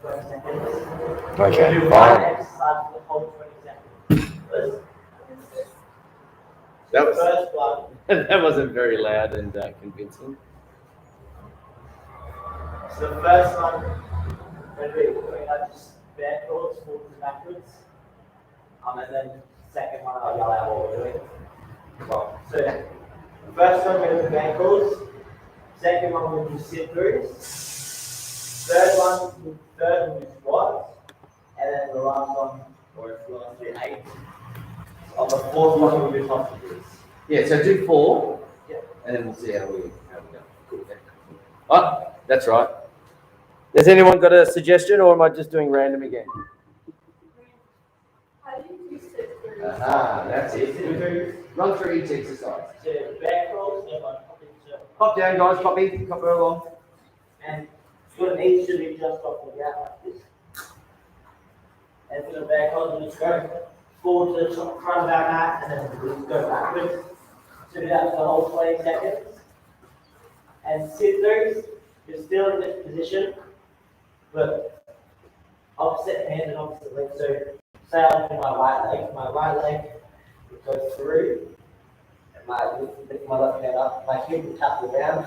20 seconds. Okay. Do one exercise for the whole 20 seconds. That was First one. that wasn't very loud and convincing. So the first one, when I just bear crawls forwards and backwards. And then the second one, I'll yell out what we're doing. Well, so the first one, we're doing bear crawls. Second one, we'll do sit throughs. Third one, we'll do squats. And then the last one, or if you want to do 8. On the fourth one, we'll do hostages. Yeah, so do 4. Yeah. And then we'll see how we go. Cool. Oh, that's right. Has anyone got a suggestion, or am I just doing random again? How do you do sit through? That's it. Run through each exercise. So back rolls, and one popping circle. Pop down, guys. Copy along. And your knees should be just off the ground like this. And for the back rolls, we just go forward to the front of our mat, and then we just go backwards. So do that for the whole 20 seconds. And sit throughs, you're still in this position, but opposite hand and opposite leg. So say I'm doing my right leg it goes through, and lift my left hand up, my heel will tap the ground,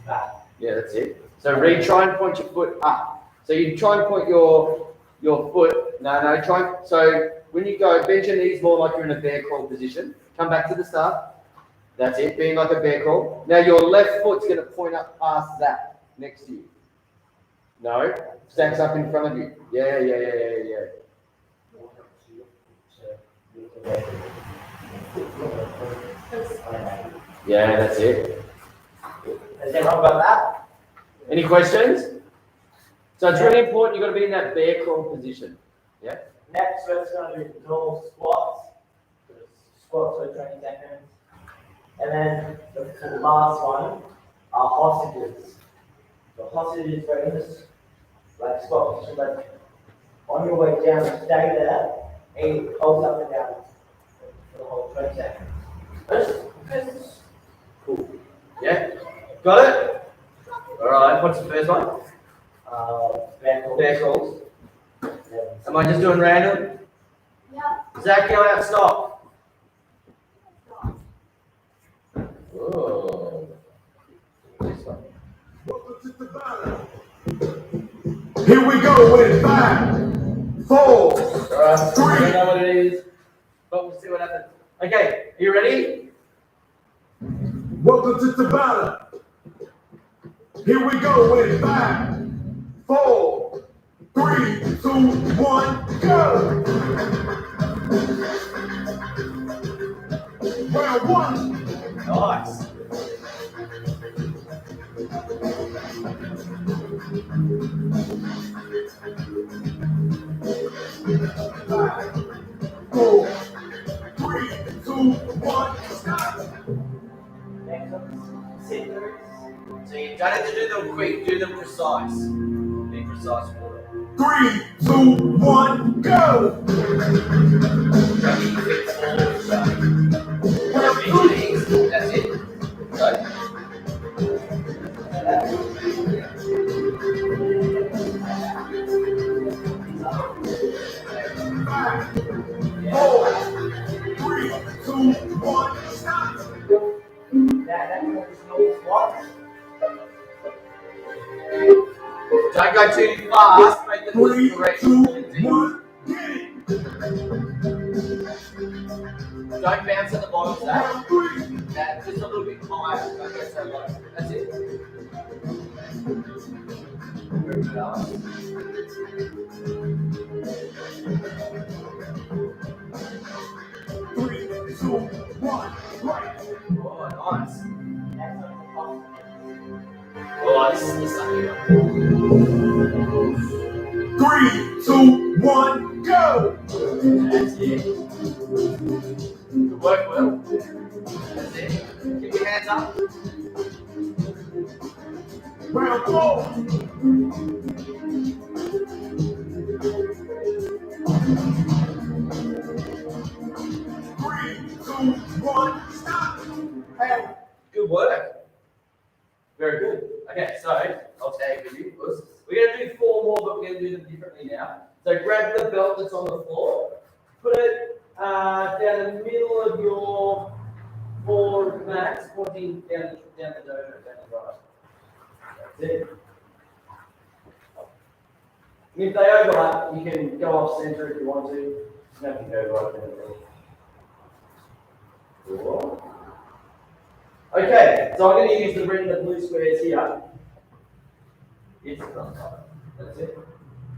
back. Yeah, that's it. So try and point your foot up. So you try and point your foot. No. So when you go, bend your knees more like you're in a bear crawl position. Come back to the start. That's it. Being like a bear crawl. Now your left foot's going to point up past that next to you. No, stacks up in front of you. Yeah. Yeah, that's it. Has everyone got that? Any questions? So it's really important you've got to be in that bear crawl position. Yeah? Next, we're just going to do normal squats. Squats for 20 seconds. And then the last one are hostages. So hostages go in this like squat position, like on your way down, stay there, and hold up and down for the whole 20 seconds. Cool. Yeah? Got it? Alright, what's the first one? Bear crawls. Yeah. Am I just doing random? Yeah. Zach, yell out stop. Oh. This one. Here we go in 5, 4, Alright, 3. I don't know what it is, but we'll see what happens. Okay, you ready? Welcome to Tabata. Here we go in 5, 4, 3, 2, 1, go. Round 1. Nice. Five, 4, 3, 2, 1, stop. Next up, sit throughs. So you don't have to do them quick, do them precise. Be precise for it. 3, 2, 1, go. That's it. Go. 5, 4, 3, 2, 1, stop. That's no squats. Don't go too fast, make the 3, correct. 2, 1, get. Don't bounce at the bottom, Zach. Round 3. Just a little bit higher. Don't go so low. That's it. Very good, Alex. 3, 2, 1, right. Oh, nice. Next up, hostages. Oh, this is something. 3, 2, 1, go. That's it. Good work, Will. That's it. Keep your hands up. Round 4. 3, 2, 1, stop. Hey, good work. Very good. Okay, so I'll tag with you. We're going to do 4 more, but we're going to do them differently now. So grab the belt that's on the floor, put it down the middle of your forward max, pointing down the dojo, down the right. That's it. And if they overlap, you can go off center if you want to. You don't have to go right down the middle. Cool. Okay, so I'm going to use the red and the blue squares here. It's the front side. That's it.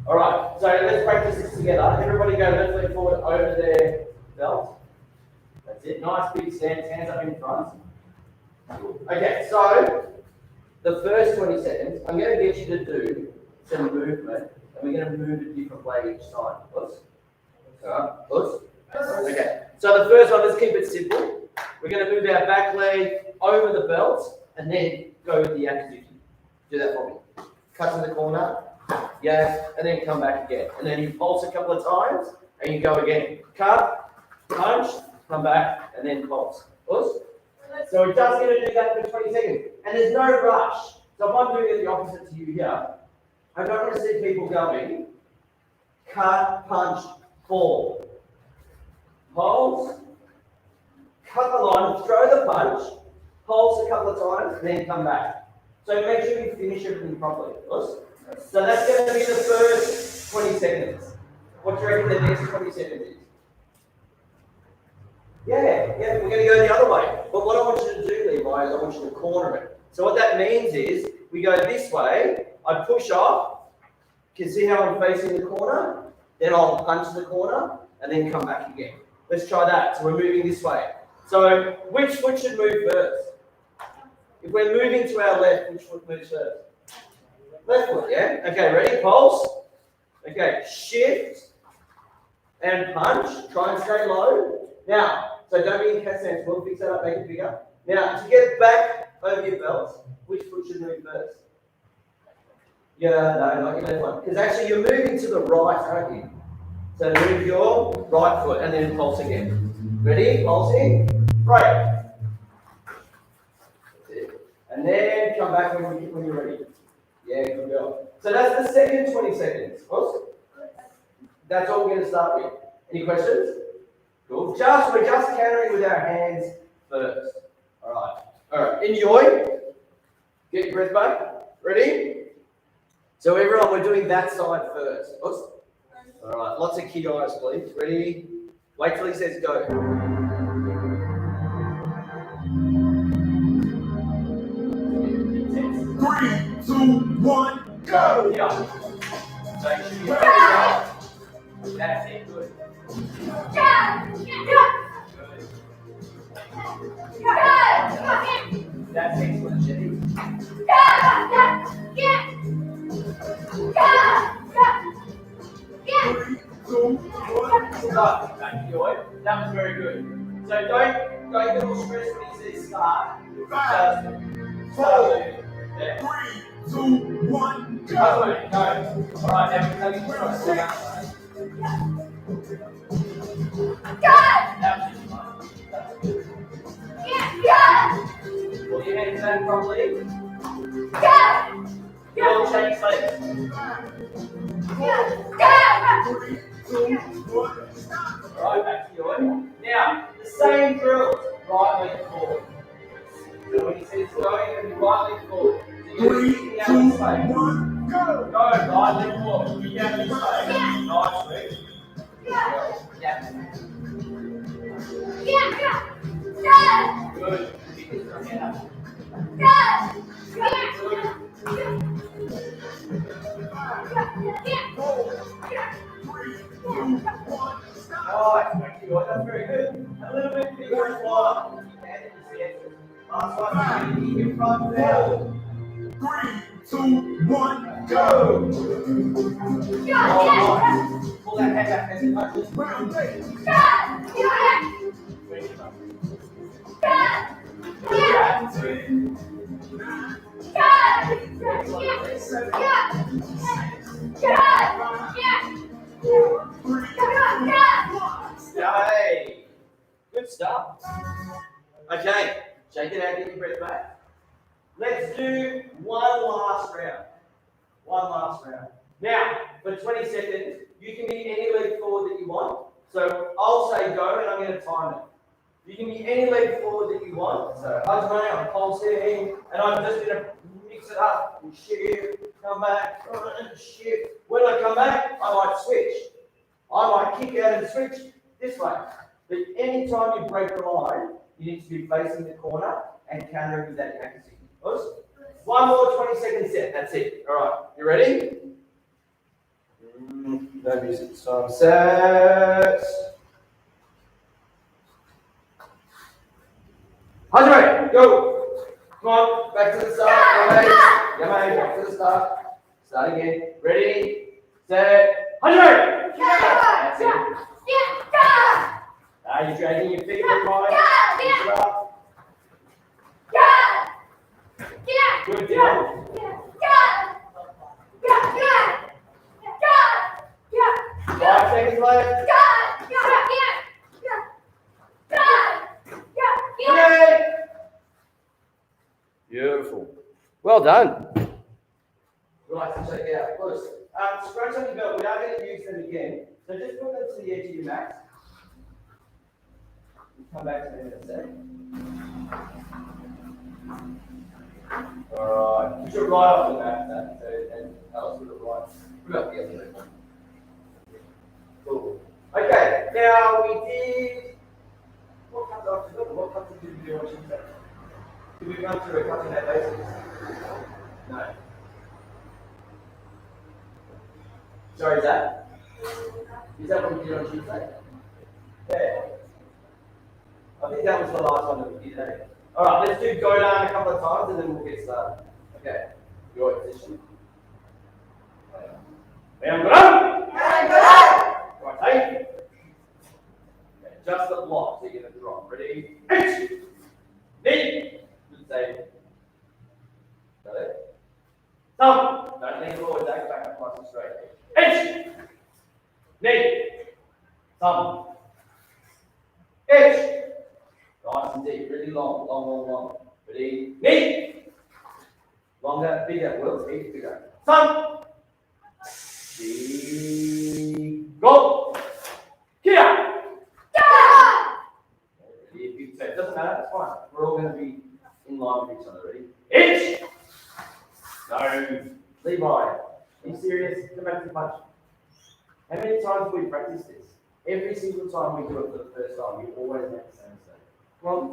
All right, so let's practice this together. Everybody go left leg forward over their belt. That's it. Nice big stance, hands up in front. Okay, so the first 20 seconds, I'm going to get you to do some movement, and we're going to move a different way each time. Push. All right, push. Okay, so the first one, let's keep it simple. We're going to move our back leg over the belt, and then go with the active. Do that for me. Cut to the corner, yeah, and then come back again. And then you pulse a couple of times, and you go again. Cut, punch, come back, and then pulse. Pulse. So we're just going to do that for 20 seconds. And there's no rush. So if I'm doing it the opposite to you here, I don't want to see people going, cut, punch, fall. Pulse, cut the line, throw the punch, pulse a couple of times, and then come back. So make sure you finish everything properly. So that's going to be the first 20 seconds. What do you reckon the next 20 seconds is? Yeah, we're going to go the other way. But what I want you to do, Levi, is I want you to corner it. So what that means is, we go this way, I push off, you can see how I'm facing the corner, then I'll punch the corner, and then come back again. Let's try that. So we're moving this way. So which foot should move first? If we're moving to our left, which foot moves first? Left foot, yeah? Okay, ready? Pulse. Okay, shift and punch. Try and stay low. Now, so don't be in cat stance. We'll fix that up, make it bigger. Now, to get back over your belt, which foot should move first? Yeah, no, not your left one. Because actually you're moving to the right, aren't you? So move your right foot and then pulse again. Ready? Pulsing. Right. And then come back when you're ready. Yeah, good girl. So that's the second 20 seconds. Awesome. That's all we're going to start with. Any questions? Cool. We're just countering with our hands first. All right. Enjoy. Get your breath back. Ready? So everyone, we're doing that side first. Awesome. All right. Lots of key eyes, please. Ready? Wait till he says go. 3, 2, 1, go! Yeah. So you should be right. That's it. Good. That's excellent, Jenny. 3, 2, 1, Start. Thank you. That was very good. So don't get all stressed when you say start. 5, 4, Yeah. 3, 2, 1, go! Go. All right, now let me put on the outside. That was fine. Pull your hands back properly. Go change legs. 3, 2, 1, stop! All right, back to yours. Now, the same drill. Right leg forward. So when he says going, it'll be right leg forward. So you're 3, kicking out 2, this way. 1, go! Go, right leg forward. Kick out this way. Nicely. Yeah. Good. Kick this from here. Good. 4, 3, 2, 1, stop! Alright, thank you. That's very good. A little bit bigger as well. Last one. In front there. 3, 2, 1, go! Alright. Pull that head back as you touch this. Round 8. Yay! Good stuff. Okay, shake it out, get your breath back. Let's do one last round. Now, for 20 seconds. You can be any leg forward that you want. So I'll say go and I'm going to time it. You can be any leg forward that you want. So Hajime, I'm pulsing, and I'm just going to mix it up and shift, come back, shift. When I come back, I might switch. I might kick out and switch this way. But any time you break the line, you need to be facing the corner and countering with that accuracy. One more 20-second set. That's it. All right. You ready? No music. So set. Hajime, go. Come on. Back to the start. Yamai, back to the start. Start again. Ready, set, Hajime. That's it. You're dragging your feet from mine. Good job. 5 seconds left. Okay. Beautiful. Well done. Right, so check it out. Close. Scrunch on your belt. We are going to use them again. So just put them to the edge of your mat. Come back to them in a sec. Alright. Put your right off the mat, and Alice with the right. Put up the other leg. Cool. Okay, now we did. What comes after that? What comes did we do on Tuesday? Did we run through a cutting that basics? No. Sorry, is that what we did on Tuesday? Yeah. I think that was the last one that we did, eh? Alright, let's do go down a couple of times and then we'll get started. Okay, your position. Down, go down! Right, take. Okay, just the block, so you're going to drop. Ready? H! Knee! Good save. Got it? Thumb! Don't lean forward, back up nice and straight. H! Knee! Thumb! H! Nice and deep, really long. Ready? Knee! Longer, bigger, will, bigger. Thumb! Go! Here! So it doesn't matter, it's fine. We're all going to be in line with each other. Ready? Inch! No. Levi, are you serious? Come back to the punch. How many times have we practiced this? Every single time we do it for the first time, we always make the same mistake. Come on.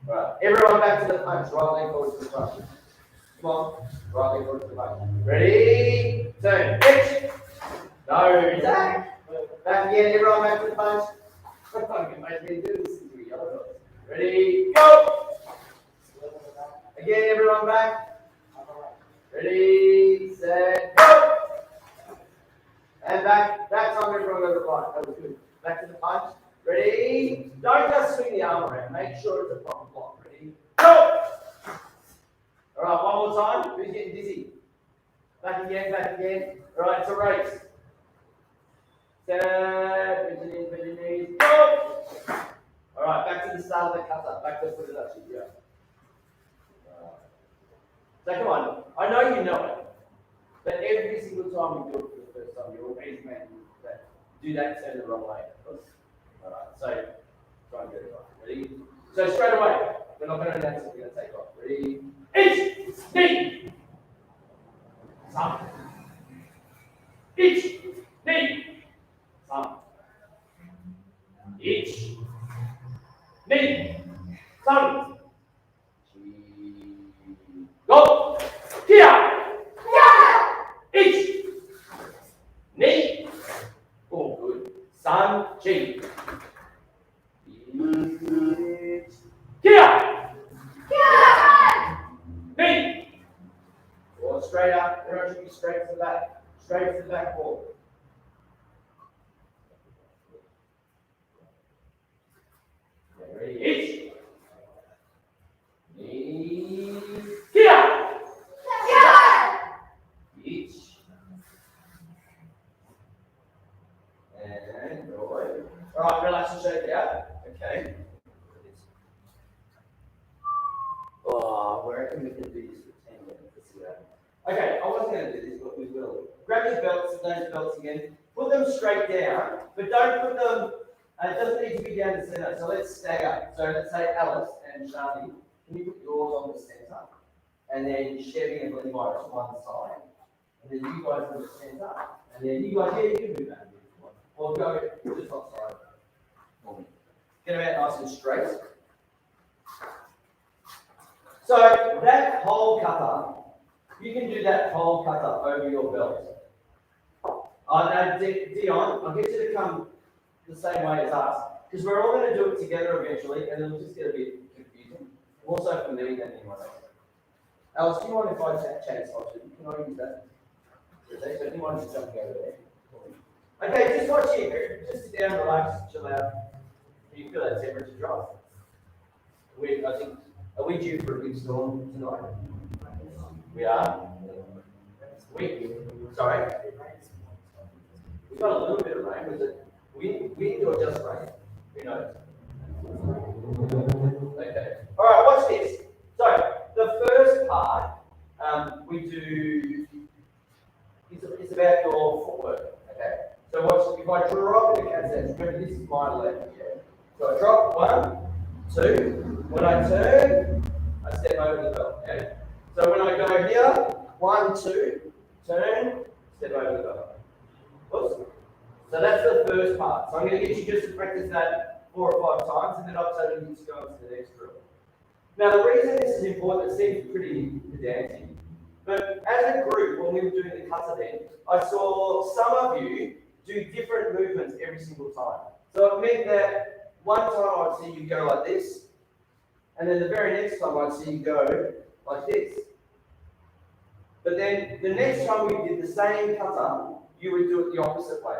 Right. Everyone back to the punch. Right leg forward to the punch. Come on. Right leg forward to the punch. Ready? Turn. Inch! No. Zach! Back again. Everyone back to the punch. I can't make me do this. Ready, go! Again, everyone back. Ready, set, go! And back. That time everyone goes to the punch. That was good. Back to the punch. Ready? Don't just swing the arm around. Make sure it's a proper block. Ready, go! Alright, one more time. Who's getting dizzy? Back again. Alright, it's a race. Set, bend your knees, go! Alright, back to the start of the kata. Back to the foot of that shit, yeah. So come on, I know you know it, but every single time you do it for the first time, you're always making that do that turn the wrong way. Alright, so try and get it right. Ready? So straight away, we're not going to announce it, we're going to take off. Ready? Each, knee, thumb. Each, knee, thumb. Each, knee, thumb. Go! Here! Each! Knee! Oh, good. San, chi. Here! Knee! Go straight up. Everyone should be straight to the back. Straight to the back wall. Okay, ready? Each! Knee! Here! Each. And go away. Alright, relax and shake it out. Okay. Oh, I reckon we can do this for 10 minutes. Let's see that. Okay, I wasn't going to do this, but we will. Grab your belts, don't again. Put them straight down, but don't put them, it doesn't need to be down the center. So let's stagger. So let's say Alice and Charlie, can you put yours on the center? And then Chevy and Levi on one side. And then you guys on the center. And then you guys, yeah, you can move that. Or go just outside. Get them out nice and straight. So that hole cutter, you can do that hole cutter over your belt. Oh no, Dion, I'll get you to come the same way as us. Because we're all going to do it together eventually, and it'll just get a bit confusing. Also for me than anyone else. Alice, do you mind if I change spots with you? Can I use that? Okay, so do you mind just jumping over there? Okay, just watch here. Just sit down, relax, chill out. You feel that temperature drop? Are we due for a big storm tonight? We are? Sorry? We've got a little bit of rain. Was it wind or just rain? Who knows? Okay. All right, watch this. So, the first part we do is about your footwork. Okay. So watch, if I drop in the cat's head, remember this is my left. Yeah. So I drop 1, 2. When I turn, I step over the belt. Okay. So when I go here, 1, 2, turn, step over the belt. Whoops. So that's the first part. So I'm going to get you just to practice that 4 or 5 times, and then I'll tell you to go on to the next drill. Now the reason this is important, it seems pretty pedantic, but as a group, when we were doing the kata then, I saw some of you do different movements every single time. So it meant that one time I'd see you go like this, and then the very next time I'd see you go like this. But then the next time we did the same kata, you would do it the opposite way.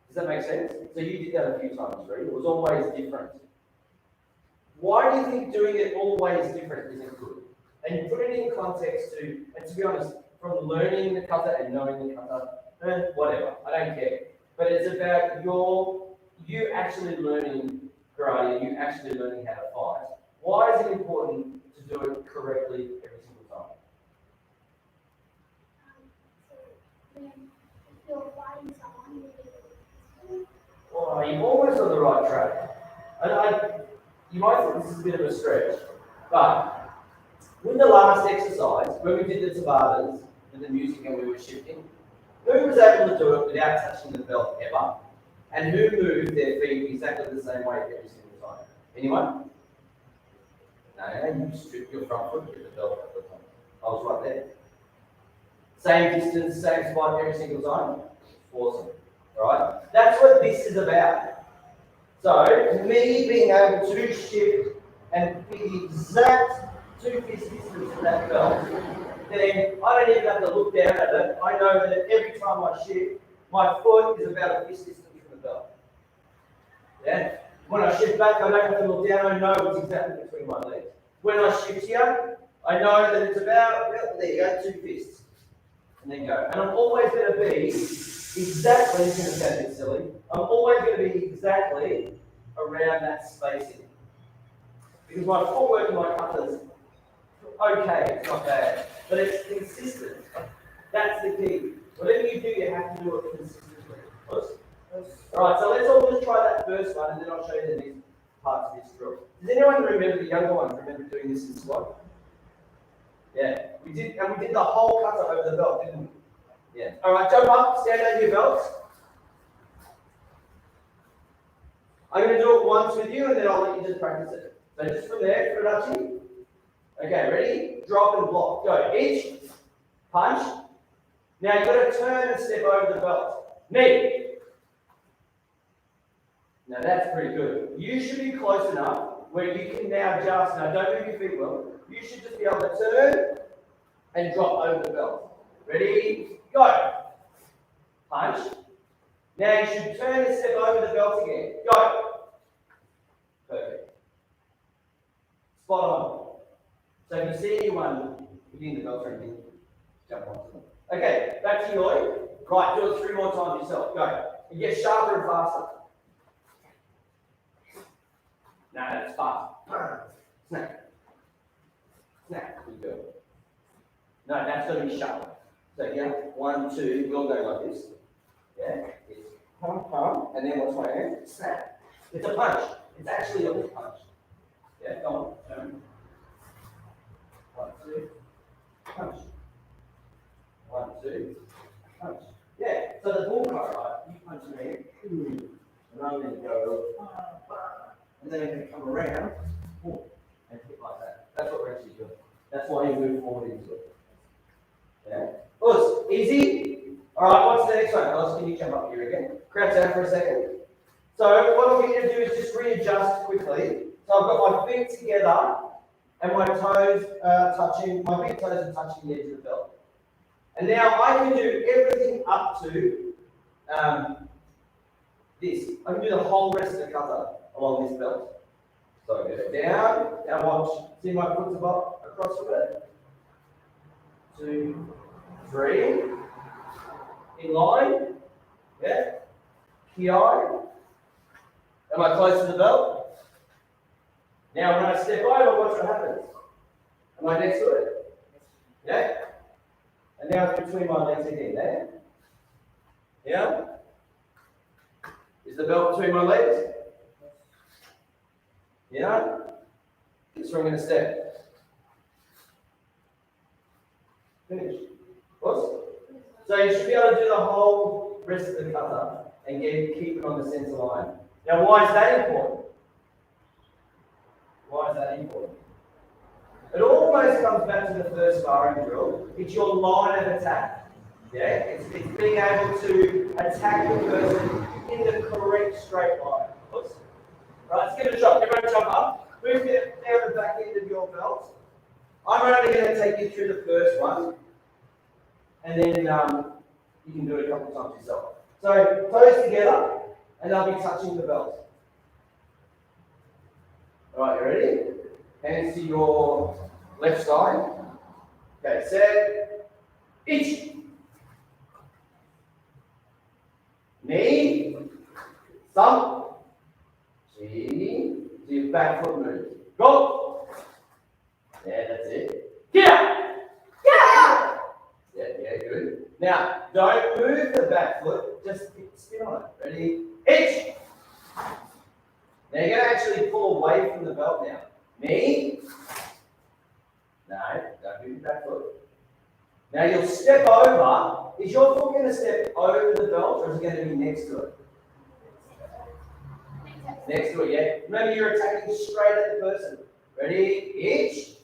Does that make sense? So you did that a few times, right? It was always different. Why do you think doing it always different isn't good? And you put it in context to, and to be honest, from learning the kata and knowing the kata, whatever, I don't care. But it's about you actually learning karate and you actually learning how to fight. Why is it important to do it correctly every single time? If you're fighting someone, Well, you're almost on the right track. You might think this is a bit of a stretch, but with the last exercise, when we did the Tabatas with the music and we were shifting, who was able to do it without touching the belt ever? And who moved their feet exactly the same way every single time? Anyone? No, you stripped your front foot with the belt at the time. I was right there. Same distance, same spot every single time. Awesome. Alright? That's what this is about. So, me being able to shift and be the exact 2 fist distance from that belt, then I don't even have to look down at it. I know that every time I shift, my foot is about a fist distance from the belt. Yeah? When I shift back, I don't have to look down. I know what's exactly between my legs. When I shift here, I know that it's about, well, there you go, 2 fists. And then go. And I'm always going to be exactly, it's going to sound a bit silly, I'm always going to be exactly around that spacing. Because my footwork and my kata's okay, it's not bad, but it's consistent. That's the key. Whatever you do, you have to do it consistently. Alright, so let's all just try that first one, and then I'll show you the next parts of this drill. Does anyone remember, the younger ones remember doing this in squat? Yeah, we did the whole kata over the belt, didn't we? Yeah. Alright, jump up, stand over your belts. I'm going to do it once with you, and then I'll let you just practice it. So just from there, Fudachi. Okay, ready? Drop and block. Go. Each punch. Now you've got to turn and step over the belt. Knee. Now that's pretty good. You should be close enough where you can now just, now don't move your feet well, you should just be able to turn and drop over the belt. Ready? Go. Punch. Now you should turn and step over the belt again. Go. Perfect. Spot on. So if you see anyone within the belt or anything, jump onto them. Okay, back to Lloyd. Right, do it 3 more times yourself. Go. And get sharper and faster. No, that's fast. Snap. Snap. Good girl. No, that's going to be sharper. So yeah, 1, 2, we're all going like this. Yeah, it's pum, and then what's my hand? Snap. It's a punch. It's actually a lift punch. Yeah, go on, turn. 1, 2, punch. 1, 2, punch. Yeah, so the ball cut, right? You punch me, and I'm going to go, and then I'm going to come around, boom, and hit like that. That's what we're actually doing. That's why you move forward into it. Yeah. Us, easy. All right, what's the next one? Alice, can you jump up here again? Crouch down for a second. So what I'm going to do is just readjust quickly. So I've got my feet together and my toes touching, my big toes are touching the edge of the belt. And now I can do everything up to this. I can do the whole rest of the cutter along this belt. So I go down, now watch, see my foot's across from it. 2, 3, in line, yeah, Ki. Am I close to the belt? Now when I step over, watch what happens. Am I next to it? Yeah? And now it's between my legs again, there. Yeah? Is the belt between my legs? Yeah? That's where I'm going to step. Finish. Awesome. So you should be able to do the whole rest of the cutter and keep it on the center line. Now, why is that important? Why is that important? It almost comes back to the first sparring drill. It's your line of attack. Yeah, it's being able to attack the person in the correct straight line. Oops. Right, let's give it a shot. Everyone jump up. Move down the back end of your belt. I'm only going to take you through the first one, and then you can do it a couple of times yourself. So toes together, and they'll be touching the belt. All right, you ready? Hands to your left side. Okay, set. Each. Knee. Thumb. G. To your back foot move. Go. Yeah, that's it. Yeah. Yeah. Yeah, good. Now, don't move the back foot. Just spin on it. Ready? Each. Now you're going to actually pull away from the belt now. Knee. No, don't move the back foot. Now you'll step over. Is your foot going to step over the belt or is it going to be next to it? Next to it, yeah. Remember you're attacking straight at the person. Ready? Each.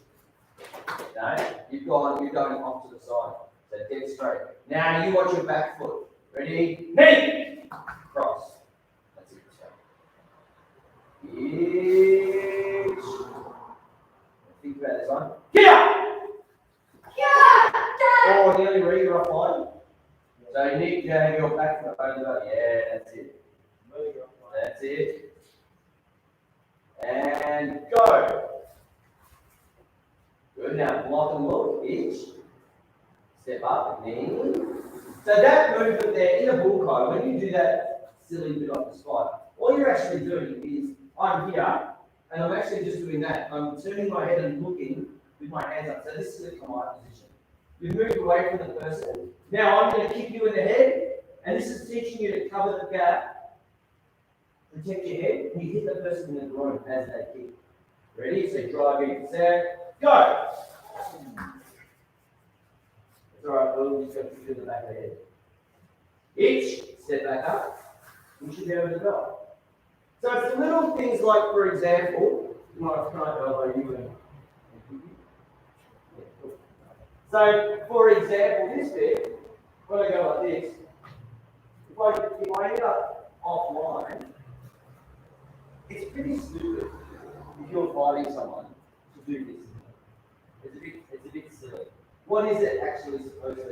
No, you're going off to the side. So dead straight. Now you watch your back foot. Ready? Knee. Cross. That's it. Each. Think about this one. Here. Or nearly read your offline. So you need to have your back foot over the belt. Yeah, that's it. That's it. And go. Good. Now block and look. Each. Step up. Knee. So that movement there in a bull kai, when you do that silly bit off the spine, all you're actually doing is I'm here and I'm actually just doing that. I'm turning my head and looking with my hands up. So this is the command position. You've moved away from the person. Now I'm going to kick you in the head, and this is teaching you to cover the gap, protect your head, and you hit the person in the groin as they kick. Ready? So drive in, set, go! It's alright, Will, you just got to kick you in the back of the head. Each, step back up, you should be able to go. So it's the little things like, for example, you might have tried to elbow you and so, for example, this bit, when I go like this, if I end up offline, it's pretty stupid if you're fighting someone to do this. It's a bit silly. What is it actually supposed to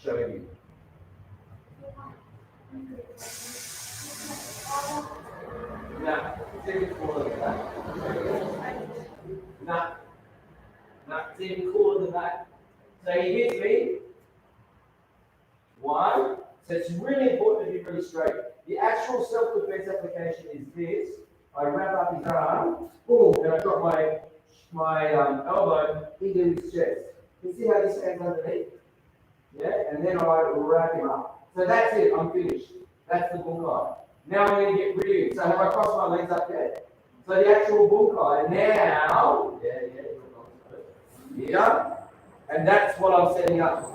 show you? No, it's even cooler than that. No, it's even cooler than that. So he hits me. 1. So it's really important to be really straight. The actual self-defense application is this. I wrap up his arm, boom, and I drop my elbow into his chest. You see how this hangs underneath? Yeah, and then I will wrap him up. So that's it, I'm finished. That's the bunkai. Now I'm going to get rid of him. So have I crossed my legs up yet? So the actual bunkai now, here, and that's what I'm setting up.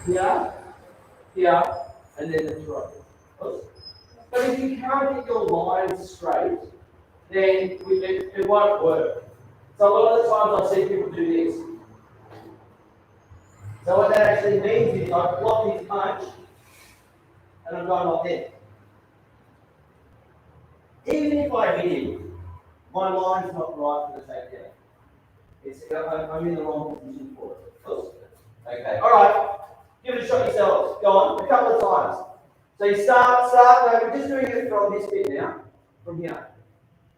Here, here, and then the throw. But if you can't get your lines straight, then it won't work. So a lot of the times I see people do this. So what that actually means is I block his punch, and I'm going like this. Even if I hit him, my line's not right for the takedown. I'm in the wrong position for it. Okay, all right. Give it a shot yourselves. Go on, a couple of times. So you start, no, we're just doing it from this bit now, from here.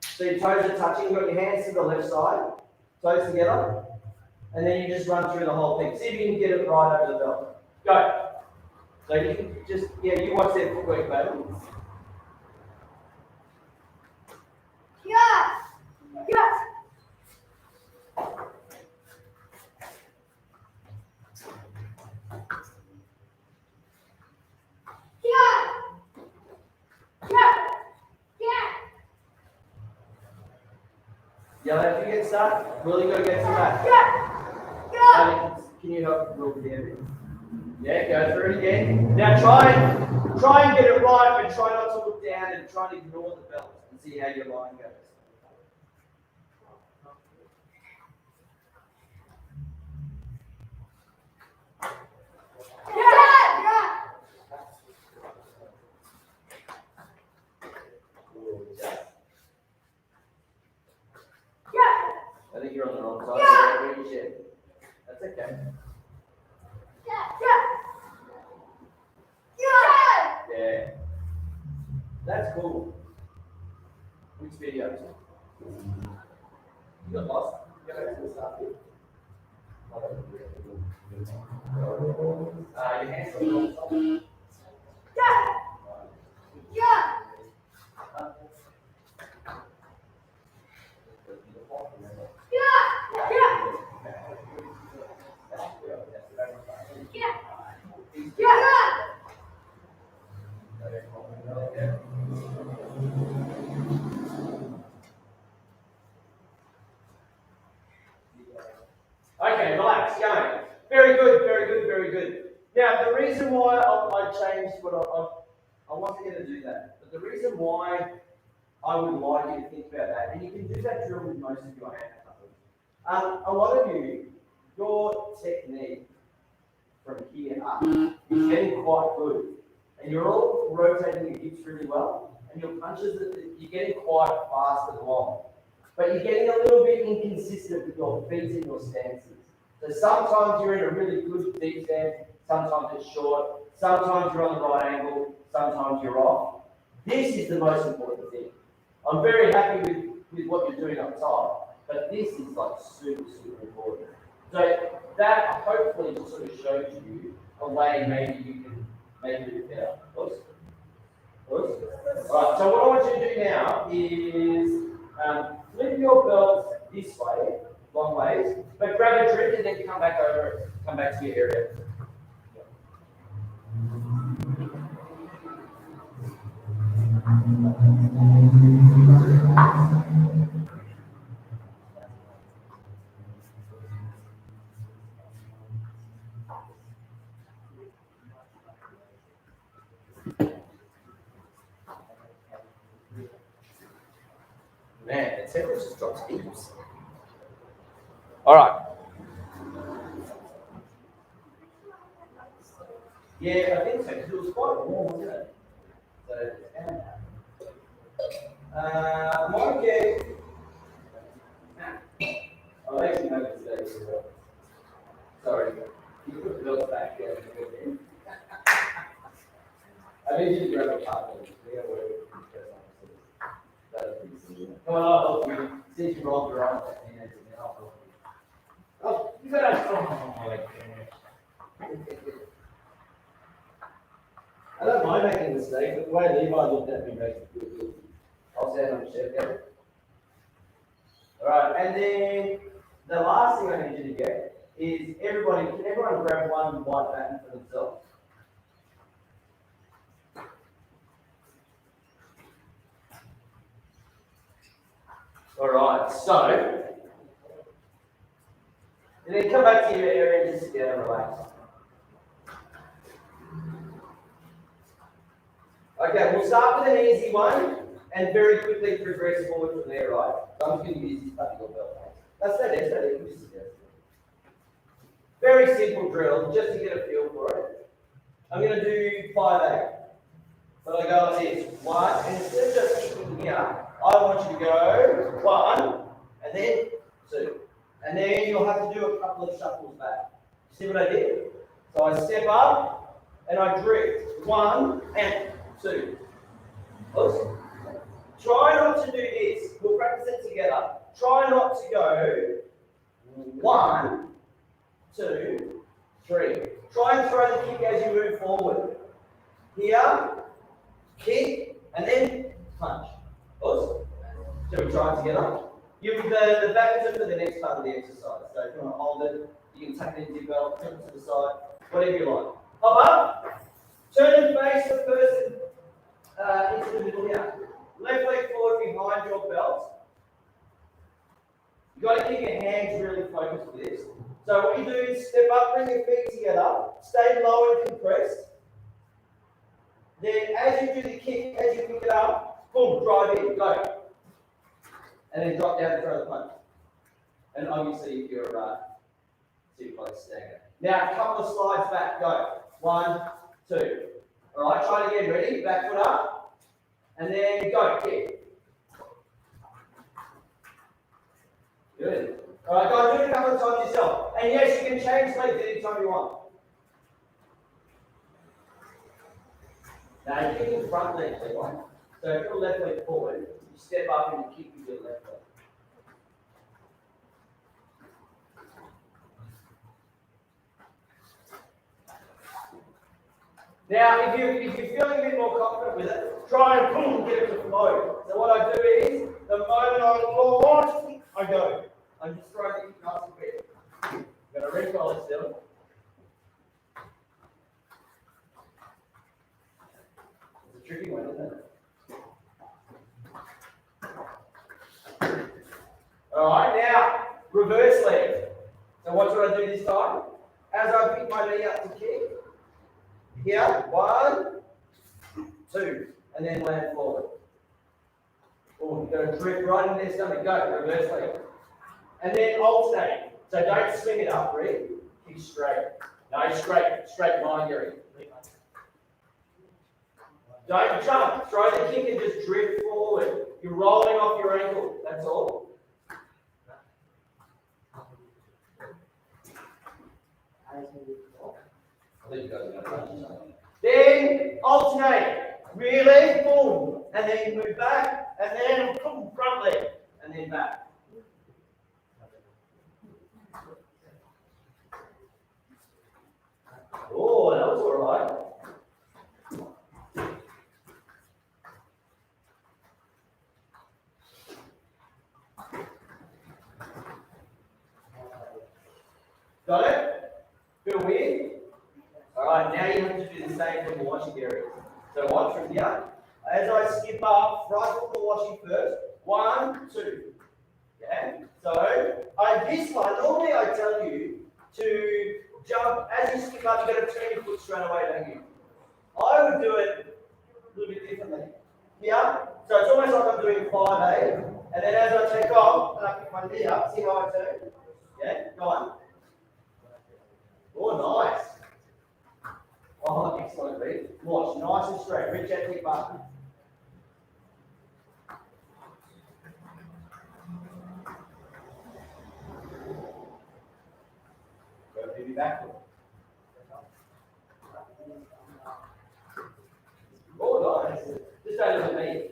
So your toes are touching, you've got your hands to the left side, toes together, and then you just run through the whole thing. See if you can get it right over the belt. Go. So you can just, you watch their footwork, baby. Yes. Yes. Yeah, if you get stuck, really got to get some back. Can you help Will with the area? Yeah, go through it again. Now try and get it right, but try not to look down and try and ignore the belt and see how your line goes. I think you're on the wrong side. That's okay. Yeah. That's cool. Which video? You got lost? Go back to the start here. Your hands on the wrong side. Okay, relax, going. Very good, very good, very good. Now, the reason why I changed what I wasn't going to do that, but the reason why I would like you to think about that, and you can do that drill with most of your hand puppets. A lot of you, your technique from here up is getting quite good, and you're all rotating your hips really well, and your punches, you're getting quite fast and long. But you're getting a little bit inconsistent with your feet and your stances. So sometimes you're in a really good deep stance, sometimes it's short, sometimes you're on the right angle, sometimes you're off. This is the most important thing. I'm very happy with what you're doing up top, but this is like super, super important. So that hopefully just sort of shows you a way maybe you can make it a bit better. Oops. Alright, so what I want you to do now is flip your belt this way, long ways, but grab a drink and then come back over, come back to your area. Man, the temperature just drops heaps. All right. Yeah, I think so, because it was quite warm, wasn't it? So, Monkey. I'll actually make a mistake as well. Sorry. You put the belts back there. I need you to grab a partner. Come on, I'll help you. Since you rolled your arms, I'll help you. Oh, you got that. Oh, my God. I don't mind making mistakes, but the way Levi looked at me makes me feel guilty. I'll stand on the shed there. Alright, and then the last thing I need you to get is can everyone grab one white baton for themselves? All right, so, and then come back to your area and just sit down and relax. Okay, we'll start with an easy one and very quickly progress forward from there, right? So I'm just going to use this particular belt. That's that is, that is. Very simple drill, just to get a feel for it. I'm going to do 5-8. So I go like this, 1, and instead of just kicking here, I want you to go 1, and then 2. And then you'll have to do a couple of shuffles back. See what I did? So I step up, and I drift. 1 and 2. Awesome. Try not to do this. We'll practice it together. Try not to go 1, 2, 3. Try and throw the kick as you move forward. Here, kick, and then punch. Awesome. Shall we try it together? The back is for the next part of the exercise. So if you want to hold it, you can tuck it into your belt, turn it to the side, whatever you like. Hop up, turn and face the person into the middle here. Left leg forward behind your belt. You've got to keep your hands really focused with this. So what you do is step up, bring your feet together, stay low and compressed. Then as you do the kick, as you pick it up, boom, drive in, go. And then drop down and throw the punch. And obviously if you're super close, stagger. Now a couple of slides back, go. 1, 2. Alright, try it again, ready? Back foot up. And then go, kick. Good. Alright, guys, do it a couple of times yourself. And yes, you can change legs anytime you want. Now, you're kicking front leg, right? So if your left leg forward, you step up and you kick with your left leg. Now, if you're feeling a bit more confident with it, try and boom, get it to flow. So what I do is, the moment I launch, I go. I'm just throwing the kick nice and quick. I'm going to recoil it still. It's a tricky one, isn't it? Alright, now, reverse leg. So what should I do this time? As I pick my knee up to kick, here, 1, 2, and then land forward. Oh, you're going to drift right in their stomach. Go, reverse leg. And then alternate. So don't swing it up, Reed. Kick straight. No, straight line, Gary. Don't jump. Throw the kick and just drift forward. You're rolling off your ankle. That's all. Then alternate. Rear leg, boom. And then move back. And then boom, front leg. And then back. Oh, that was all right. Got it? Feel weird? All right, now you have to do the same for the washing areas. So watch from here. As I skip up, right foot for washing first. 1, 2. Yeah? So, this one, normally I tell you to jump, as you skip up, you've got to turn your foot straight away, don't you? I would do it a little bit differently. Yeah? So it's almost like I'm doing 5-8, and then as I take off, and I pick my knee up, see how I turn? Yeah? Go on. Oh, nice. Oh, excellent, Reed. Watch, nice and straight. Reach that hip up. Go maybe backward. Oh, nice. Just over the knee.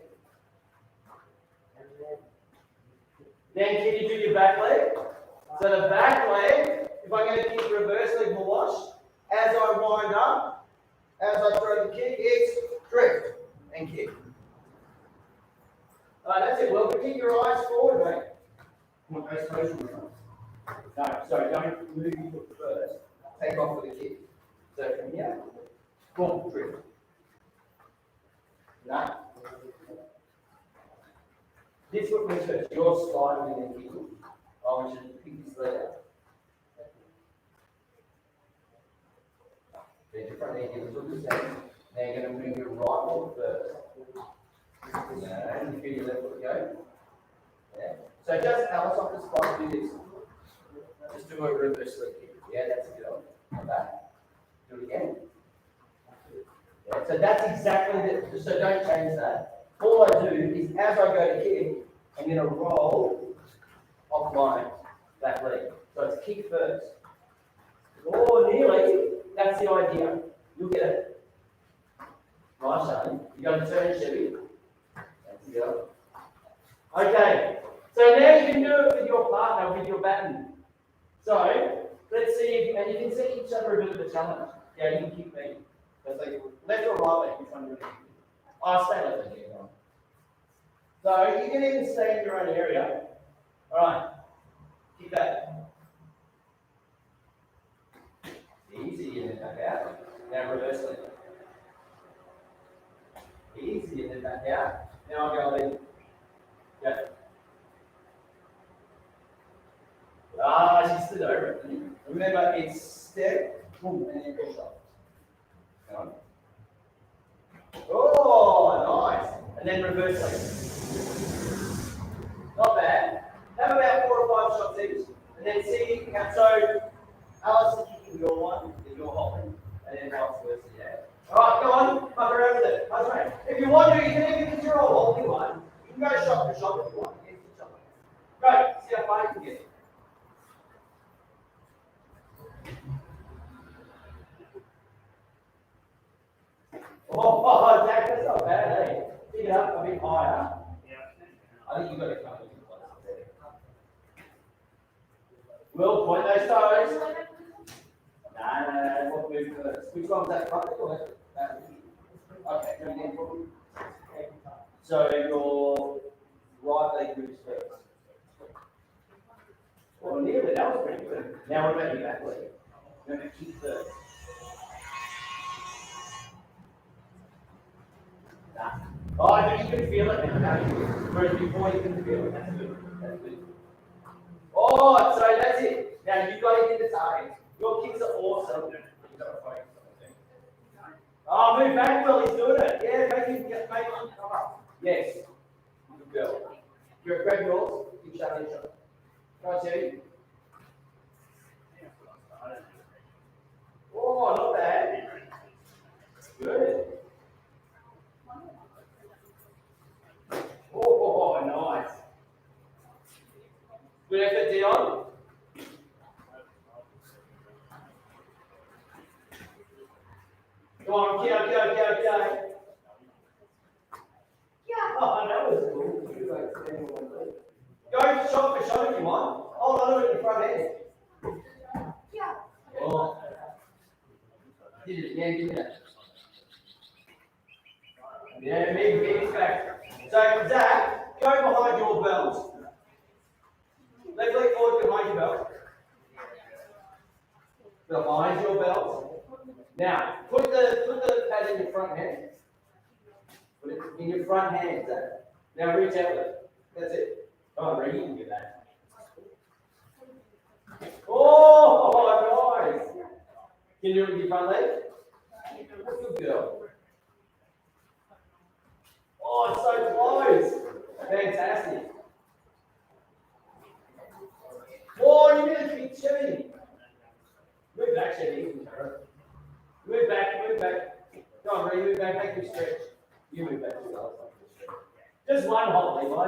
Then can you do your back leg? So the back leg, if I'm going to kick reverse leg wash, as I wind up, as I throw the kick, it's drift and kick. Alright, that's it. Well, keep your eyes forward, mate. Come on, face motion. No, sorry, don't move your foot first. Take off with the kick. So from here, boom, trip. No. This foot moves first. You're sliding and then kicking. I want you to pick this leg up. Then your front leg gives a little step. Now you're going to move your right foot first. And you feel your left foot go. Yeah. So just balance off the spot, do this. Just do a reverse leg kick. Yeah, that's a good one. Like that. Do it again. Yeah, so that's exactly the, so don't change that. All I do is as I go to kick, I'm going to roll off my back leg. So it's kick first. Oh, nearly. That's the idea. You'll get it. Nice, Shane. You're going to turn Chevy. That's good. Okay. So now you can do it with your partner, with your baton. So let's see, and you can set each other a bit of a challenge. Yeah, you can kick me. That's like left or right leg, which one do you think? Oh, stay left leg. So you can even stay in your own area. All right. Kick that. Easy, and then back out. Now reverse leg. Easy, and then back out. Now I'll go in. Yeah. Ah, she stood over it. Remember, it's step, boom, and then push up. Come on. Oh, nice. And then reverse leg. Not bad. Have about 4 or 5 shots each. And then see, so Alice is kicking your one, that you're holding, and then vice versa, yeah. Alright, go on, fuck around with it. That's right. If you want to, you can even control holding one. You can go shot for shot if you want. Go, see how far you can get. Oh, Zach, that's not bad, eh? Pick it up a bit higher. Yeah. I think you've got to come in close. We'll point those toes. No, we'll move first. Which one's that, front leg or left leg? Okay, do it again for me. So your right leg moves first. Well, nearly, that was pretty good. Now what about your back leg? You're going to kick first. Oh, but you can feel it now, whereas before you couldn't feel it. That's good. That's good. Oh, so that's it. Now you've got to hit the target. Your kicks are awesome. Oh, move back, Will. He's doing it. Yeah, make him come up. Yes. Good girl. You're grab yours. Keep shutting your shot. Come on, Terry. Oh, not bad. Good. Oh, nice. Good effort, Dion. Come on, go. Yeah. Oh, that was cool. Go shot for shot if you want. Hold on to it in front end. Yeah. Oh. Did it again, didn't it? Yeah, big back. So, Zach, go behind your belt. Left leg forward behind your belt. Behind your belt. Now, put the pad in your front hand. Put it in your front hand, Zach. Now reach out with it. That's it. Come on, Ray, you can do that. Oh, nice. Can you do it with your front leg? Good girl. Oh, it's so close. Fantastic. Oh, you really kick Chevy. Move back, Chevy. Move back. Come on, Ray, move back, make you stretch. You move back as well. Just one hold, Levi.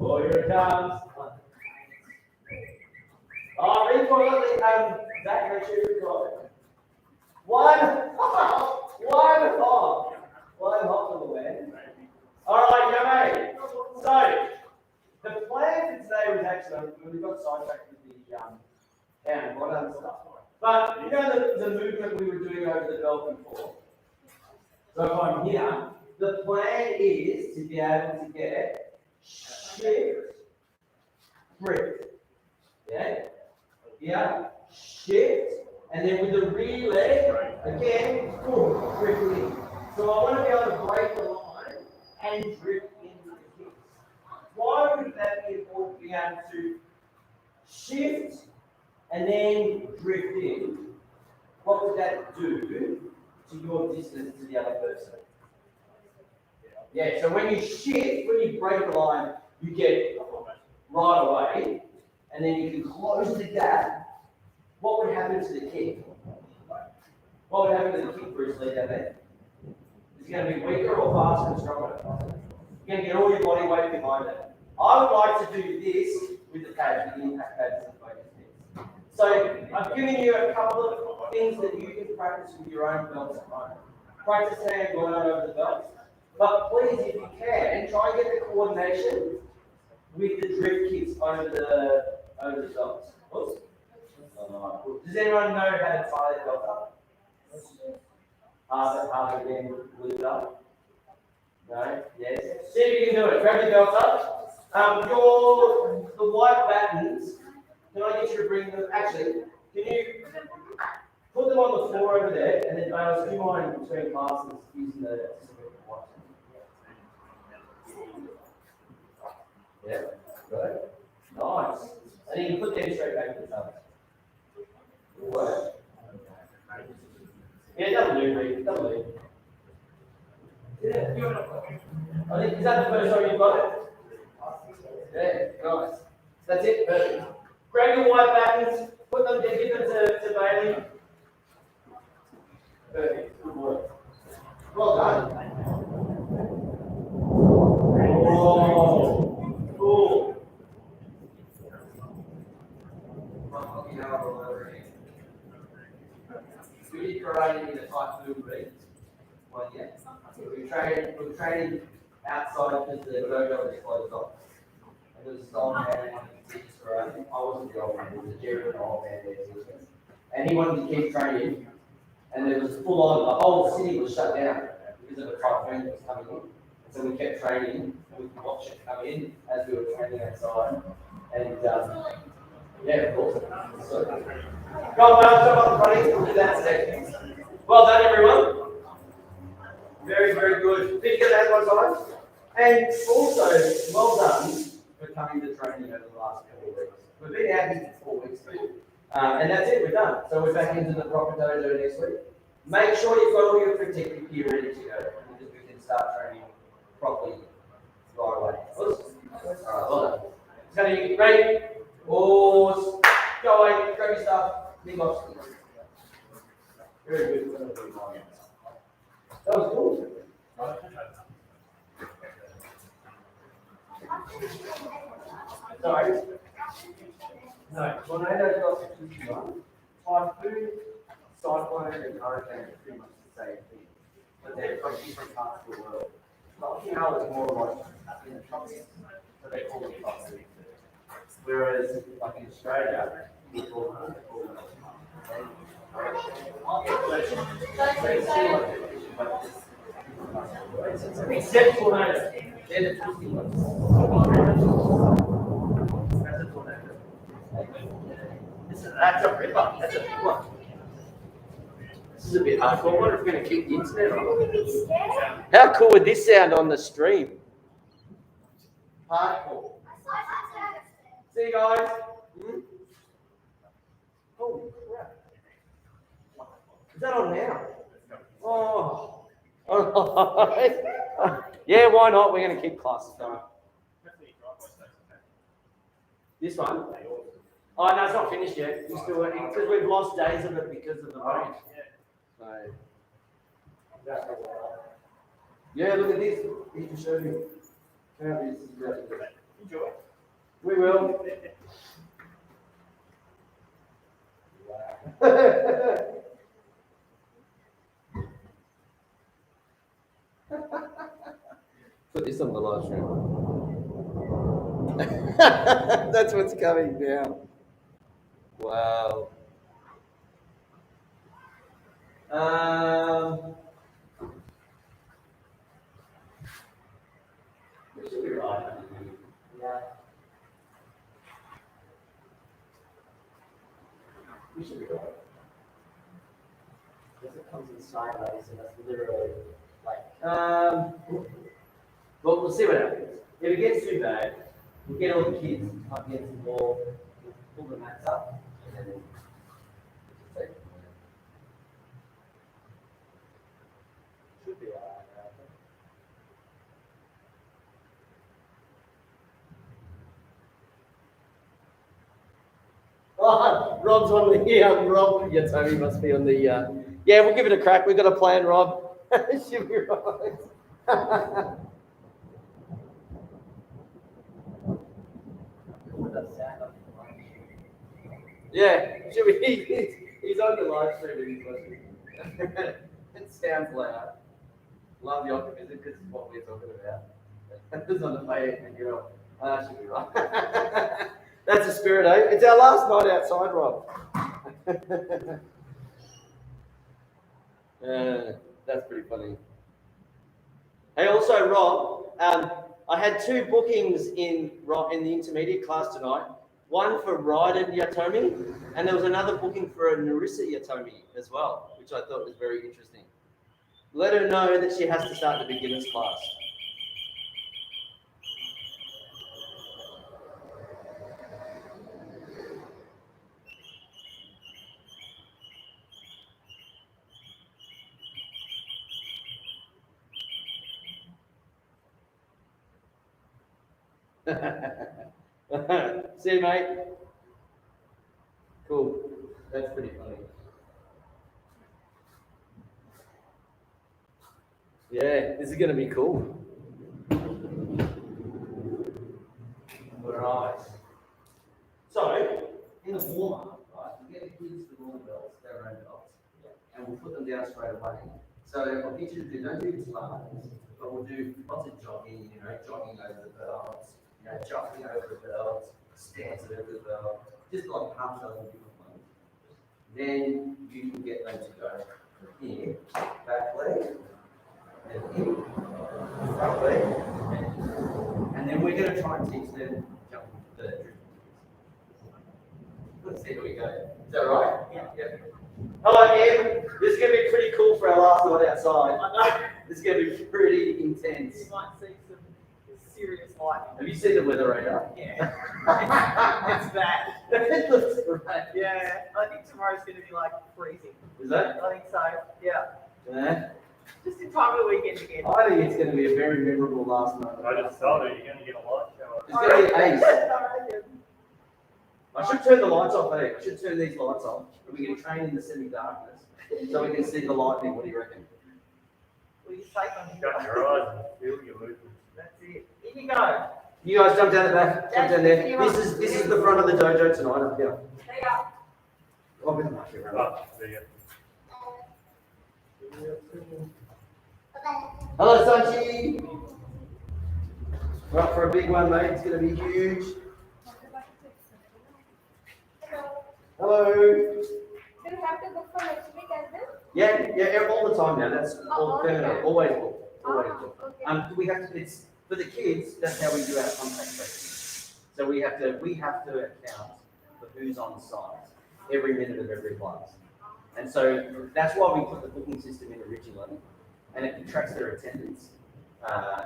Oh, here it comes. Oh, recoil it. Zach, make sure you recoil it. One hop for the win. All right, young mate. So, the plan for today was actually, we got sidetracked with the hand, what other stuff. But you know the movement we were doing over the belt before. So from here, the plan is to be able to get shift drift. Yeah? Here, shift, and then with the rear leg, again, boom, drift in. So I want to be able to break the line and drift into the kicks. Why would that be important to be able to shift and then drift in? What would that do to your distance to the other person? Yeah, so when you shift, when you break the line, you get right away, and then you can close the gap. What would happen to the kick? What would happen to the kick, Bruce Lee, down there? Is it going to be weaker or faster and stronger? You're going to get all your body weight behind it. I would like to do this with the cage, with the impact pads and focus kicks. So I've given you a couple of things that you can practice with your own belts at home. Practice hand going over the belts. But please, if you can, try and get the coordination with the drift kicks over the belts. Oops. Does anyone know how to tie their belt up? Harder again, glue it up. No? Yes. See if you can do it. Grab your belt up. The white buttons, can I get you to bring them? Actually, can you put them on the floor over there, and then Bales, do you mind between classes using the white? Yeah, good. Nice. And you can put them straight back to the tub. Work. Yeah, that'll do, Reed. That'll do. Yeah. I think, is that the first time you've got it? Yeah, nice. That's it, perfect. Grab your white buttons, put them, give them to Bailey. Perfect, good work. Well done. Oh, cool. We did karate in a typhoon ring. Well, yeah. We're training outside because the dojo was closed off. And there was this old man who wanted to teach karate. I wasn't the old man, it was a Jerry old man there teaching. And he wanted to keep training. And there was full on, the whole city was shut down because of a typhoon that was coming in. And so we kept training, and we could watch it come in as we were training outside. And yeah, of course. So, go on, jump up the running, we'll do that second. Well done, everyone. Very, very good. Did you get that one time? And also, well done for coming to training over the last couple of weeks. We've been out here for 4 weeks too. And that's it, we're done. So we're back into the proper dojo next week. Make sure you've got all your protective gear ready to go, because we can start training properly right away. Alright, well done. It's going to be great. Pause. Go away, grab your stuff. Big box. Very good. That was cool. Sorry. No, tornadoes got 61. Typhoon, cyclone, and hurricane are pretty much the same thing, but they're from different parts of the world. Okinawa is more like in the tropics, so they call it typhoon. Whereas, like in Australia, people call it except tornadoes. They're the twisty ones. That's a tornado. That's a ripper. That's a big one. This is a bit hardcore. I wonder if we're going to keep the internet on. How cool would this sound on the stream? Hardcore. See you guys. Holy crap. Is that on now? Oh. Yeah, why not? We're going to keep classes going. This one? Oh, no, it's not finished yet. We're still working because we've lost days of it because of the rain. So, yeah, look at this. He can show you how this is going to go. Enjoy. We will. Put this on the live stream. That's what's coming down. Wow. Should be right. Yeah. comes in sideways, and that's literally like. Well, we'll see what happens. If it gets too bad, we'll get all the kids up against the wall, we'll pull the mats up, and then we'll take it from there. Should be alright. Oh, Rob's on the Rob. Yeah, Tony must be on the. Yeah, we'll give it a crack. We've got a plan, Rob. Should be right. Yeah, should we? He's on the live stream. He's watching. It sounds loud. Love the optimism because it's what we're talking about. It's on the play and girl. Should be right. That's the spirit, eh? It's our last night outside, Rob. That's pretty funny. Hey, also, Rob, I had 2 bookings in the intermediate class tonight. One for Ryden Yatomi, and there was another booking for a Narissa Yatomi as well, which I thought was very interesting. Let her know that she has to start the beginners class. See you, mate. Cool. That's pretty funny. Yeah, this is going to be cool. Alright. So, in the warm-up, right, we get the kids with all the belts, their own belts, and we'll put them down straight away. So, I'll get you to do, don't do this fast, but we'll do lots of jogging, jogging over the belts, jumping over the belts, stance over the belt, just like half a dozen different ones. Then you can get them to go here, back leg, and here, front leg, and then we're going to try and teach them jumping the drift. Let's see how we go. Is that right? Yeah. Hello, Em. This is going to be pretty cool for our last night outside. I know. This is going to be pretty intense. You might see some serious lightning. Have you seen the weather radar? Yeah. It's bad. It looks great. Yeah. I think tomorrow's going to be like freezing. Is that? I think so. Yeah. Yeah. Just in time for the weekend again. I think it's going to be a very memorable last night. I just told her you're going to get a light shower. It's going to be ace. I reckon. I should turn the lights off, eh? I should turn these lights on. And we can train in the semi-darkness. So we can see the lightning. What do you reckon? Well, you safe on Shut your eyes and feel your movements. That's it. In you go. You guys jump down the back. Jump down there. That's This is the front of the dojo tonight up here. Stay up. Oh, with the mic around. Oh, there you Hello, Sanchi. We're up for a big one, mate. It's going to be huge. Hello. Do you have to book for next week as well? Yeah, all the time now. That's all permanent. Always booked. Always booked. Okay. We have to. It's for the kids. That's how we do our contact tracing. So we have to account for who's on site every minute of every class. And so that's why we put the booking system in originally, and it tracks their attendance.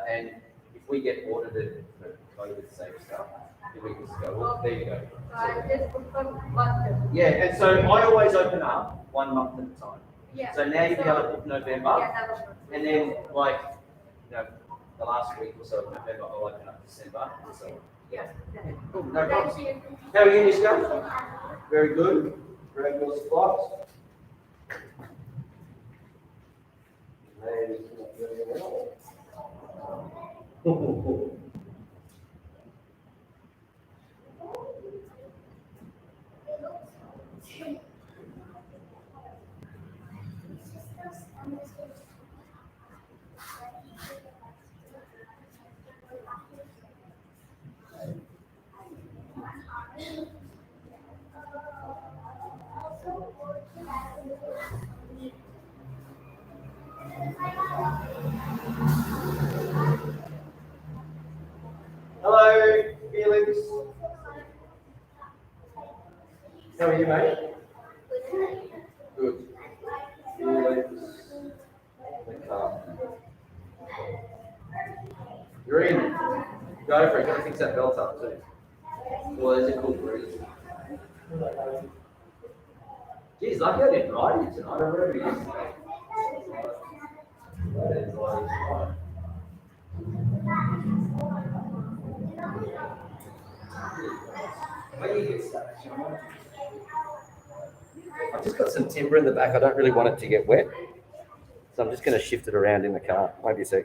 And if we get audited for COVID safe stuff, then we can just go, well, there you go. So I just book for 1 month. Yeah, and so I always open up 1 month at a time. Yeah. So now you'll be able to book November, Yeah, that was and then like, the last week or so of November, I'll open up December and so on. Yeah. Cool, no problems. Thank you. How are you, Nishka? Very good. Grab your supplies. Ladies, not very well. Hello, Felix. How are you, mate? Good. Felix. Green. Go for it. Gotta fix that belt up too. Well, there's a cool breeze. Geez, lucky I didn't ride you tonight. I remember yesterday. I've just got some timber in the back. I don't really want it to get wet. So I'm just going to shift it around in the car. Wait a sec.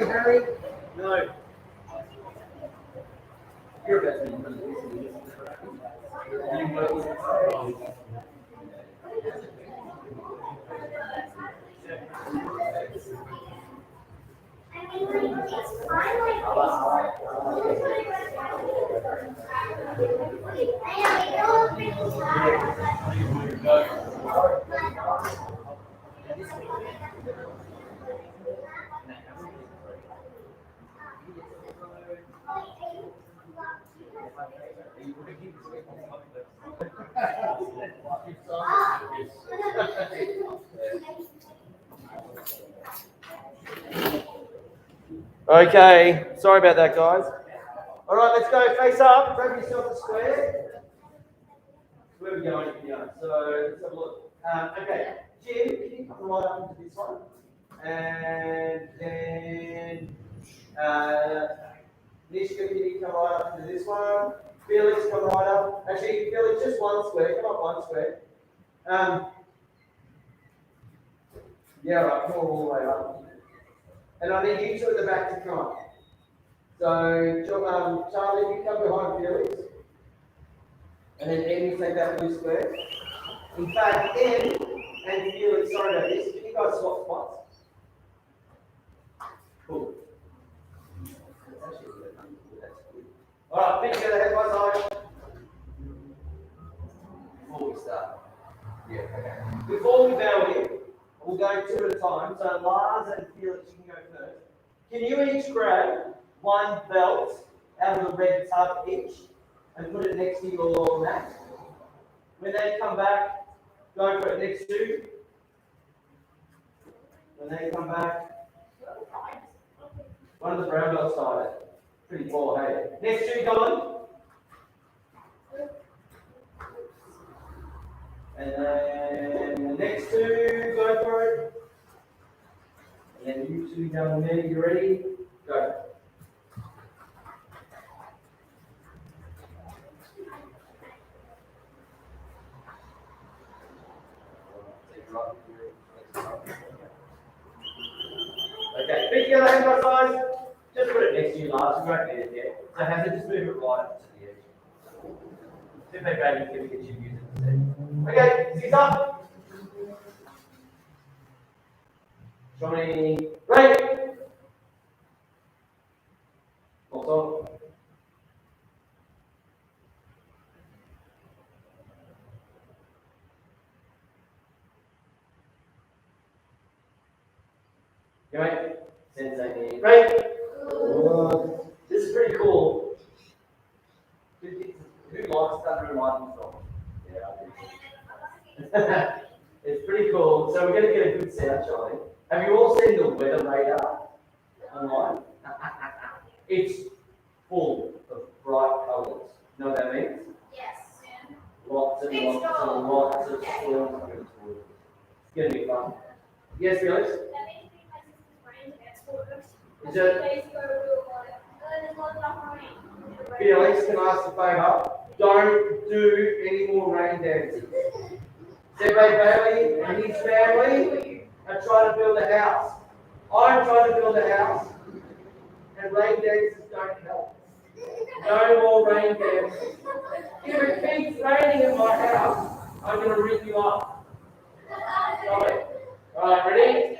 Harry. No. You're a best man. Okay, sorry about that, guys. All right, let's go face up. Grab yourself a square. Where are we going here? So let's have a look. Okay, Jim, can you come right up into this one? And then Nishka, can you come right up into this one? Felix, come right up. Actually, Felix, just one square. Come up one square. Yeah, right. Come all the way up. And I need you two at the back to come up. So, Charlie, you come behind Felix. And then Amy, take that blue square. In fact, Em and Felix, sorry about this, can you guys swap spots? Cool. Alright, feet together, head by side. Before we start. Yeah, okay. Before we bow in, we'll go two at a time. So Lars and Felix, you can go first. Can you each grab one belt out of the red tub each and put it next to your mat? When they come back, go for it next to. When they come back, one of the brown belts started. Pretty cool, hey? Next to, Colin. And then next two, go for it. And then you two down there, you ready? Go. Okay, feet together, hand by side. Just put it next to you, Lars. You won't need it yet. So have to just move it right up to the edge. If they baby, can we get you to use it instead? Okay, six up. Johnny, right. Also. Right. Sensei, right. This is pretty cool. Who likes thunder and lightning songs? Yeah, I do. It's pretty cool. So we're going to get a good sound, Charlie. Have you all seen the weather radar online? It's full of bright colours. You know what that means? Yes. Lots and lots and lots of storms coming towards us. It's going to be fun. Yes, Felix? That makes me my sister's brain exporters. Is it? Days go real like, there's not enough rain. Felix, can I ask a favour? Don't do any more rain dances. Zebe Bailey and his family are trying to build a house. I'm trying to build a house, and rain dances don't help. No more rain dances. If it keeps raining in my house, I'm going to rip you up. Sorry. Alright, ready?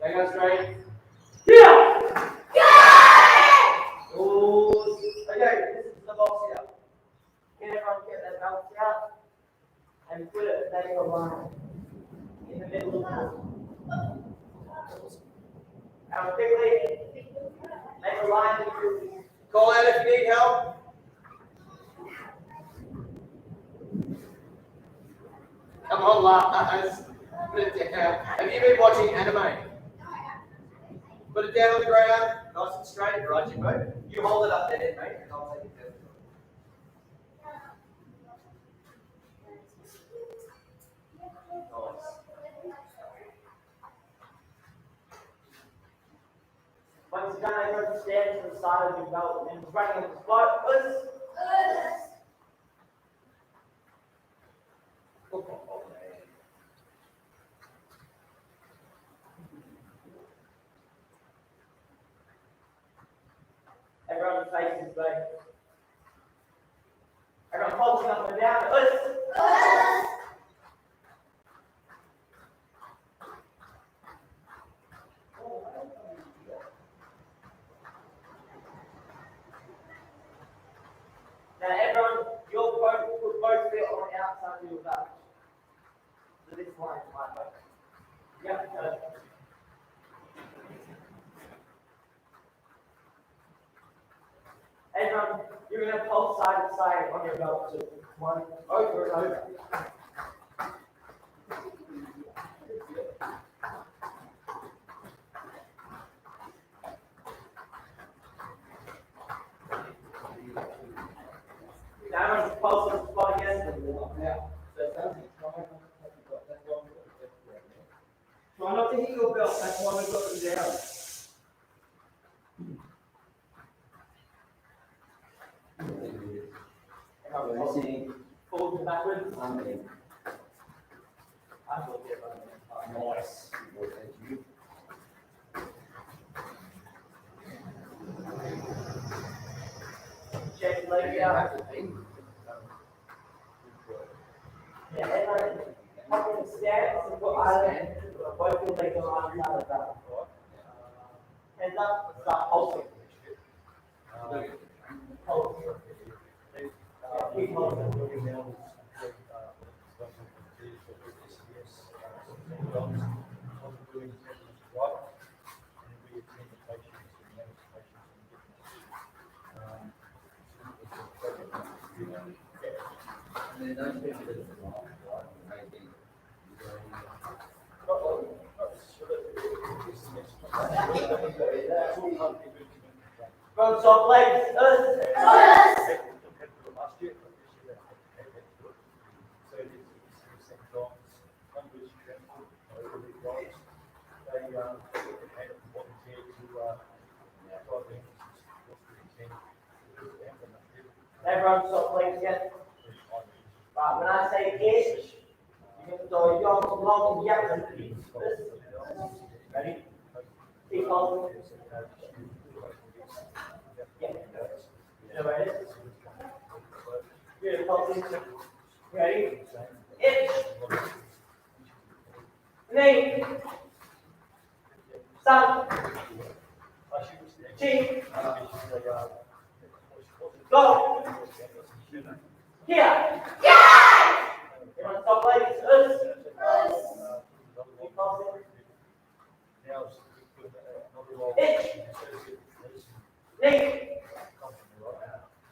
Hang on straight. Yeah! Ooh. Okay, this is the box here. Can everyone get that box out? And put it there alone. In the middle of the Now quickly, make a line. Call out if you need help. Come on, Lars. Put it down. Have you been watching anime? Put it down on the ground, nice and straight, right, Jimbo? You hold it up there, mate, and I'll take it down. Nice. Once you're done, everyone stand to the side of your belt and running on the spot. Everyone faces back. Everyone pulsing up and down. Now everyone, put both feet on the outside of your back. So this line is my back. Yep, go. Everyone, you You're gonna pulse side to side on your belt, so one over and over. Now I'm pulse the spot again. Yeah. Try not to hit your belt, that's why we've got them down. Forward to backwards. Nice. Check leg out. Yeah, and like, up in the stance, and put either, both your legs on either side of the back. Hands up, start pulsing. Pulse. Keep pulsing. Front soft legs, Everyone soft legs again. Right, when I say itch, you're going to go your long yap. Ready? Keep holding. Yeah. You know where it is? Good, holding. Ready? Itch. Knee. Sun. Cheek. Go. Here. Everyone stop legs. Keep holding. Itch. Knee.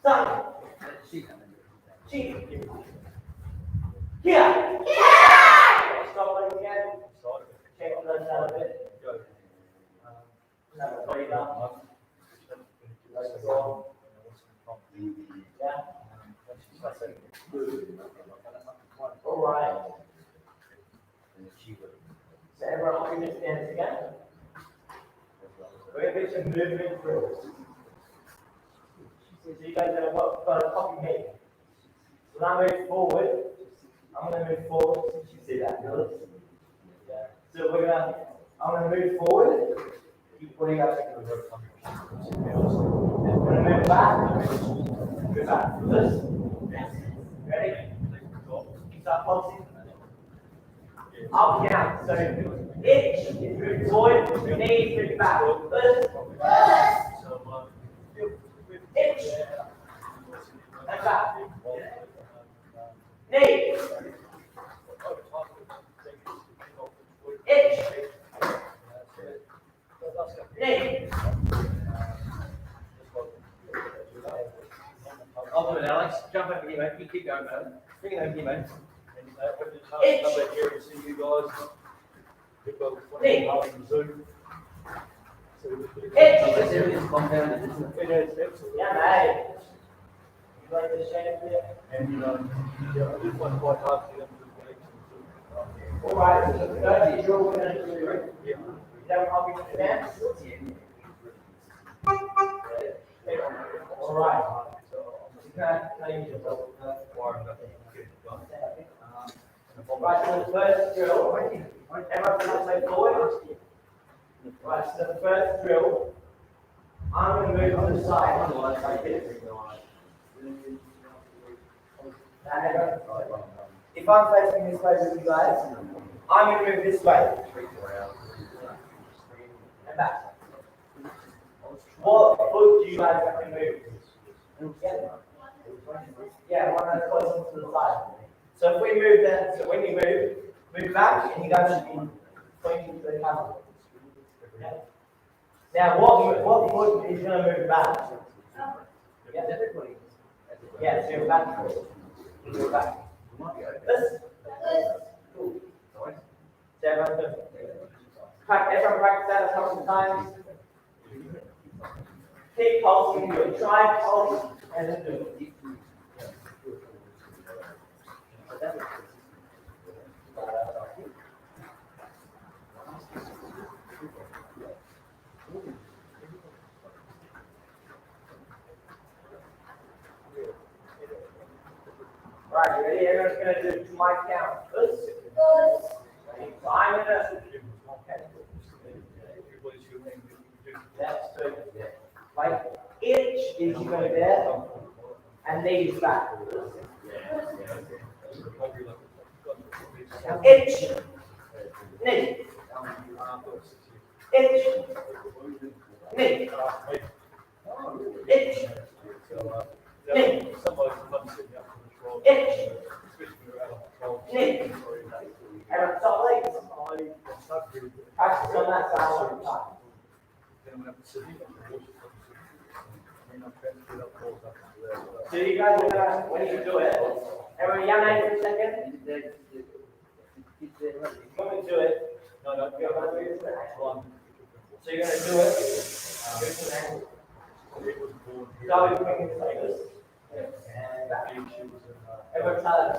Sun. Cheek. Here. Stop legs again. Check those out a bit. Breathe up. Yeah. All right. So everyone hold your stance again. We're going to some movement through. So you guys are got to copy me. When I move forward, I'm going to move forward. You see that, notice? Yeah. So I'm going to move forward. Keep putting up. I'm going to move back. Go back. This. Ready? Start pulsing. Up, down. So itch is move forward, knee move back. This. Itch. And back. Knee. Itch. Knee. I'll do it, Alex. Jump over here, mate. You keep going, man. Bring it over here, mate. Everything's compounded, isn't it? Yeah, mate. You like the shape here? All right, so the first drill we're going to do, then I'll be the dance. All right. Right, so the first drill, everyone can play forward. Right, so the first drill, I'm going to move to the side, like this. If I'm facing this way with you guys, I'm going to move this way. And back. What foot do you guys have to move? Yeah, one that's closest to the side. So if we move that, so when you move back, and you guys should be pointing to the camera. Yeah. Now, what foot is going to move back? Yeah. Yeah, so you're back. You're back. This. Cool. So everyone good. Everyone practice that a couple of times. Keep pulsing, do a try pulse, and then do it. Right, you ready? Everyone's gonna do to my count. This. I'm gonna. Okay. That's good. Like inch is going there, and knees back. Inch, knee, inch, knee, inch, knee, inch, knee. And stop legs. Practice on that side all the time. So you guys are gonna, when you do it, everyone yell at for a second. When we do it, you're gonna do it. So you're gonna do it. So you bring it like this. And back. Everyone tell us.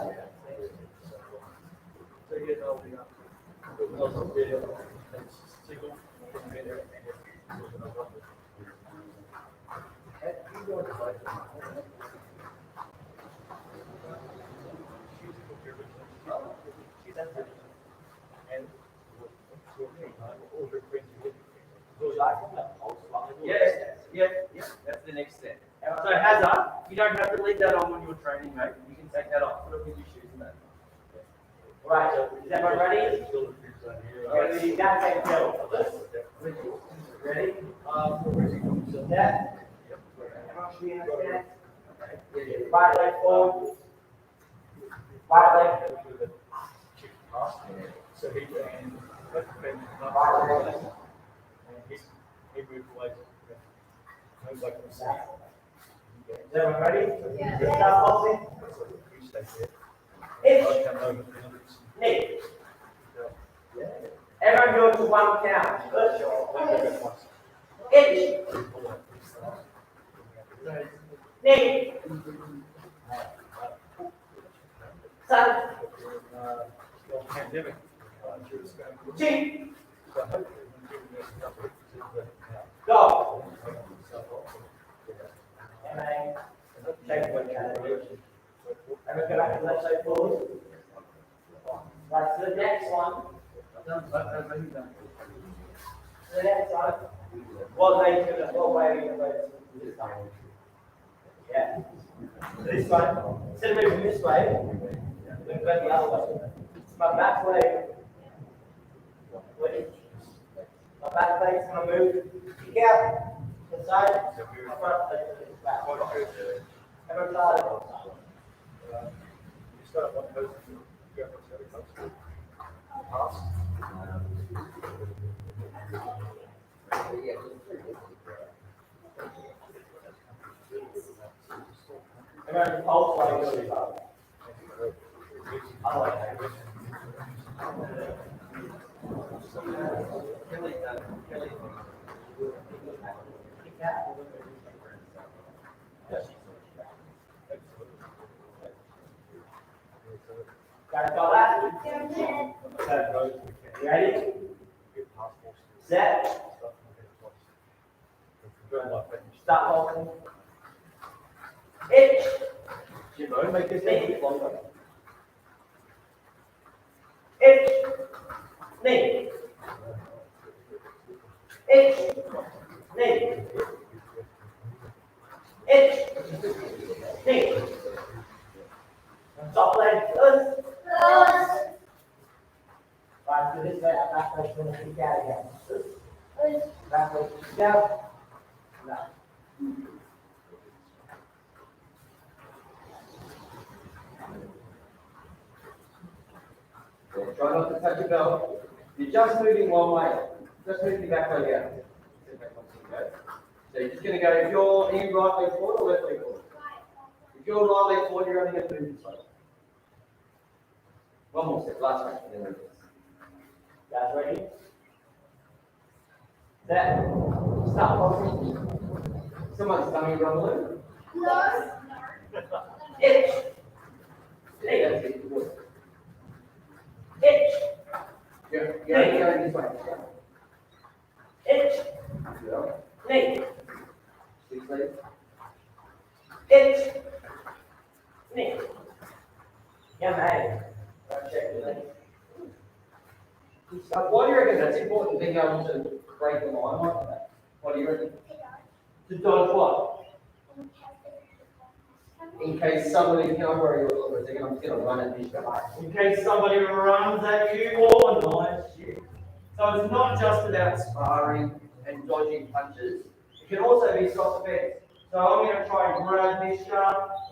Yes, that's the next step. So hazard, you don't have to leave that on when you're training, mate. You can take that off, put it with your shoes and that. Right, is everyone ready? You gotta take a go. Ready? Yeah. Everyone should be in the stand. Right leg forward. Right leg. So he and Right leg. he moved away. Moves like Is everyone ready? Yeah. Start pulsing. Inch, knee. Everyone go to one count. Inch, knee. Sun, Pandemic. cheek, go. And I take one count. Everyone go back to left side forward. Right, so the next one. The next one. What way are you gonna go this time? Yeah. So this one, instead of moving this way, we go the other way. My back leg. Wait. My back leg's gonna move. Kick out. Inside. My front leg is back. Everyone side. You start one person, you go for the other pass. Everyone pulse while you go this up. I like that. Kick out. Got it all that? You ready? Set. Stop pulsing. Itch. Jimbo, make this a bit longer. Itch. Knee. Itch. Knee. Itch. Knee. Top leg. Right, so this way, back leg's gonna kick out again. Back leg kick out. No. Try not to touch your belt. You're just moving one way. Just moving back leg out. So you're just going to go, if you're in right leg forward or left leg forward? If you're right leg forward, you're only going to move this way. One more step, last one. Then we Guys ready? Set. Stop. Someone's dummy rumbling. No. Itch. Yeah, that's it. Good. Itch. Yeah, going this way. Itch. Yeah. Knee. 6 legs. Itch. Knee. Yeah, man. Check the leg. Why do you reckon that's important, being able to break the line like that? What do you reckon? To dodge what? In case somebody, can I borrow your for a second? I'm just going to run at this guy. In case somebody runs at you or annoys you. So it's not just about sparring and dodging punches. It can also be self-defense. So I'm going to try and grab this shaft.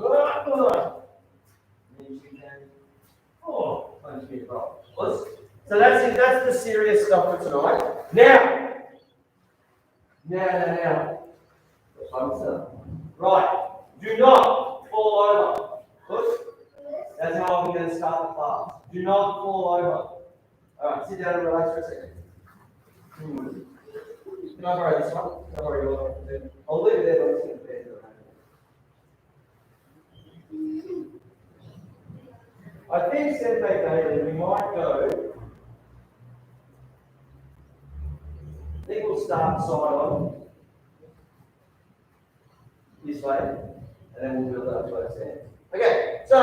And you can Oh. punch me as well. So that's it. That's the serious stuff for tonight. Now. Closer. Right. Do not fall over. Push. That's how I'm going to start the class. Do not fall over. Alright, sit down and relax for a second. Can I borrow this one? Can I borrow your one? I'll leave it there, but I'm just going to bear to it. I think Senpai Daily, we might go. I think we'll start side on. This way. And then we'll build up to our stand. Okay, so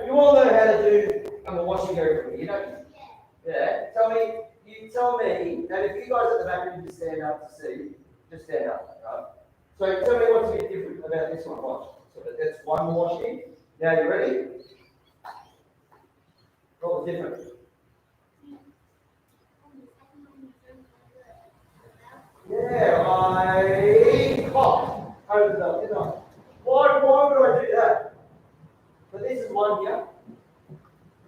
you all know how to do washing area for me, you don't you? Yeah. You tell me, and if you guys at the back need to stand up to see, just stand up, right? So tell me what's a bit different about this one, watch. So that's one washing. Now you ready? What was different? Yeah, I popped over the belt, didn't I? Why would I do that? But this is one here.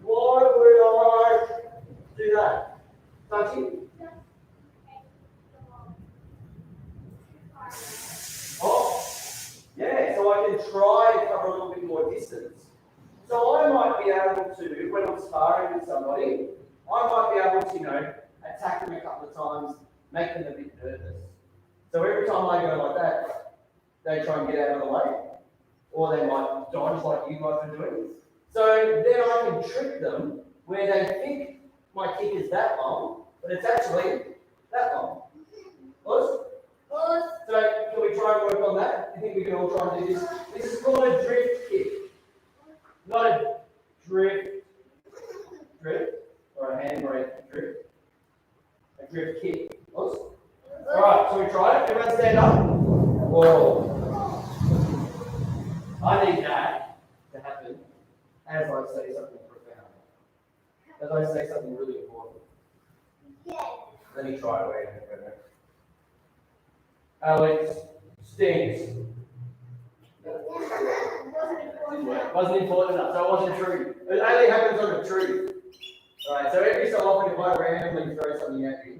Why would I do that? Touching? Oh, yeah, so I can try and cover a little bit more distance. So I might be able to, when I'm sparring with somebody, I might be able to, attack them a couple of times, make them a bit nervous. So every time I go like that, they try and get out of the way, or they might dodge like you guys are doing. So then I can trick them where they think my kick is that long, but it's actually that long. Liz? So can we try and work on that? I think we can all try and do this. This is called a drift kick. Not a drift, or a handbrake drift. A drift kick. Liz? Alright, so we try it. Everyone stand up. Whoa. I need that to happen as I say something profound. As I say something really important. Let me try it. Wait a minute. Alex stinks. Wasn't important enough, so it wasn't true. It only happens on the truth. Alright, so every so often if I randomly throw something at you,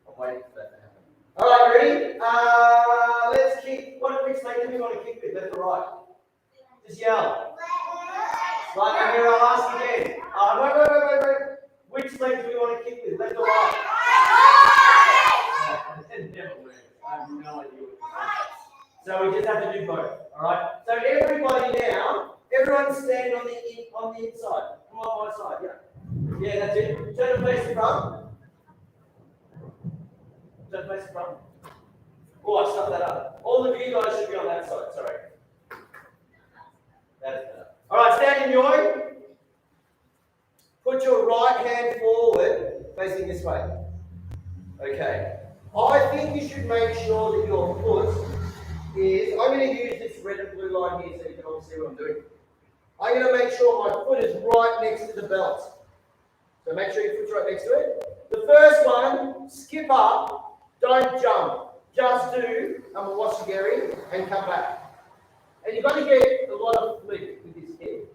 I'm waiting for that to happen. Alright, ready? Let's kick. Which leg do we want to kick with? Left or right? Just yell. Right, I'm here, I'll ask again. Wait. Which leg do we want to kick with? Left or right? It never works. I have no idea what. So we just have to do both. Alright? So everybody now, everyone stand on the inside. Come on my side, yeah. Yeah, that's it. Turn and face the front. Turn and face the front. Oh, I stuffed that up. All of you guys should be on that side, sorry. That's better. Alright, stand in your. Put your right hand forward, facing this way. Okay. I think you should make sure that your foot is, I'm going to use this red and blue line here so you can all see what I'm doing. I'm going to make sure my foot is right next to the belt. So make sure your foot's right next to it. The first one, skip up, don't jump. Just do Wasagiri and come back. And you've got to get a lot of flick with this kick.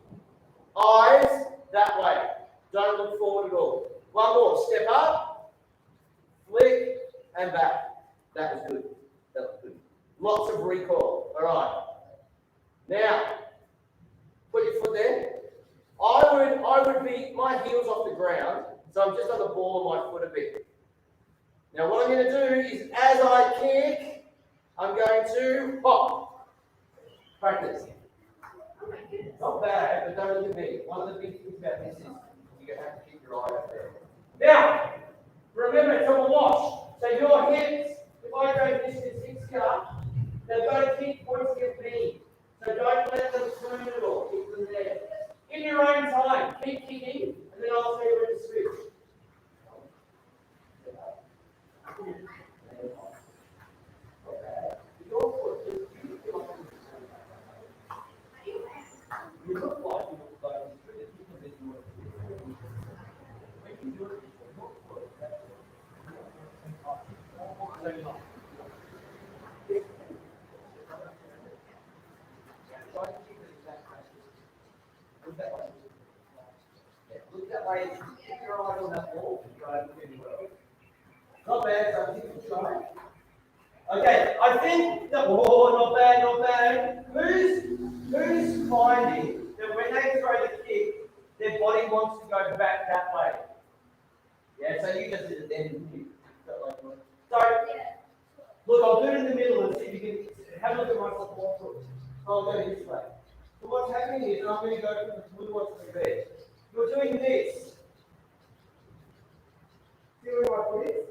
Eyes that way. Don't look forward at all. One more. Step up, flick, and back. That was good. That was good. Lots of recoil. All right. Now, my heels off the ground, so I'm just on the ball of my foot a bit. Now what I'm going to do is, as I kick, I'm going to hop. Practice. Not bad, but don't look at me. One of the big things about this is you have to keep your eye up there. Now, remember it's on a wash. So your hips, if I go this to 6 up, they've got to keep pointing at me. So don't let them turn at all. Keep them there. In your own time, keep kicking, and then I'll tell you when to switch. You look like look that way, keep your eye on that ball. Not bad, so I think we'll try. Okay, I think that not bad, not bad. Who's finding that when they throw the kick, their body wants to go back that way? Yeah, so you just did it then, didn't you? So, look, I'll do it in the middle and see if you can have a look at my support foot. I'll go this way. So what's happening is, I'm going to go from the blue one to the red. You're doing this. See where my foot is?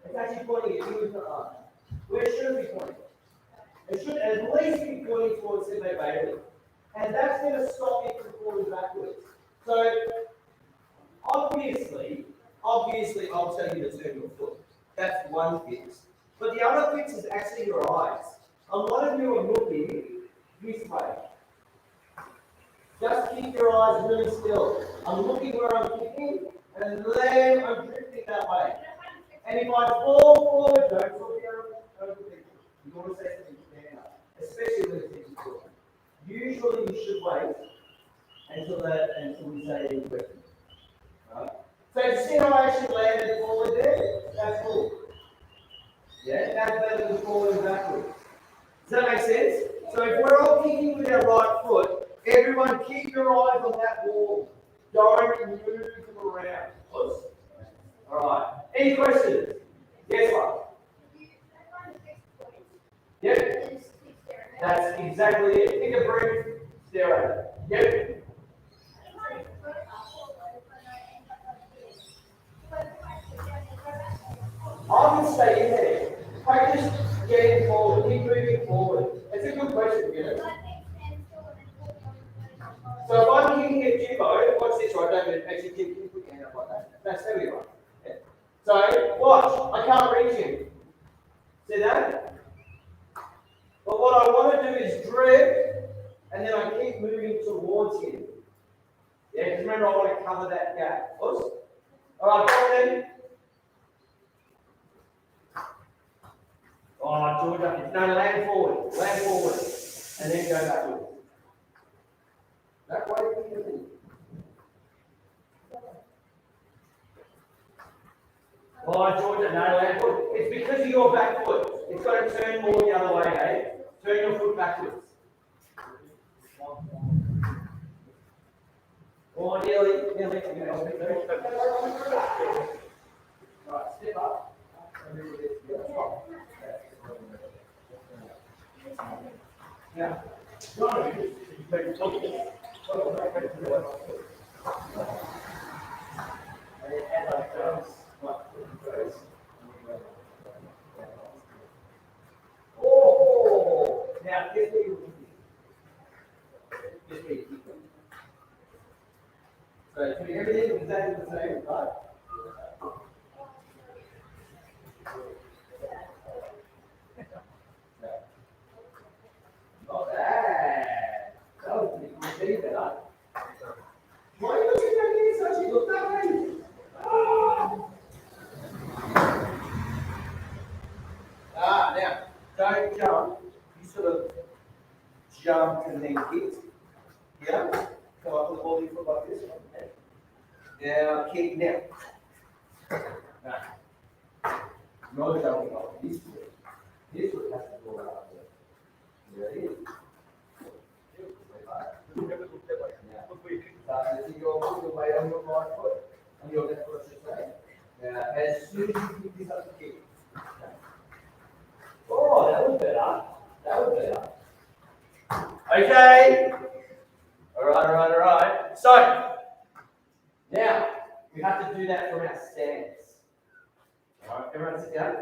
It's actually pointing at you with the arm. Where should it be pointing? It should at least be pointing towards the Bailey. And that's going to stop it from falling backwards. So, obviously, I'll tell you to turn your foot. That's one fix. But the other fix is actually your eyes. A lot of you are looking this way. Just keep your eyes really still. I'm looking where I'm kicking, and then I'm drifting that way. And if I fall forward, don't look down. You want to say something stand up, especially when it's difficult. Usually you should wait until we say any question. Right? So you see how I actually landed forward there? That's cool. Yeah, that's better than falling backwards. Does that make sense? So if we're all kicking with our right foot, everyone keep your eyes on that wall. Don't move them around. Close. All right. Any questions? Yes, one. Yep. That's exactly it. Take a breath. Stare at it. Yep. I would stay in there. Practice getting forward. Keep moving forward. It's a good question, you know. So if I'm kicking at Jimbo, watch this, right? Don't actually keep put your hand up like that. That's there we go. Yeah. So watch. I can't reach him. See that? But what I want to do is drift, and then I keep moving towards him. Yeah, because remember I want to cover that gap. Oops. All right, go then. All right, Georgia. No, land forward, and then go backwards. That way you can do. All right, Georgia. No, land forward. It's because of your back foot. It's got to turn more the other way, eh? Turn your foot backwards. Oh, nearly. Right, step up. Yeah. Oh, now this way you this way you keep them. So everything is exactly the same, right? Not bad. That was pretty better. Why are you looking at me such a good way? Now, don't jump. You sort of jump and then kick. Yeah? Come up with all your foot like this. Okay. Now, kick now. Now. No jumping off this foot. This foot has to go out there. There it is. Alright, so put your weight on your right foot, on your left foot, I should say. Now, as soon as you pick this up to kick. Oh, that was better. That was better. Okay. Alright. So, now, we have to do that from our stance. Alright, everyone sit down.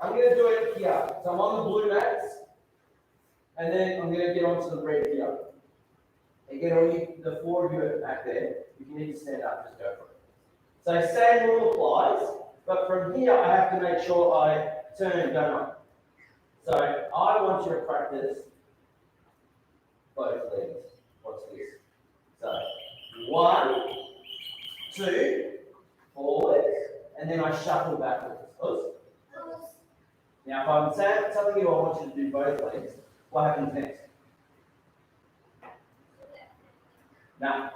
I'm going to do it here. So I'm on the blue mats, and then I'm going to get onto the red here. Again, all you, the four of you are back there. If you need to stand up, just go for it. So same rule applies, but from here I have to make sure I turn, don't I? So I want you to practice both legs. Watch this. So 1, 2, forward, and then I shuffle backwards. Now, if I'm telling you I want you to do both legs, what happens next? Now,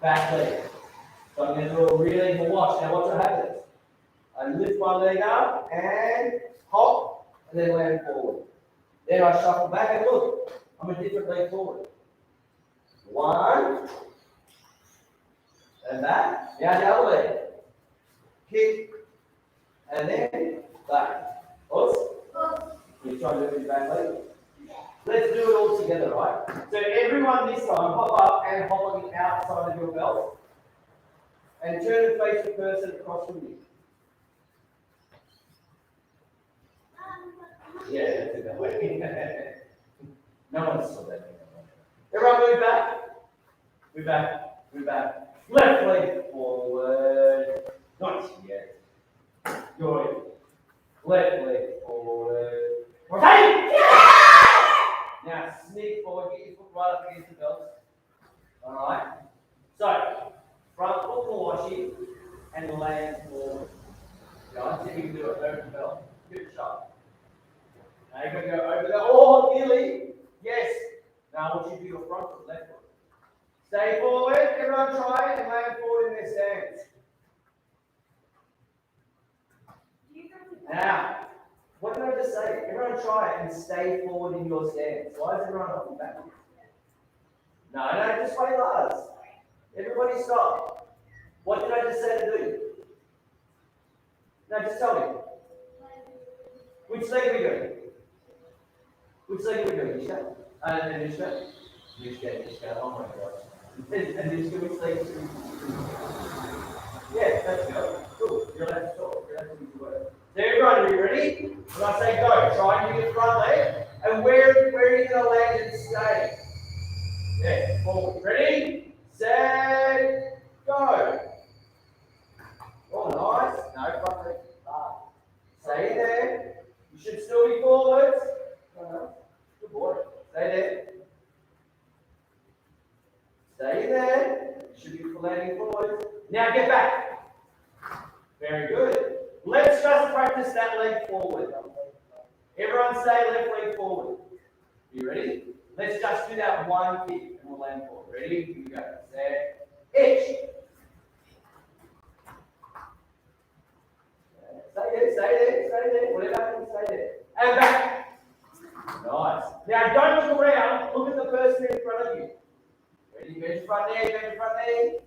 back leg. So I'm going to do a really good watch. Now, watch what happens. I lift my leg up and hop, and then land forward. Then I shuffle back and look, I'm a different leg forward. 1, and back. Now the other leg. Kick, and then back. You try to do your back leg. Let's do it all together, right? So everyone this time, hop up and hop on the outside of your belt. And turn and face the person across from you. Yeah, that's it that way. No one saw that. Everyone move back. Move back. Move back. Left leg forward. Not yet. Good. Left leg forward. Rotate! Now sneak forward, get your foot right up against the belt. Alright? So, front foot washi and land forward. Guys, see if you can do it over the belt. Good shot. Now you're going to go over the, oh, nearly. Yes. Now I want you to do your front foot, left foot. Stay forward, everyone try and land forward in their stance. Now, what did I just say? Everyone try and stay forward in your stance. Why is everyone hopping backwards? No, just wait last. Everybody stop. What did I just say to do? No, just tell me. Which leg are we doing? Which leg are we doing? Nishka? Nishka? Nishka. Oh my gosh. And Nishka, which leg is we? Yeah, that's good. Cool. You're allowed to talk. You're allowed to do work. So everyone, are you ready? When I say go, try and do your front leg. And where are you going to land and stay? Yeah, forward. Ready? Set, go. Oh, nice. No, front leg. Stay there. You should still be forwards. Good boy. Stay there. Stay there. You should be landing forwards. Now get back. Very good. Let's just practice that leg forward. Everyone say left leg forward. You ready? Let's just do that one kick and we'll land forward. Ready? Here we go. Set. Itch. Stay there. Whatever happens, stay there. And back. Nice. Now don't look around. Look at the person in front of you. Ready? Bend your front knee.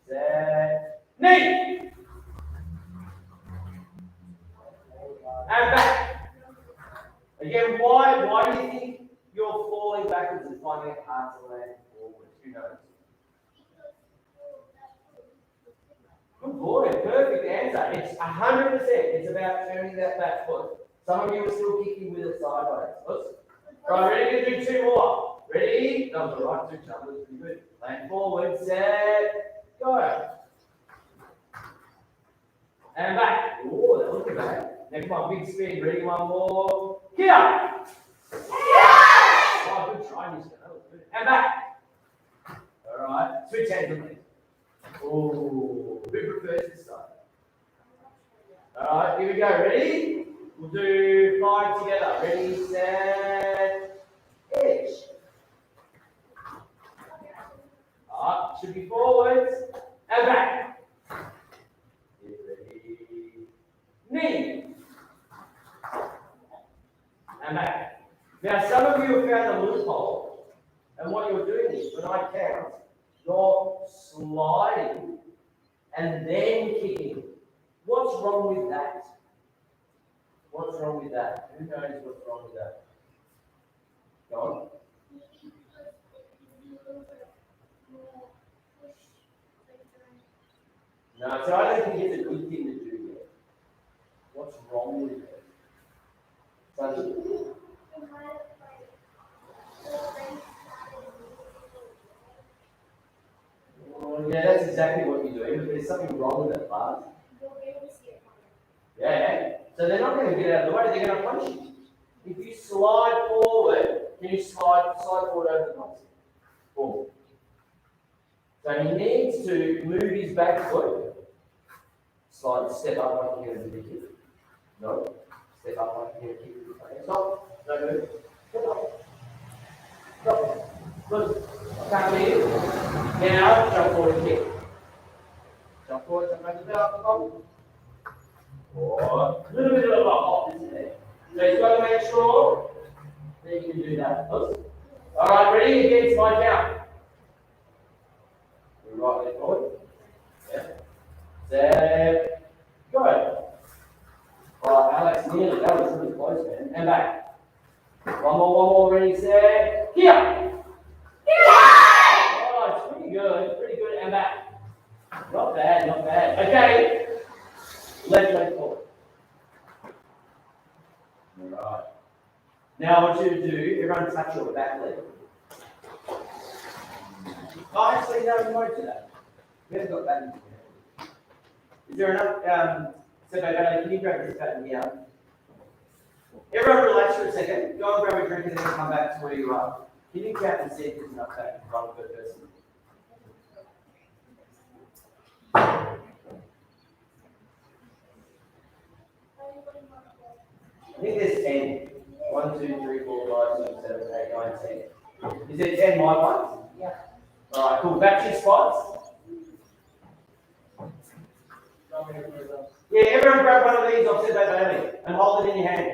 Set. Knee. And back. Again, why do you think you're falling backwards and finding it hard to land forward? Who knows? Good boy, perfect answer. It's 100%. It's about turning that back foot. Some of you are still kicking with it sideways. Oops. Right, ready to do 2 more. Ready? That was all right. 2 jumpers, pretty good. Land forward, set, go. And back. Oh, that was good. Now come on, big spin. Ready? 1 more. Here. Yeah! Oh, good try, Mr. That was good. And back. All right. Switch hands with me. Oh, who prefers this side? All right, here we go. Ready? We'll do 5 together. Ready, set, edge. Up, should be forwards and back. Ready, knee and back. Now, some of you have found a loophole, And what you're doing is, when I count, you're sliding and then kicking. What's wrong with that? What's wrong with that? Who knows what's wrong with that? Go on. No, so I don't think it's a good thing to do yet. What's wrong with it? Sunny? Well, yeah, that's exactly what you're doing. But there's something wrong with that part. Yeah. So they're not going to get out of the way. They're going to punch you. If you slide forward, can you slide forward over the box? Forward. So he needs to move his back foot. Slide, step up like you're going to do the kick. No. Step up like you're going to kick. Okay, stop. No move. Step up. Stop. Good. Can't leave. Now, jump forward and kick. Jump forward, jump back to the belt. Or a little bit of a hop, isn't it? So you've got to make sure that you can do that. All right, ready? Against my count. Right leg forward. Yeah. Set. Go. All right, Alex, nearly. That was really close, man. And back. One more. Ready, set. Here. Oh, it's pretty good. Pretty good. And back. Not bad. Okay. Left leg forward. All right. Now I want you to do, everyone touch your back leg. Oh, actually, no, we won't do that. We haven't got that in. Is there enough, can you grab this button here? Everyone relax for a second. Go and grab a drink and then come back to where you are. Can you count and see if there's enough back in front of the person? I think there's 10. 1, 2, 3, 4, 5, 6, 7, 8, 9, 10. Is there 10 my ones? Yeah. Alright, cool. Back to your spots. Yeah, everyone grab one of these off Said Bailey and hold it in your hand.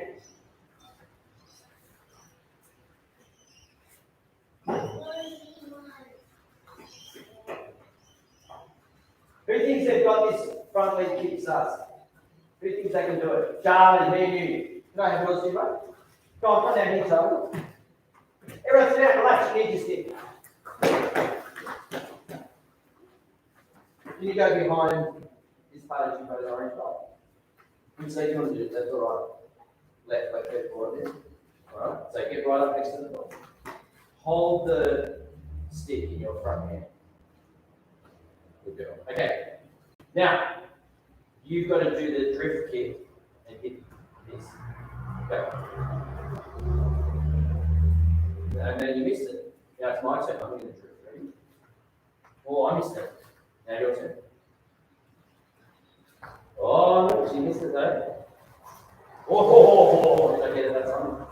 Who thinks they've got this front leg kick starts? Who thinks they can do it? Charlie, me and you. Can I have yours too, mate? Go on, come down here, Charlie. Everyone sit down, relax, you need your stick. Can you go behind this part of your orange bar? Which leg do you want to do? That's all right. Left, forward there. All right. So get right up next to the ball. Hold the stick in your front hand. Good girl. Okay. Now, you've got to do the drift kick and hit this. Go. And then you missed it. Now it's my turn. I'm going to drift. Ready? Oh, I missed it. Now your turn. Oh, no, she missed it though. Oh, okay, that's on.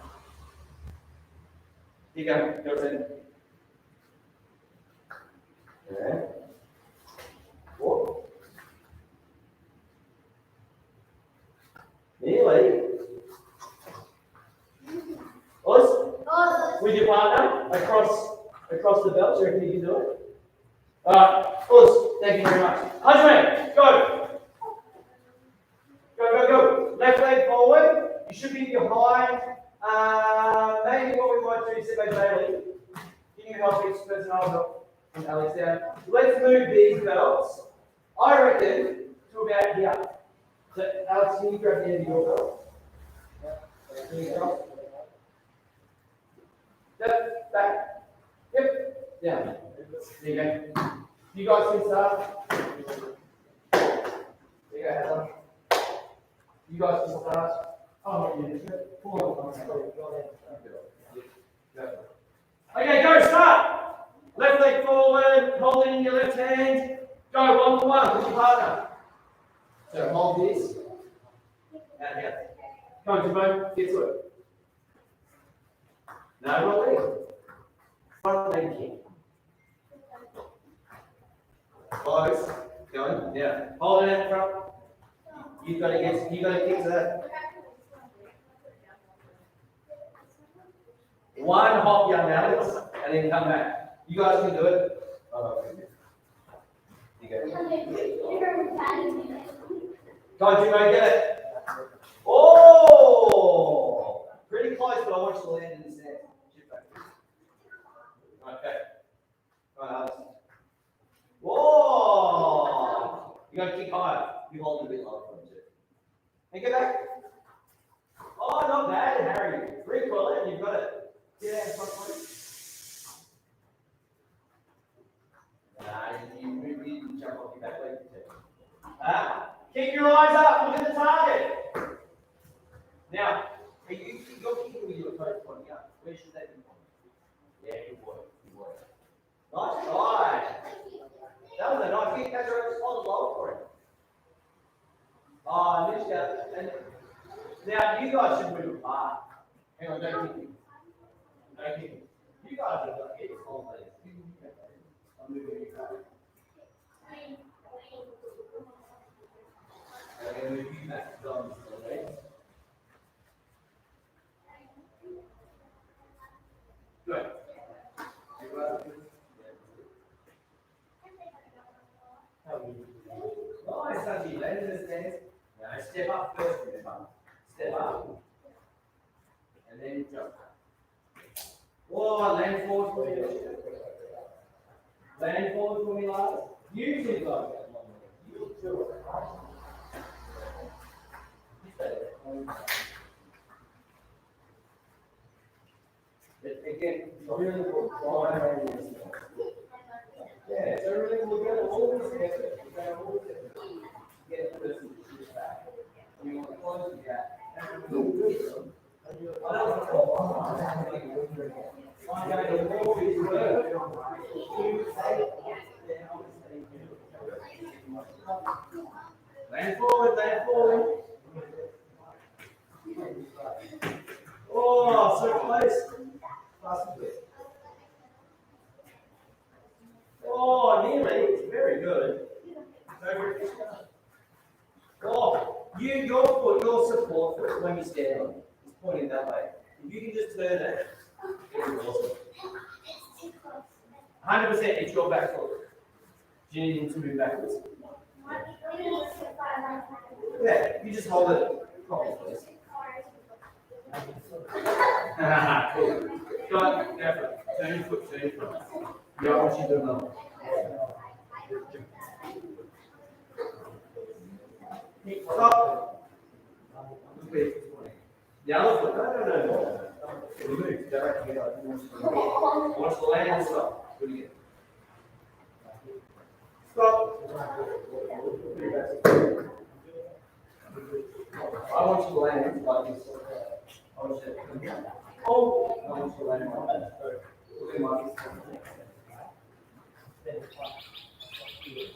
Here you go, your turn. Yeah. Whoa. Nearly. Us? With your partner across the belt. Do you reckon you can do it? Alright, Us, thank you very much. Husband, go. Go. Left leg forward. You should be behind. Maybe what we might do is sit back Bailey. Can you help each person? I'll help. And Alex down. Let's move these belts. I reckon to about here. So Alex, can you grab the end of your belt? Can you go? Yep, back. Yep, down. There you go. You guys can start. There you go, Heather. You guys can start. Oh, okay, go, start. Left leg forward, hold it in your left hand. Go, 1 for 1 with your partner. So hold this. Out here. Come on, Jimbo, get to it. No, right leg. Front leg kick. Close. Going. Yeah. Hold it in front. You got to kick to that. One hop, young Alex, and then come back. You guys can do it. Oh, okay. You go. Don't you make it? Oh! Pretty close, but I want you to land in the sand. Shift back. Okay. Right, Alex. Whoa! You gotta kick higher. You hold it a bit lower for it too. And get back. Oh, not bad, Harry. Recoil it and you've got it. Yeah, front point. You jump off your back leg. Keep your eyes up, look at the target. Now, you're kicking with your toes pointing up. Where should they be pointing? Yeah, good boy, good boy. Nice try. That was a nice kick. That's right, just hold it lower for him. Oh, missed out. And now, you guys should move apart. Hang on, don't kick me. Don't kick me. You guys have got hit all days. I'm moving you back. I'm going to move you back to thumbs, okay? Good. Nice, Sanji. Land in the stands. Now step up first, remember. Step up. And then jump. Whoa, land forward for me. Land forward for me, lads. You two guys. You two. Again, really good. Yeah, so really we're going to always get it. We're going to always get the person to shoot back. You want to close the gap. I'm going to always land forward, land forward. Oh, so close. Oh, nearly. Very good. Oh, your foot, your support foot when you stand on it is pointing that way. If you can just turn it, it'll be awesome. 100% it's your back foot. You need him to move backwards. Yeah, you just hold it properly, please. Cool. Go on, effort. Turn your foot, turn your foot. Yeah, I want you to do another. Stop. The other foot. No. Remove. Directly out. Watch the land and stop. Do it again. Stop. I want you to land like this. I want you to hold. I want you to land like that. Look at my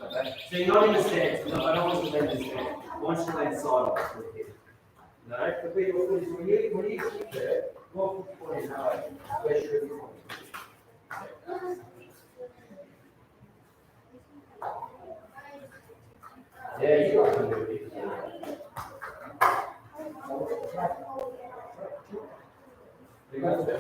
okay. So you're not in the stance. No, I don't want you to land in the stance. I want you to land sideways with the head. No, the big one is when you sit there, what foot point is high? Where should it be pointing? Yeah, you guys can do it. You guys can do it.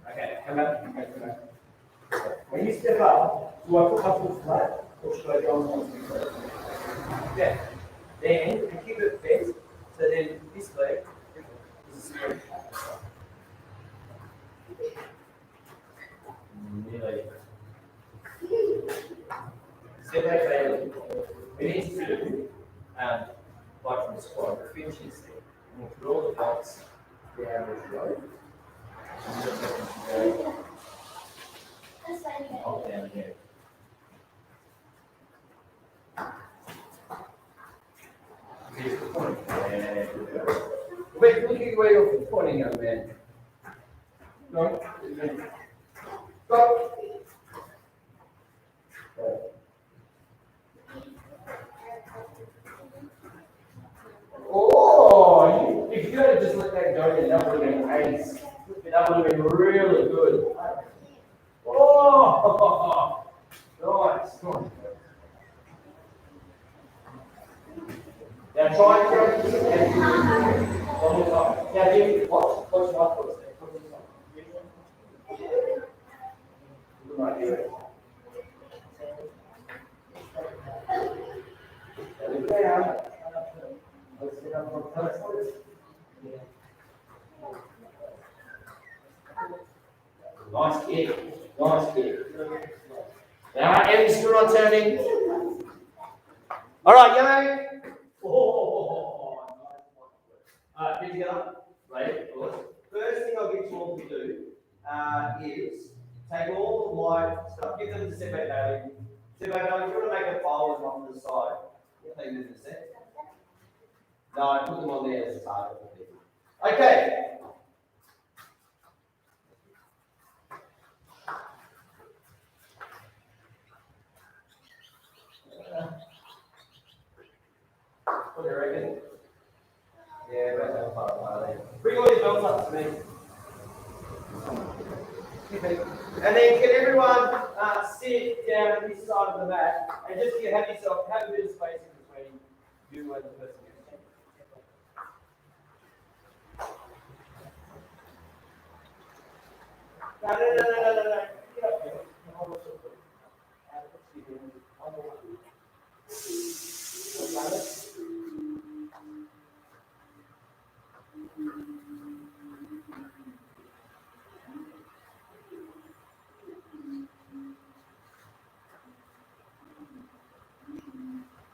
Okay, come back. When you step up, do I put my foot flat or should I go on something flat? Okay. Then you keep it bent, so then this leg is a straight. Nearly. Step back fairly. We need to do, like from the squat, the finishing step. And we'll put all the blocks down this road. And just let them go. Hold down again. Here's the point. Wait, look at where you're pointing, young man. No. Stop. Oh, if you had just let that go, then that would have been ace. That would have been really good. Oh, nice. Now try and throw it. One more time. Now Jimmy, watch my foot. Right here. There we go. Let's get up on the Nice kick. Nice kick. Now, Eddie's still not turning. All right, yellow. Oh, nice. Get together. Right. First thing I'll get you all to do is take all the white stuff, give them to Sebe Bailey. Sebe Bailey, if you want to make a pile and off to the side, take them in a sec. No, I put them on there as a target. Okay. What do you reckon? Yeah, about that part. Bring all your belts up to me. And then can everyone sit down on this side of the mat and just have a bit of space in between you and the person you're sitting. No. Get up here. Hold on to it.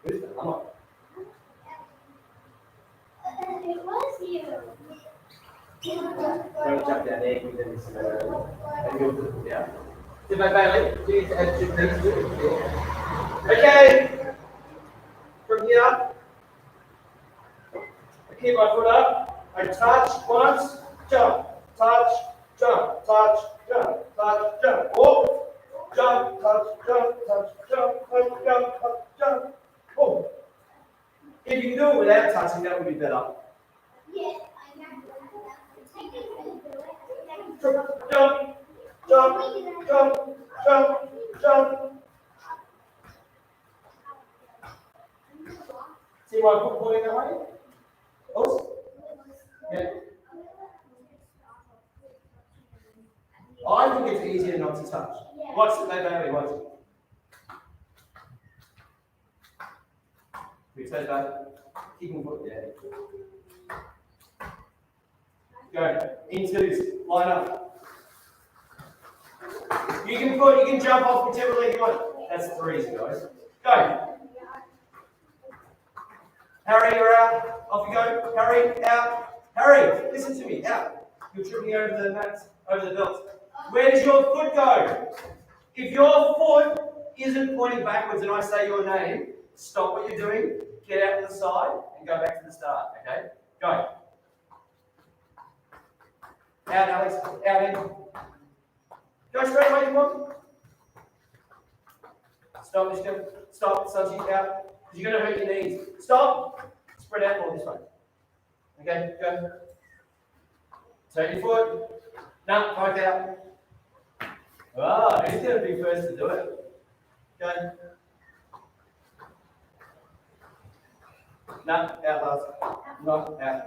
Who's the hammer? It was you. Don't jump down there, give them this, and you'll put it down. Did my Bailey? Please add to these two. Okay. From here, I keep my foot up. I touch once, jump, touch, jump, touch, jump, touch, jump. Oh, jump, touch, jump, touch, jump, touch, jump, touch, jump. Oh. If you can do it without touching, that would be better. Yes, I know. Jump, jump, jump, jump, jump, jump. See my foot pointing that way? Oh, yeah. I think it's easier not to touch. Watch the baby, watch it. We turn back, kicking foot, yeah. Go, in twos, line up. You can jump off whichever leg you want. That's threes, guys. Go. Harry, you're out. Off you go. Harry, out. Harry, listen to me. Out. You're tripping over the mats, over the belts. Where does your foot go? If your foot isn't pointing backwards and I say your name, stop what you're doing, get out to the side, and go back to the start. Okay? Go. Out, Alex. Out in. Go straight away, come on. Stop, just go. Stop, Sanji, out. Because you're going to hurt your knees. Stop. Spread out more this way. Okay, go. Turn your foot. No, poke out. Oh, who's going to be first to do it? Go. No, out last. No, out.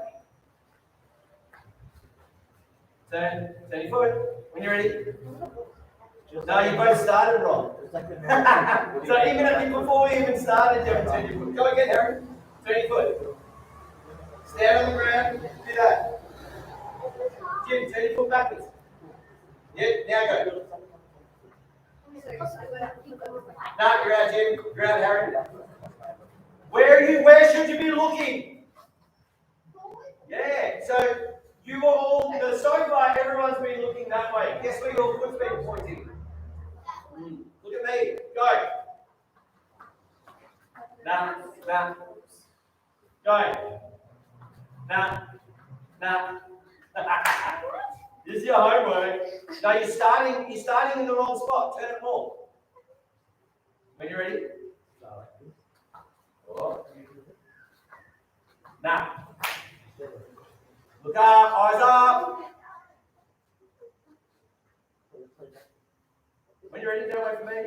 Turn your foot. When you're ready. No, you both started wrong. So even before we even started, you haven't turned your foot. Go again, Harry. Turn your foot. Stand on the ground. Do that. Jim, turn your foot backwards. Yep, now go. No, you're out, Jim. You're out, Harry. Where should you be looking? Yeah, so you all, so far everyone's been looking that way. Guess where your foot's been pointing? Look at me. Go. Nah. Go. Nah. This is your homework. No, you're starting in the wrong spot. Turn it more. When you're ready. Oh. Nah. Look up, eyes up. When you're ready, get away from me.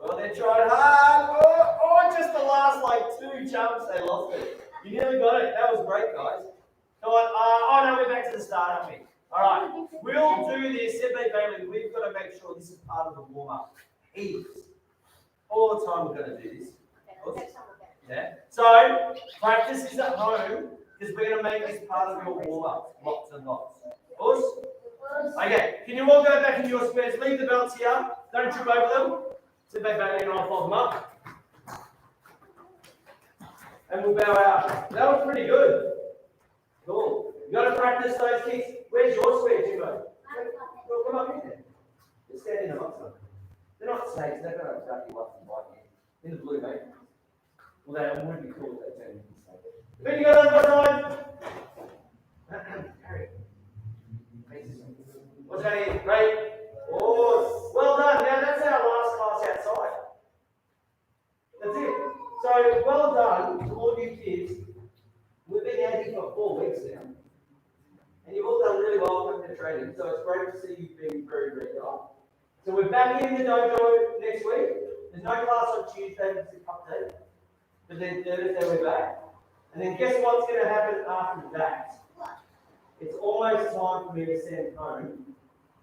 Oh, they're trying hard. Oh, just a 2 jumps, they lost it. You nearly got it. That was great, guys. Come on. Oh no, we're back to the start, aren't we? All right. We'll do this. Sebe Bailey, we've got to make sure this is part of the warm-up. Heaps. All the time we're going to do this. Yeah. So practice is at home because we're going to make this part of your warm-up. Lots and lots. Us? Okay. Can you all go back in your squares? Leave the belts here. Don't trip over them. Sebe Bailey and I'll fold them up. And we'll bow out. That was pretty good. Cool. You got to practice those kicks. Where's your square, Jimbo? Well, come up here. Just stand in amongst them. They're not snakes. They're going to attack you up and bite you. In the blue, mate. Well, that would be cool if they turned into snakes. Then you got on the side. What's that here? Great. Oh, well done. Now that's our last class outside. That's it. So, well done to all you kids. We've been out here for 4 weeks now. And you've all done really well with the training. So it's great to see you being very regular. So we're back in the dojo next week. There's no class on Tuesday because it's update. But then Thursday we're back. And then guess what's going to happen after that? It's almost time for me to send home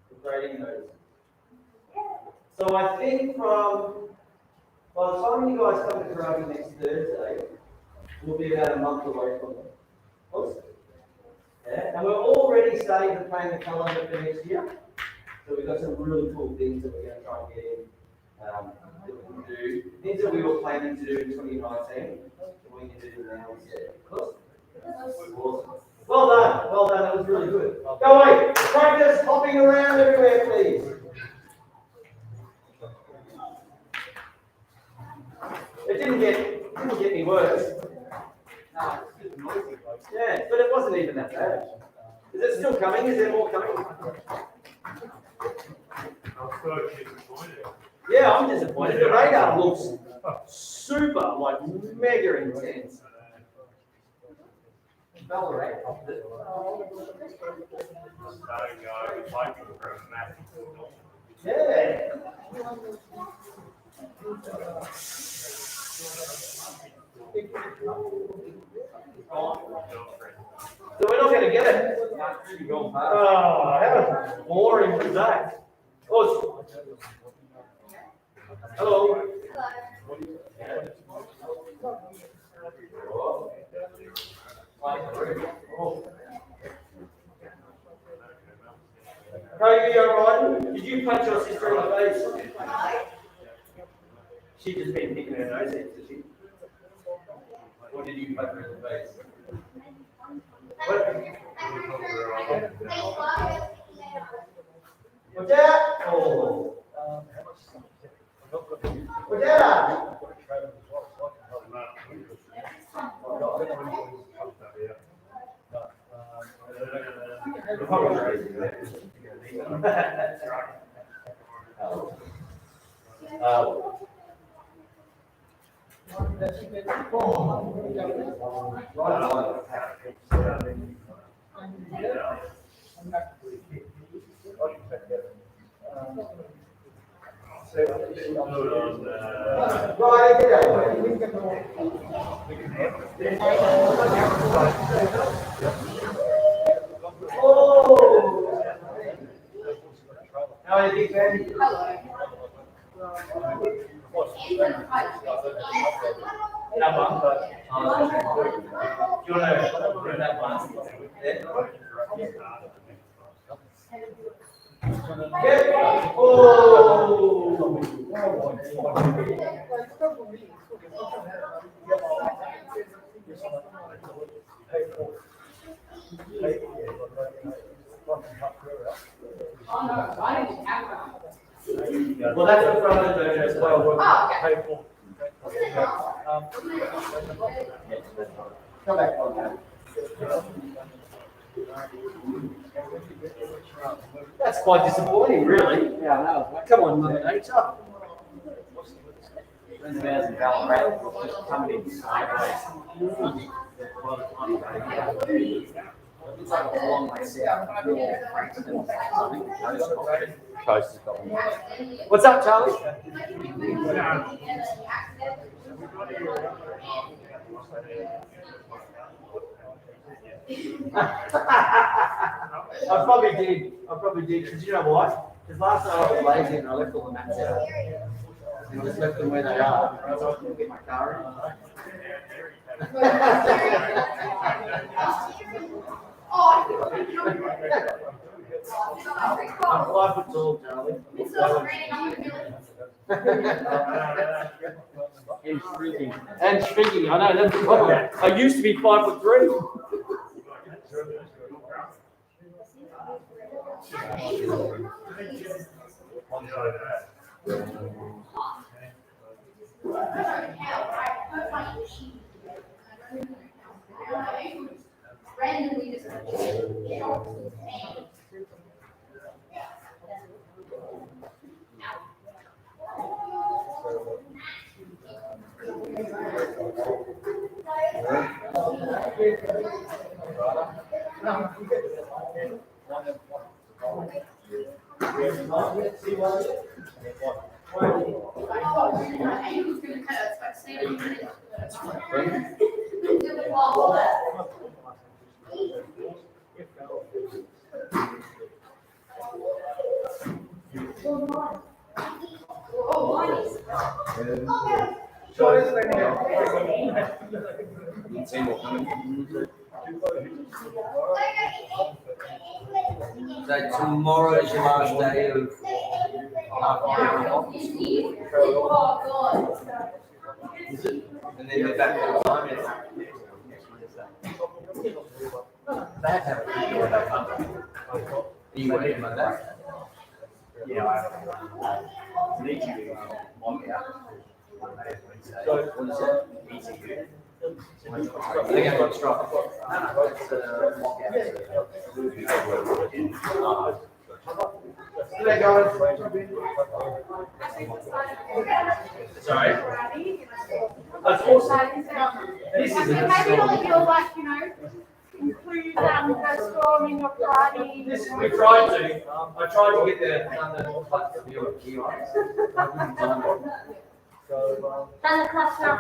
the grading notes. So I think by the time you guys come to karate next Thursday, we'll be about a month away from them. Awesome. Yeah, and we're already starting to plan the calendar for next year. So we've got some really cool things that we're going to try and get in. That we can do. Things that we were planning to do in 2019. We can do now instead. Awesome. Well done. Well done. That was really good. Go away. Practice hopping around everywhere, please. It didn't get any worse. Yeah, but it wasn't even that bad. Is it still coming? Is there more coming? Yeah, I'm disappointed. The radar looks super, like mega intense. Ballarat. Yeah. So we're not going to get it. Oh, that was boring for that. Oh, hello. Craig, you're right. Did you punch your sister in the face? She just been picking her nose in, did she? Or did you punch her in the face? What? What's that? Oh. What's that? How are you, Ben? That one, but do you want to bring that one? Yeah. Oh. Well, that's the front of the dojo as well. Come back on that. That's quite disappointing, really. Yeah, no. Come on, Mother Nature. Bears and Ballarat just coming in sideways. It's like a long way south. Coast has got one. What's up, Charlie? I probably did, because you know why? Because last night I was lazy and I left all the mats out. And I just left them where they are, so I couldn't get my car in. I'm 5 foot tall, Charlie. And shrinking, I know, that's the problem. I used to be 5'3". Randomly just. So tomorrow is your last day of and then you're back full time. That happened. You waiting like that? Yeah, I need to log out. So what is that? I think I got struck. G'day guys. Sorry? That's awesome. This is Maybe you'll like, include storming or karate. This we tried to. I tried to get the key on. And the cluster.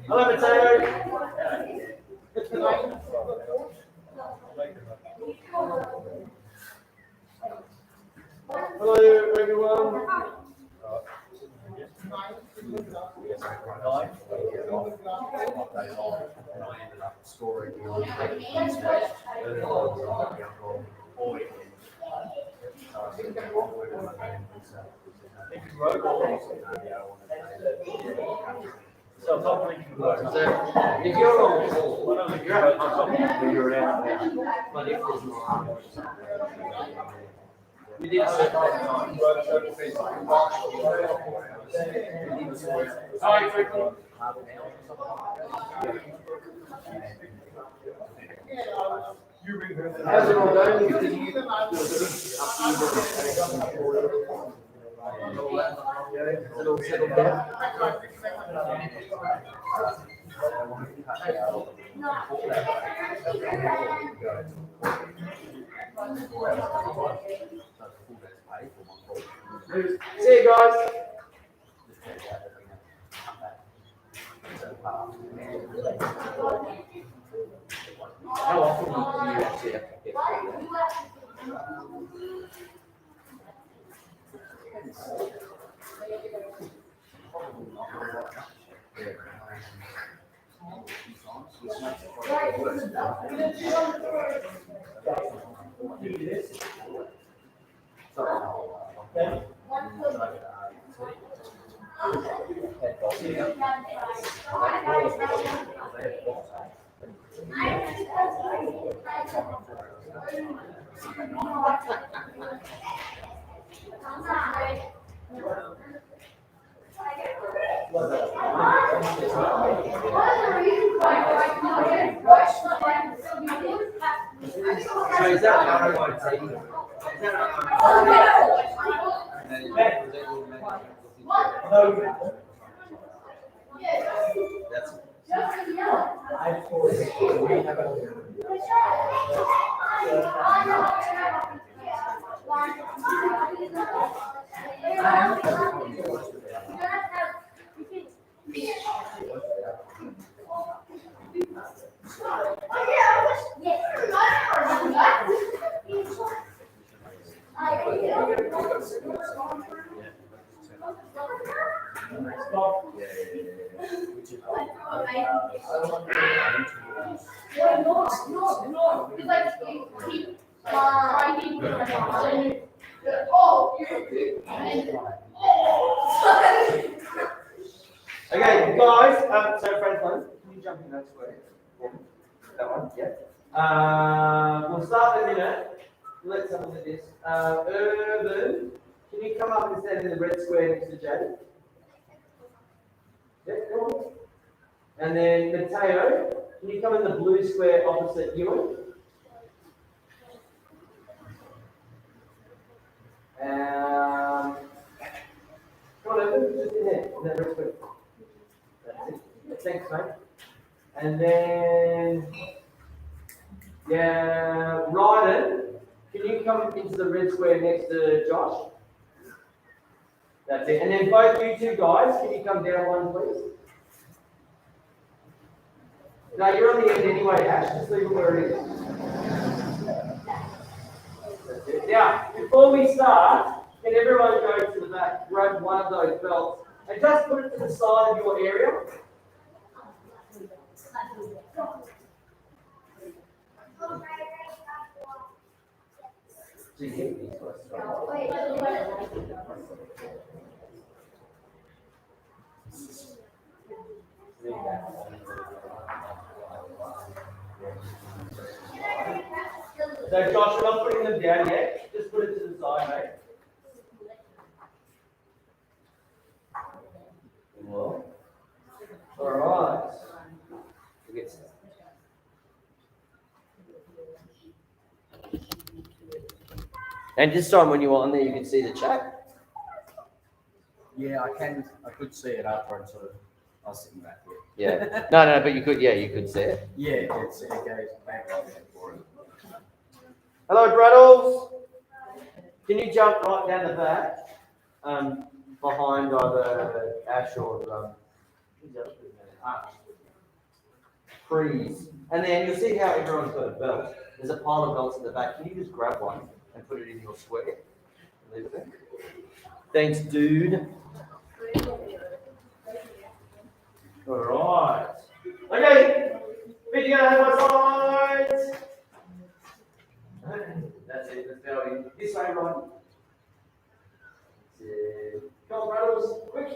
Hello, Mateo. Hello, everyone. Scoring. So if you're on call, you're at you're out there. But if there's more, we did set that time. Sorry, quickly. How's it all going? Is it all settled down? See you guys. How often do you actually have to get So is that how I want to take it? Is that that's Stop. Okay, guys, so Franklin, can you jump in that square? That one, yeah. We'll start in a minute. Let's have a look at this. Urban, can you come up and stand in the red square next to Jade? Yeah, come on. And then Mateo, can you come in the blue square opposite Ewan? Come on, Urban, just in there, in that red square. That's it. Thanks, mate. And then, yeah, Ryden, can you come into the red square next to Josh? That's it. And then both you two guys, can you come down one, please? No, you're on the end anyway, Ash. Just leave it where it is. That's it. Now, before we start, can everyone go to the back, grab one of those belts, and just put it to the side of your area? So Josh, we're not putting them down yet. Just put it to the side, mate. Well, all right. And this time when you were on there, you could see the chat. Yeah, I could see it after I was sitting back here. Yeah. No, but you could see it. Yeah, it goes back on there for it. Hello, Braddles. Can you jump right down the back, behind either Ash or Freeze? And then you'll see how everyone's got a belt. There's a pile of belts in the back. Can you just grab one and put it in your square? Leave it there. Thanks, dude. All right. Okay. Feet together, hand by sides. That's it. Let's go in. This way, Ron. That's it. Come on, Rattles. Quick.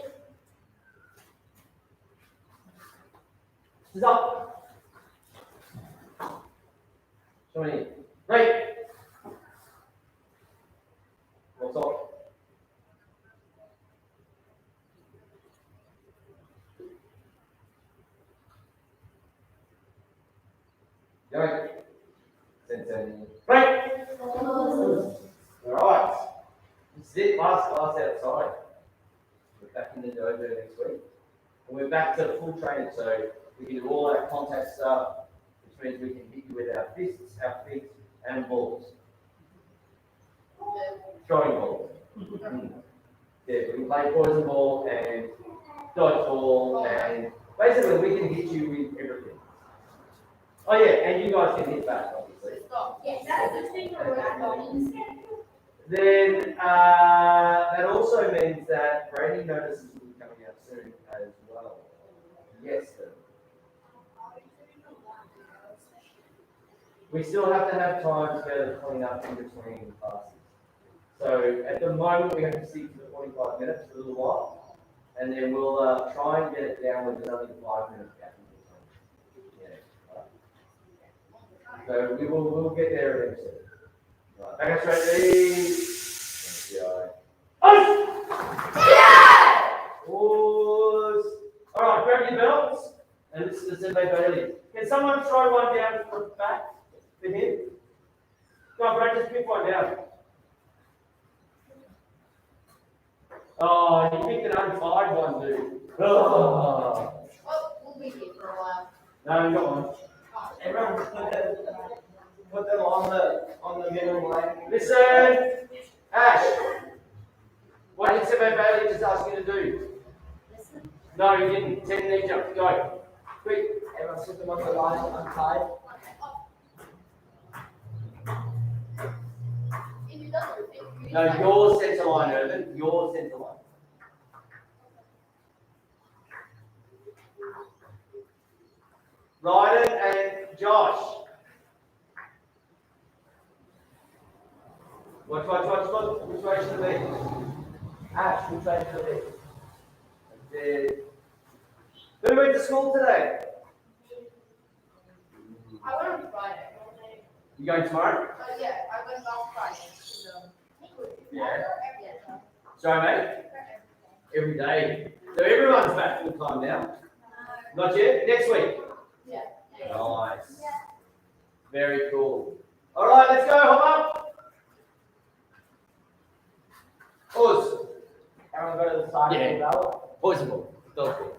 This is up. Show me. Right. What's up? Right. Right. All right. This is it. Last class outside. We're back in the dojo next week. And we're back to full training, so we can do all our contact stuff, which means we can hit you with our fists, our feet, and balls. Throwing balls. Yeah, we can play poison ball and dodgeball, and basically we can hit you with everything. Oh yeah, and you guys can hit back, obviously. Yes, that's the thing that we're Then that also means that Brady notices will be coming out soon as well. Yes, sir. We still have to have time to go to clean up in between classes. So at the moment we have to stick to the 45 minutes for a little while, and then we'll try and get it down with another 5 minutes gap in between. Yeah. So we'll get there eventually. Right, back up straight. Pause. All right, grab your belts, and this is the Senbei Bailey. Can someone throw one down for the back for him? Come on, Brad, just pick one down. Oh, you picked an untied one, dude. Oh. Well, we'll be here for a while. No, you got one. Everyone put them on the minimum line. Listen, Ash. What did Senbei Bailey just ask you to do? No, you didn't. 10 knee jumps. Go. Quick. Everyone put them on the line untied. If it doesn't feel No, your centre line, Urban. Your centre line. Ryden and Josh. Watch. Which way should it be? Ash, which way should it be? Who went to school today? I went on Friday. You going tomorrow? Yeah, I went last Friday. Yeah. Yeah. Sorry, mate. Every day. So everyone's back full time now. Not yet. Next week. Yeah. Nice. Very cool. All right, let's go. Hop up. Pause. Everyone go to the side Yeah. of the bell. Pause the ball. Dog ball.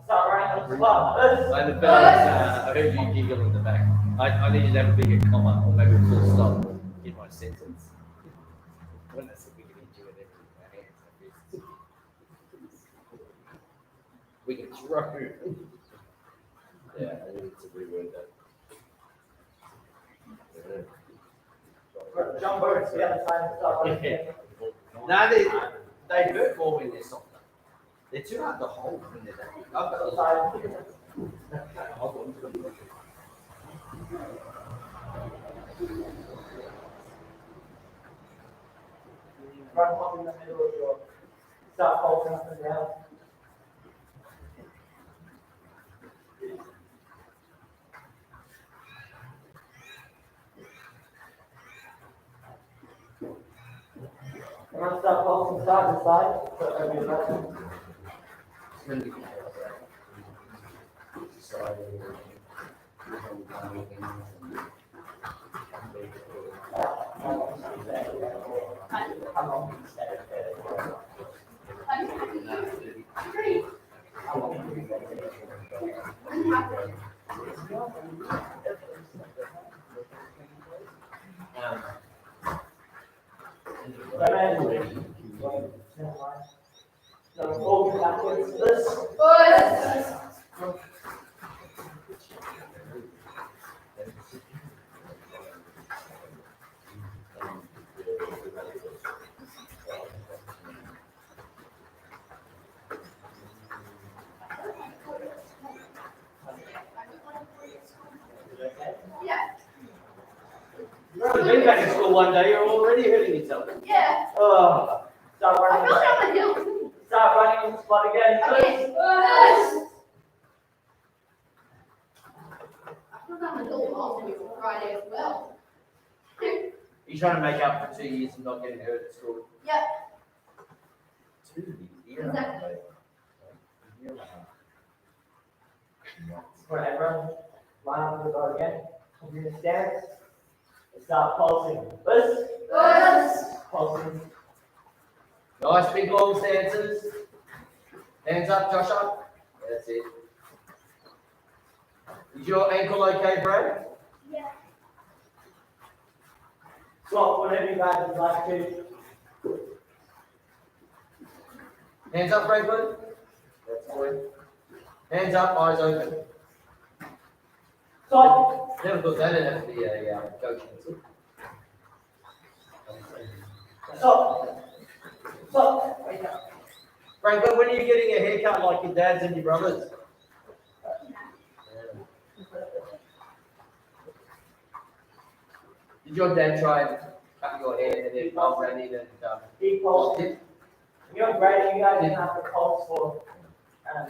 Start running on the spot. And the fellas, I heard you giggle in the back. I needed to have a bigger comma or maybe a full stop in my sentence. When that's we can do it every day. We can throw. Yeah, I need to reword that. Jump over to the other side and start running. Yeah. No, they hurt more when they're softer. They're too hard to hold when they're that big. I've got a Run up in the middle of your start pulsing up and down. Everyone start pulsing side to side. So over your back. How long do you stay there? How long do you stay there? So fold backwards. This. You've been back in school one day, you're already hurting yourself. Yeah. Oh, Start I running. fell down the hill. Start running in the spot again. Okay. I fell down the hill last week on Friday as well. you're trying to make up for 2 years of not getting hurt at school. Yep. 2 years? Exactly. Right, everyone, line up to go again. Come in the stance. And start pulsing. This. Pulsing. Nice big long stances. Hands up, Josh up. That's it. Is your ankle okay, Brad? Yeah. Swap whenever you guys would like to. Hands up, Franklin. That's good. Hands up, eyes open. Stop. Never thought that'd have to be a coaching. Stop. Stop. Wake up. Franklin, when are you getting a haircut like your dad's and your brothers? Did your dad try and cut your hair and then mum ran in and Keep lost pulsing. it? You're great. You guys didn't have to pulse for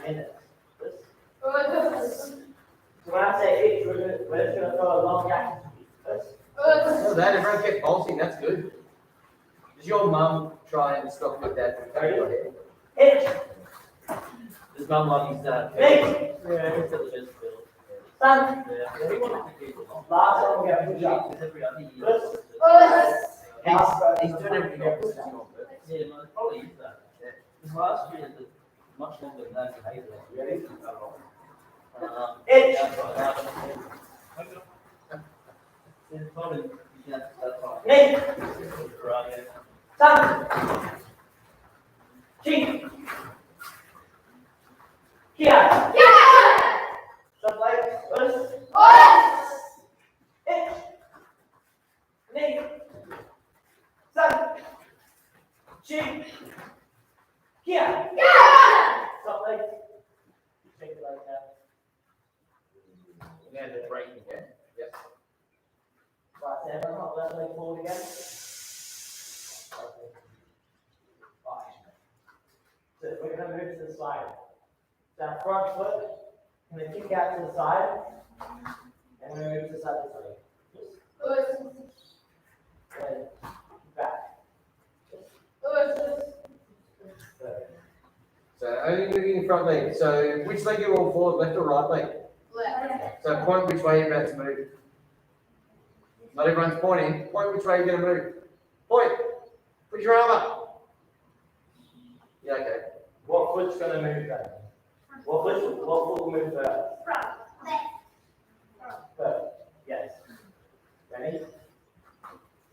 minutes. This. So when I say itch, we're just going to throw a long jacket. This. No, that everyone kept pulsing, that's good. Does your mum try and stop your dad from cutting your hair? Itch. Does mum like his Big. Yeah, it's delicious. Sun. Yeah, he wanted to keep it long. Last one, we have a good job. Because every other year. This. He's doing everything else. Yeah, no, it probably is that. Because last year, the much longer than that, you hated it. You ready? Itch. It's probably, you can have to start talking. Nick. Right, yeah. Sun. Cheek. Kia. Stuff like this. Itch. Nick. Chin. Here. Yeah! Stop legs. Shake the legs out. Yeah, the break again. Yep. Right, so everyone hop left leg forward again. Fine. So we're going to move to the side. So our front foot, and then kick out to the side. And we're going to move to the side this way. And back. Good. So only moving your front leg. So which leg you all forward, left or right leg? Left. So point which way you're about to move. Not everyone's pointing. Point which way you're going to move. Point. Put your arm up. Yeah, okay. What foot's going to move then? What foot will move first? Front. Left. First. Yes. Ready?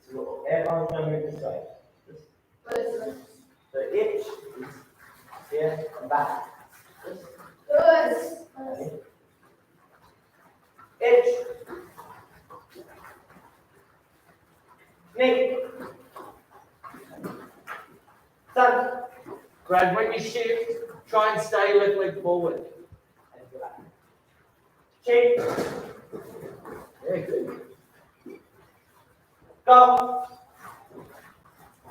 So everyone's going to move this way. The itch is here and back. Ready? Itch. Knee. Sun. Brad, when you shift, try and stay left leg forward. And go back. Chin. Yeah, good. Go.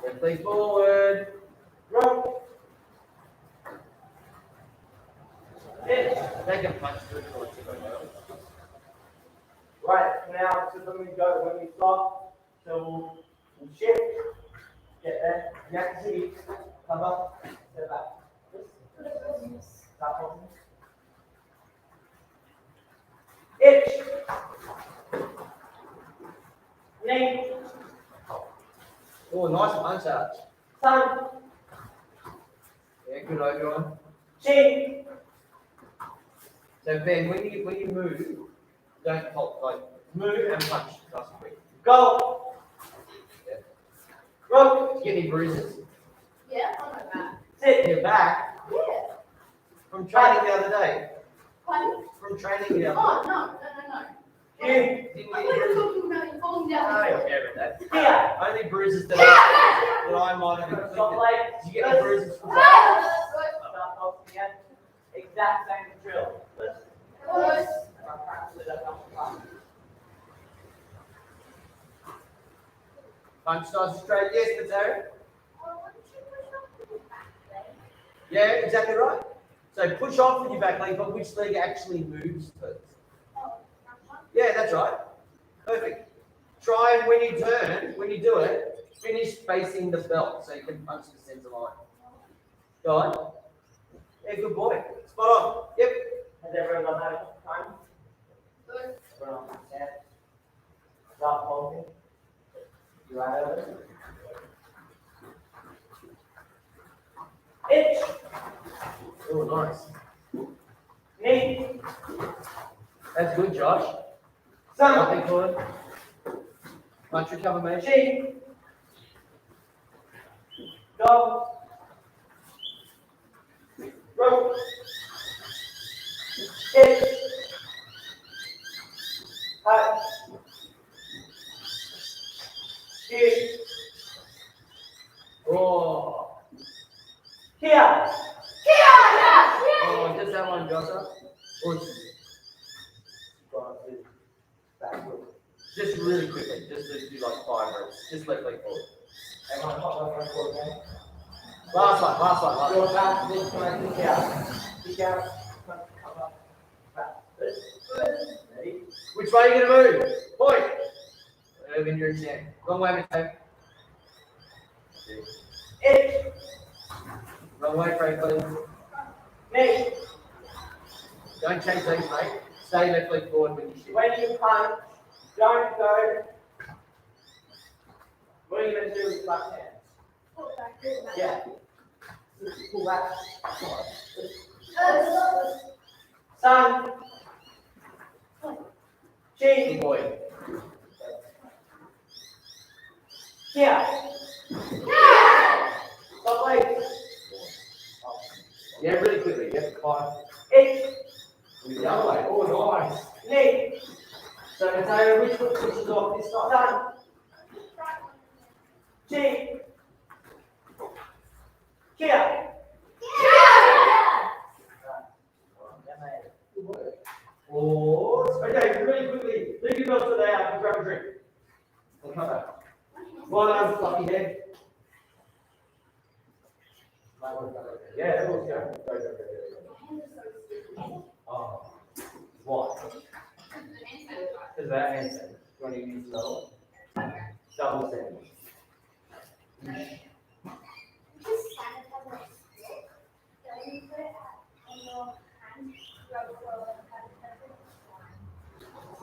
Left leg forward. Rope. Itch. Take a punch to it. Right, now, so when we go, when we stop, so we'll shift, get there, next to come up, step back. Stop holding. Itch. Knee. Oh, nice punch out. Sun. Yeah, good everyone. Chin. So Ben, when you move, don't hold, like move and punch. Nice and quick. Go. Yeah. Rope. Did you get any bruises? Yeah, on my back. Sit. Your back Yeah. from training the other day. Pardon? From training the Oh, other no. day. You. Didn't I get thought any you were bruises? talking about you falling I down. don't care about that. Here. Only bruises that Yeah! that I might have Stop inflicted. legs. Did you get any bruises from Stop holding again. Exact same drill. Let's practice it up. Punch nice and straight. Yes, Mateo. Yeah, exactly right. So push off with your back leg, but which leg actually moves first? Yeah, that's right. Perfect. Try and when you turn, when you do it, finish facing the belt so you can punch the center line. Go on. Yeah, good boy. Spot on. Yep. Has everyone done that time? Everyone stand. Stop holding. You right over. Itch. Oh, nice. Knee. That's good, Josh. Sun. Nothing good. Punch recover, mate. Chin. Go. Rope. Itch. Hut. Shoot. Oh. Here. Oh, just that one, Joshua. Or just really quickly, just to do like 5 reps. Just left leg forward. Everyone hop left forward again. Last one. Go back, this time, kick out. Kick out. Come up. Back. Ready? Which way are you going to move? Point. Irvin, you're in champ. Wrong way, Mateo. Itch. Wrong way, Franklin. Knee. Don't change legs, mate. Stay left leg forward when you shift. When you punch, don't go. What are you going to do with your left hand? Yeah. Pull back. Sun. Good Chin. boy. Here. Stop legs. Yeah, really quickly. Yep, 5. Itch. The other way. Oh, nice. Knee. So, Mateo, which foot pushes off this time? Sun. Chin. Here. Oh, okay, really quickly. Leave your belts today out and grab a drink. We'll come back. One arm, fluffy head. Yeah, that was good. Go. Oh, why? Because that hand sandwich. Do you want to use double? Double sandwich.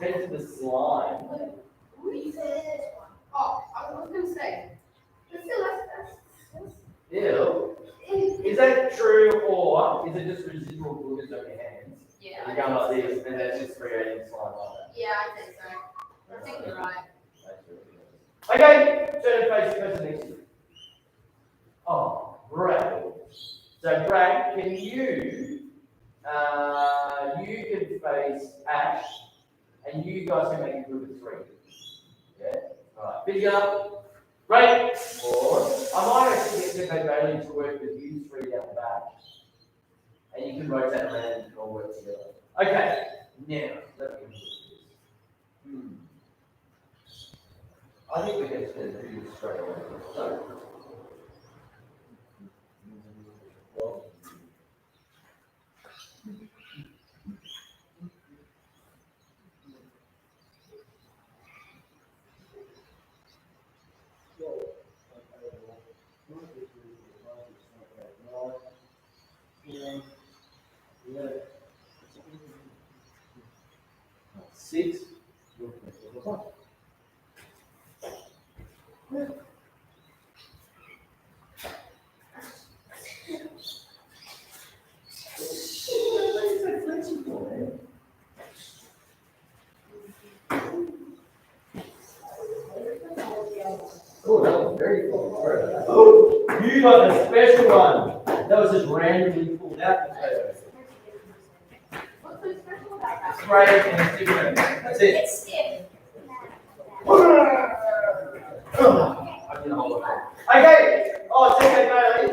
Take the slime. Oh, I was gonna say. Let's do Ew. Is that true, or is it just residual boogers on your hands? Yeah. You go like this, and that's just creating slime like Yeah, I think so. I think you're right. that. Okay, turn and face the person next to you. Oh, Brad. So, Brad, can you can face Ash, and you guys can make a group of 3. Yeah? Alright, big up. Great. Or I might actually get Pepe Bailey to work with you 3 down the back. And you can rotate around and you can all work together. Okay, now let me do this. I think we're going to do this straight away. So, six. Oh, that was very cool. Oh, you got a special one. That was just randomly pulled out potatoes. What's so special about that? Spray and stick it in. That's it. It's stiff. Okay. Oh, it's okay, Bailey.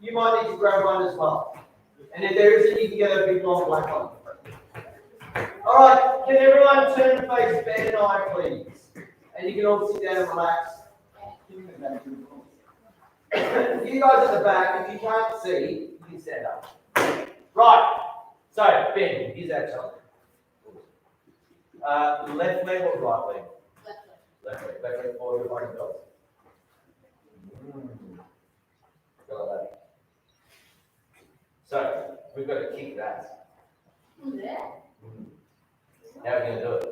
You might need to grab one as well. And if there isn't, you can get a big long black one. All right. Can everyone turn and face Ben and I, please? And you can all sit down and relax. You guys at the back, if you can't see, you can stand up. Right. So, Ben, here's our challenge. Left leg or right leg? Left leg. Left leg forward, right leg goes. Got that. So, we've got to kick that. There. How are we going to do it?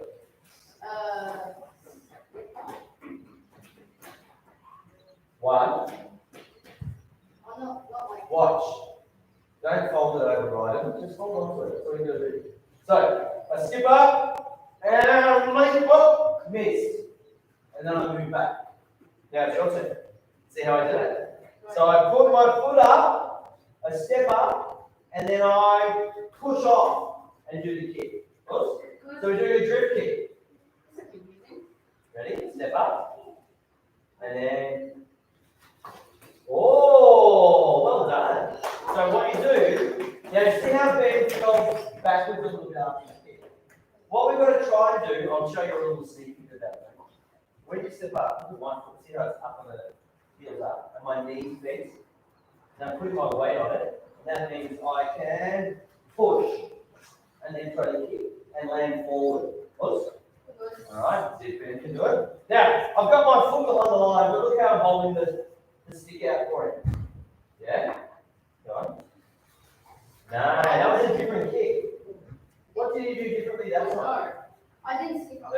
One, Not like. watch. Don't fold it over, Ryan. Just hold on to it. That's all you got to do. So, I skip up, and leap up, miss. And then I move back. Now it's your turn. See how I did it? So I put my foot up, I step up, and then I push off and do the kick. So we're doing a drift kick. Ready? Step up. And then, oh, well done. So what you do, now see how Ben fell backwards a little bit after the kick. What we've got to try and do, I'll show you a little sneak peek of that. When you step up, put one foot, see how it's up on the heels up, and my knees bent. Now I'm putting my weight on it, and that means I can push, and then try to kick, and land forward. Push. Alright, see if Ben can do it. Now, I've got my foot on the line, but look how I'm holding the stick out for it. Yeah? Go on. No, that was a different kick. What did you do differently that time? I didn't stick up.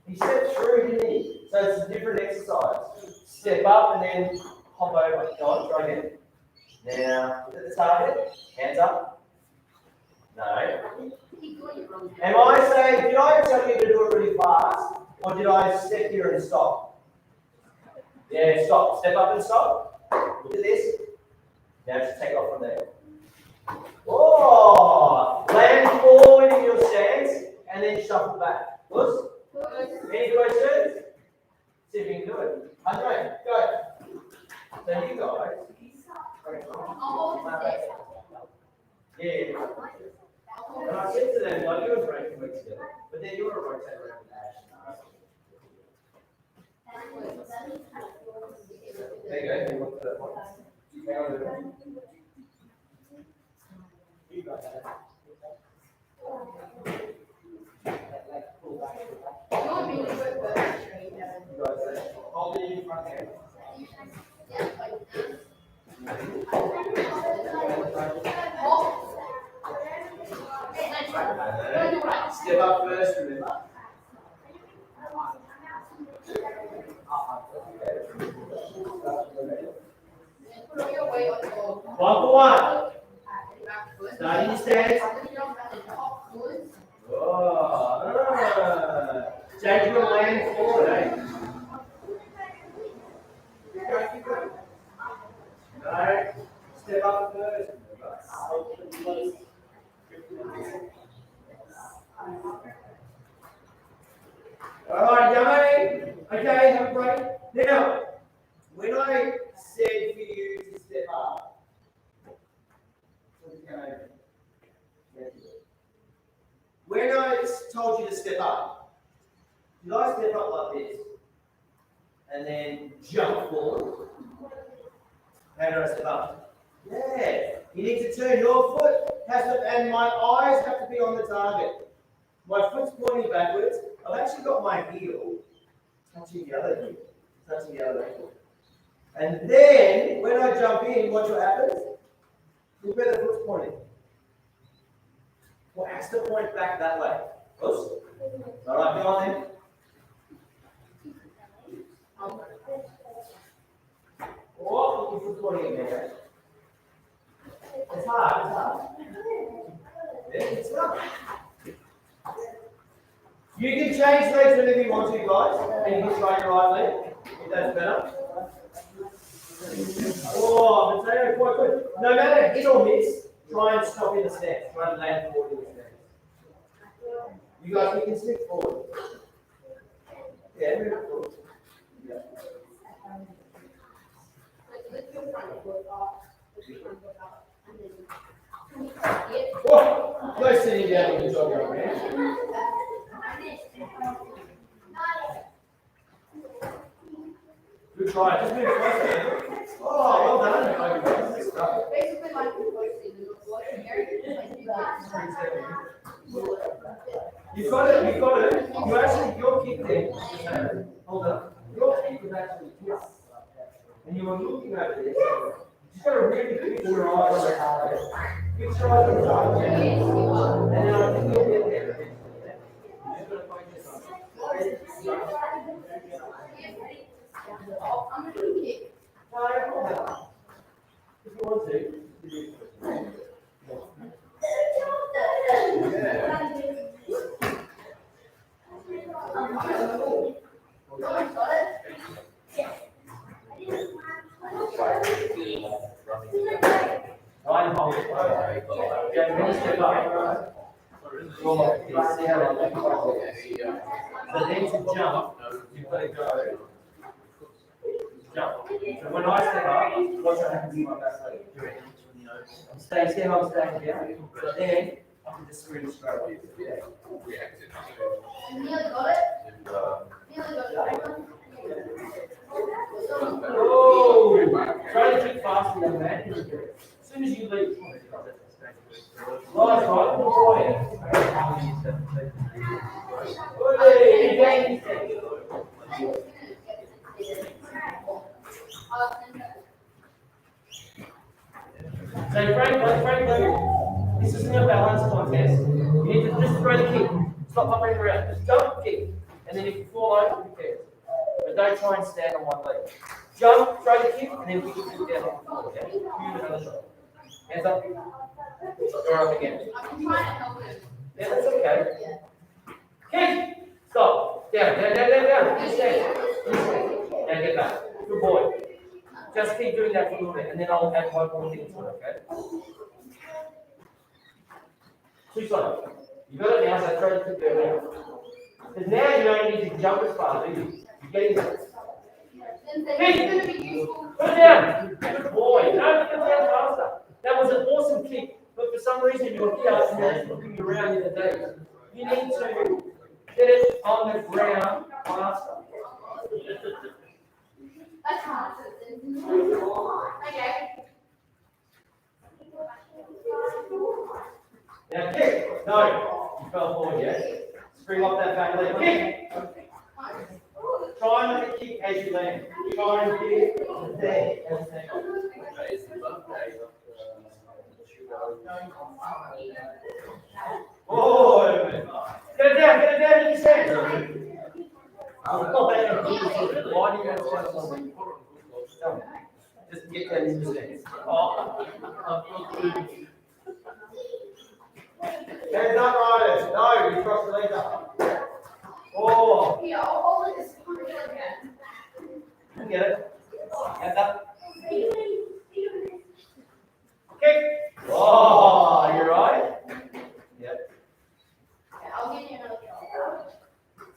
He stepped through, didn't he? So it's a different exercise. Step up and then hop over. Go on, try again. Now, look at the target. Hands up. No. Am I saying, did I tell you to do it really fast? Or did I step here and stop? Yeah, stop. Step up and stop. Look at this. Now just take off from there. Oh! Land forward in your stance and then shuffle back. Good? Any questions? See if you can do it. Andre, go. So you guys Yeah. And I said to them, like, you were breaking weeks together, but then you were a rotate around the ash. There you go. You want that one? Hang on a minute. You got that. You got that. Hold it in front there. Step up first, remember. One for one. Starting your stance. Oh, change your land forward, eh? Keep going. No, step up first. All right, yummy. Okay, have a break. Now, when I said for you to step up, when I told you to step up, did I step up like this and then jump forward? How do I step up? Yeah, you need to turn your foot has to, and my eyes have to be on the target. My foot's pointing backwards. I've actually got my heel touching the other heel, touching the other heel. And then when I jump in, watch what happens. Look where the foot's pointing. Well, it has to point back that way. Oops. All right, go on then. Oh, your foot's pointing in there. It's hard, it's hard. Yeah, it's hard. You can change legs whenever you want to, guys. And you can try your right leg, if that's better. Oh, potato, quite good. No matter hit or miss, try and stop in the stance. Try and land forward in the stance. You guys, you can stick forward. Yeah, move it forward. Yeah. Whoa, no sitting down with the dog right now. Good try. Just move closer. Oh, well done. Basically, like watching You've got it. You actually, your kick there. Hold on. Your kick was actually this. And you were looking over this. You just got to really fix your eyes on the target. Fix your eyes on the target. And then I think you'll get there. You just got to focus on it. I'm gonna do a kick. If you want to. Line hold. Yeah, when you step up, roll like this. See how I so then to jump, you've got to go. Jump. So when I step up, watch what happens to my back leg. I'm staying still, I'm staying down. But then I can just scream straight away. Nearly got it. Nearly got it. Oh! Try to kick faster than that. As soon as you leave. Right, good boy. So Franklin, this isn't a balance contest. You need to just throw the kick. Stop hovering around. Just jump, kick. And then if you fall over, who cares? But don't try and stand on one leg. Jump, throw the kick, and then kick your foot down on the floor. Okay? Use another shot. Hands up. Or up again. I'm trying to help him. Yeah, that's okay. Kick. Stop. Down. Just stand. Now get back. Good boy. Just keep doing that for a little bit, and then I'll add one more thing to it, okay? Two sides. You got it now, so throw the kick there now. Because now you don't need to jump as far, do you? You're getting there. Then it's gonna be useful. Put it down. Good boy. No, put it down faster. That was an awesome kick, but for some reason you're here and it's looking around in the day. You need to get it on the ground faster. That's hard. Okay. Now kick. No, you fell forward, yes? Spring off that back leg. Kick. Try and let it kick as you land. Try and kick there. Oh, wait a minute. Get it down in your stance. Why do you have to stand something? Just get that in your stance. Hands up, riders. No, you cross the legs up. Oh, Yeah, I'll let this one again. you get it. Hands up. Kick. Oh, you're right. Yep. I'll give you another go.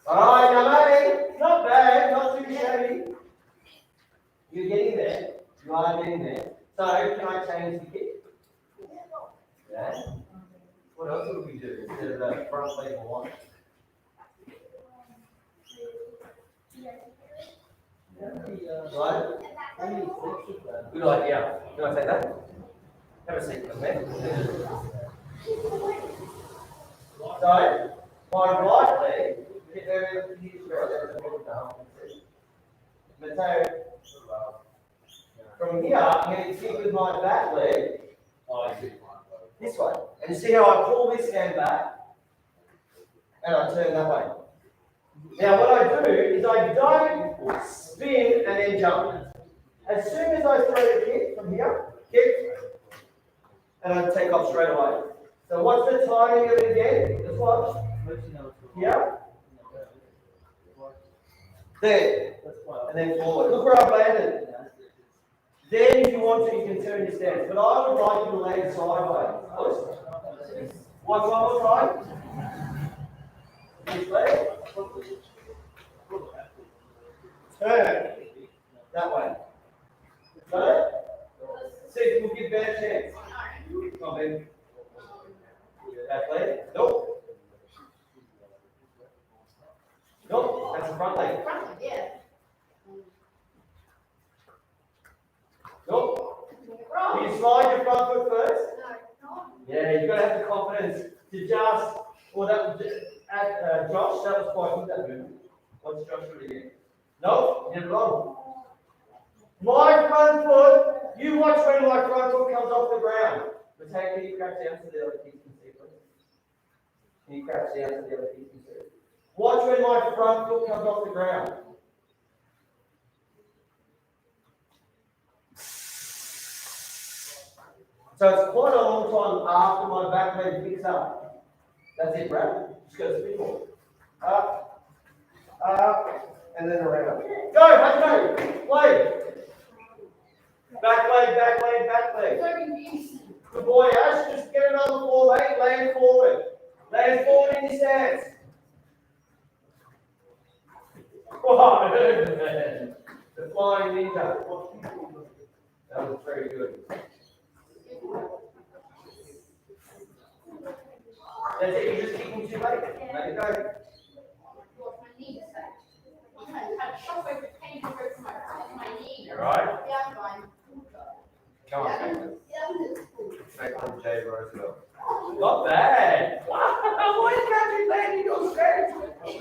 All right, now, mate. Not bad, not too shabby. You're getting there. You are getting there. So, can I change the kick? Yeah. What else would we do instead of the front leg one? Right? Good idea. Can I take that? Have a seat, okay? So, my right leg, get there, from here, I'm going to kick with my back leg. This way. And you see how I pull this hand back? And I turn that way. Now what I do is I don't spin and then jump. As soon as I throw the kick from here, kick, and I take off straight away. So what's the timing of it again? Just watch. Here. There. And then forward. Look where I've landed. Then if you want to, you can turn your stance. But I would like you to land sideways. Watch one more time. This leg. Turn. That way. Got it? See if we'll give better chance. Come on, baby. Back leg. Nope. Nope. That's the front leg. Yeah. Nope. Will you slide your front foot first? No. Yeah, you've got to have the confidence to just, or that, Josh, that was quite good, that movement. What's Josh do it again? Nope, you did it wrong. My front foot, you watch when my front foot comes off the ground. But take me, crouch down so the other kids can see, please. Can you crouch down so the other kids can see? Watch when my front foot comes off the ground. So it's quite a long time after my back leg picks up. That's it, Brad. Just go spin more. Up, and then around. Go, let's go. Leg. Back leg, back leg, back leg. So confused. Good boy, Ash. Just get it on the floor, mate. Land forward. Land forward in your stance. Wow, the flying ninja. That was very good. That's it, you're just kicking too late. Let it go. What's my knee say? I'm gonna have shockwave with pain over my knee. You right? Yeah, I'm fine. Come on, Yeah, Franklin. yeah, Franklin J. Roosevelt. Not bad. Wow, why can't you land in your stance?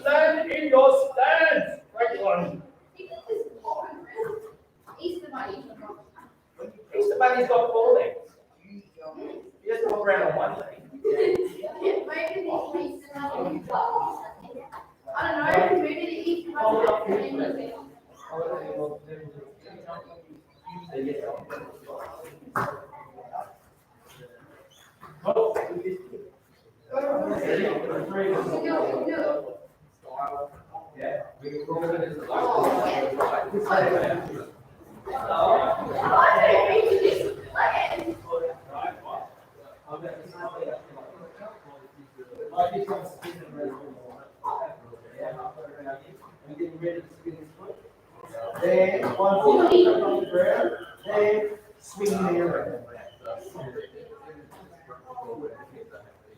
Land in your stance. Franklin. Easter bunny. Easter Bunny's got 4 legs. He doesn't walk around on one leg. Maybe the Easter bunny. I don't know, maybe the Easter Hold up. bunny. No. Yeah. then 1 foot off the ground, then swinging the around.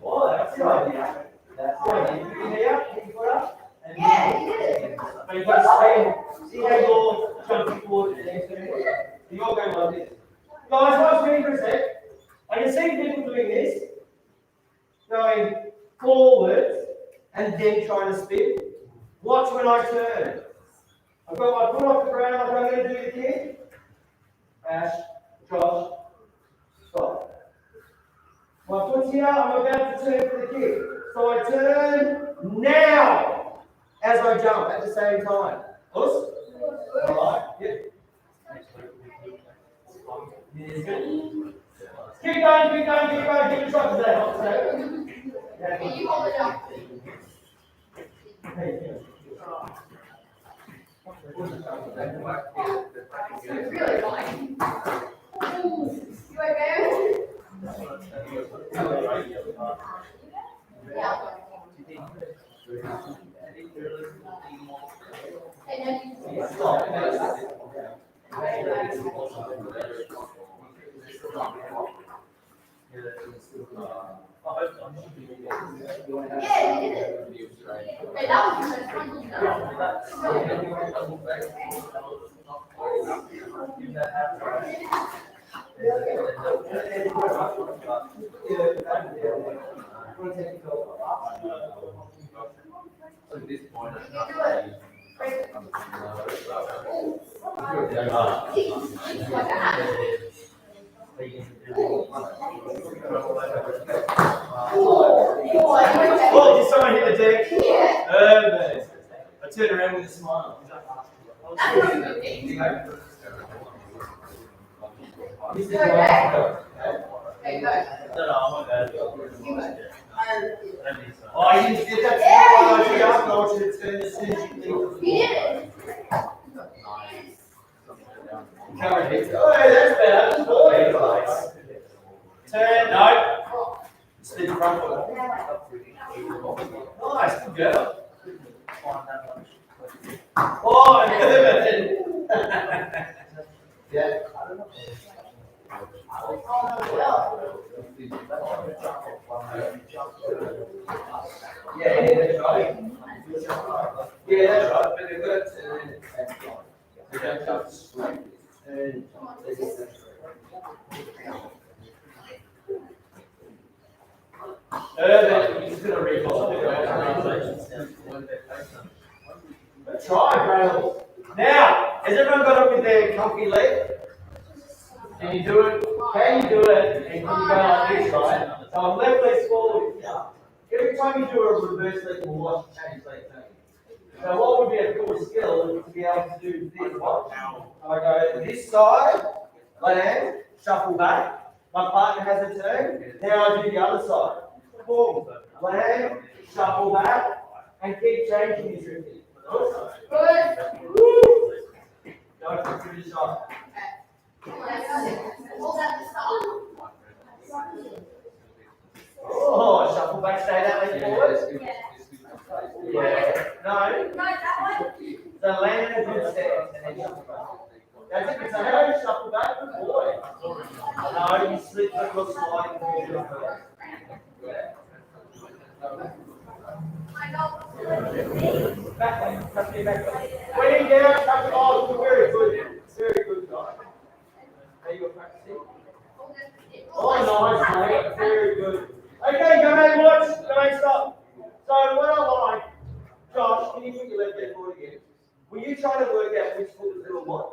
Oh, that's the idea. That's the idea. You can hear, keep your foot up. And Yeah, you did it. but you've got to see how you're jumping forward and then you all go like this. Guys, watch me for a sec. I can see people doing this, going forward and then trying to spin. Watch when I turn. I've got my foot off the ground like I'm going to do the kick. Ash, Josh, stop. My foot's here, I'm about to turn for the kick. So I turn now as I jump at the same time. Us? Alright, yep. Keep going, keep going, keep going, keep your shot to that. You hold it up. Really fine. You okay? Yeah. And then you yeah, you did it. Hey, that was At this point, you can do it. Like that. Oh, did someone hit the deck? Yeah. I turned around with a smile. That's what I'm doing. This is Okay. right. Okay, good. No, I'm bad. You good. Oh, you did that. I want you to turn as soon as you You did it. Cover it. Oh, that's better. Boy, turn. No. Spin the front foot. Nice. Good girl. Oh, I never did. Yeah. Yeah, that's right. Yeah, that's right. But they've got they don't touch straight. And you're just gonna recall it. Try, Braille. Now, has everyone got up with their comfy leg? Can you do it? Can you do it? And can you go like this, right? So I'm left leg forward. Every time you do a reverse leg, we'll watch change leg change. So what would be a cool skill is to be able to do this. Watch. I go this side, land, shuffle back. My partner has a turn. Now I do the other side. Boom, land, shuffle back, and keep changing this routine. Good. Woo! Go for a good shot. Hold that to stop. Oh, shuffle back, stay that way forward. Yeah. No. No, that one. So land in a good stance and then shuffle back. That's it. So how do you shuffle back? Good boy. No, you slip like you're sliding forward. Back way. Touch me back way. When you down, touch it. Oh, very good. Very good, guy. Are you practicing? Oh, nice, mate. Very good. Okay, go mate, watch. Go mate, stop. So what I like, Josh, can you put your left leg forward again? Were you trying to work out which foot was doing what?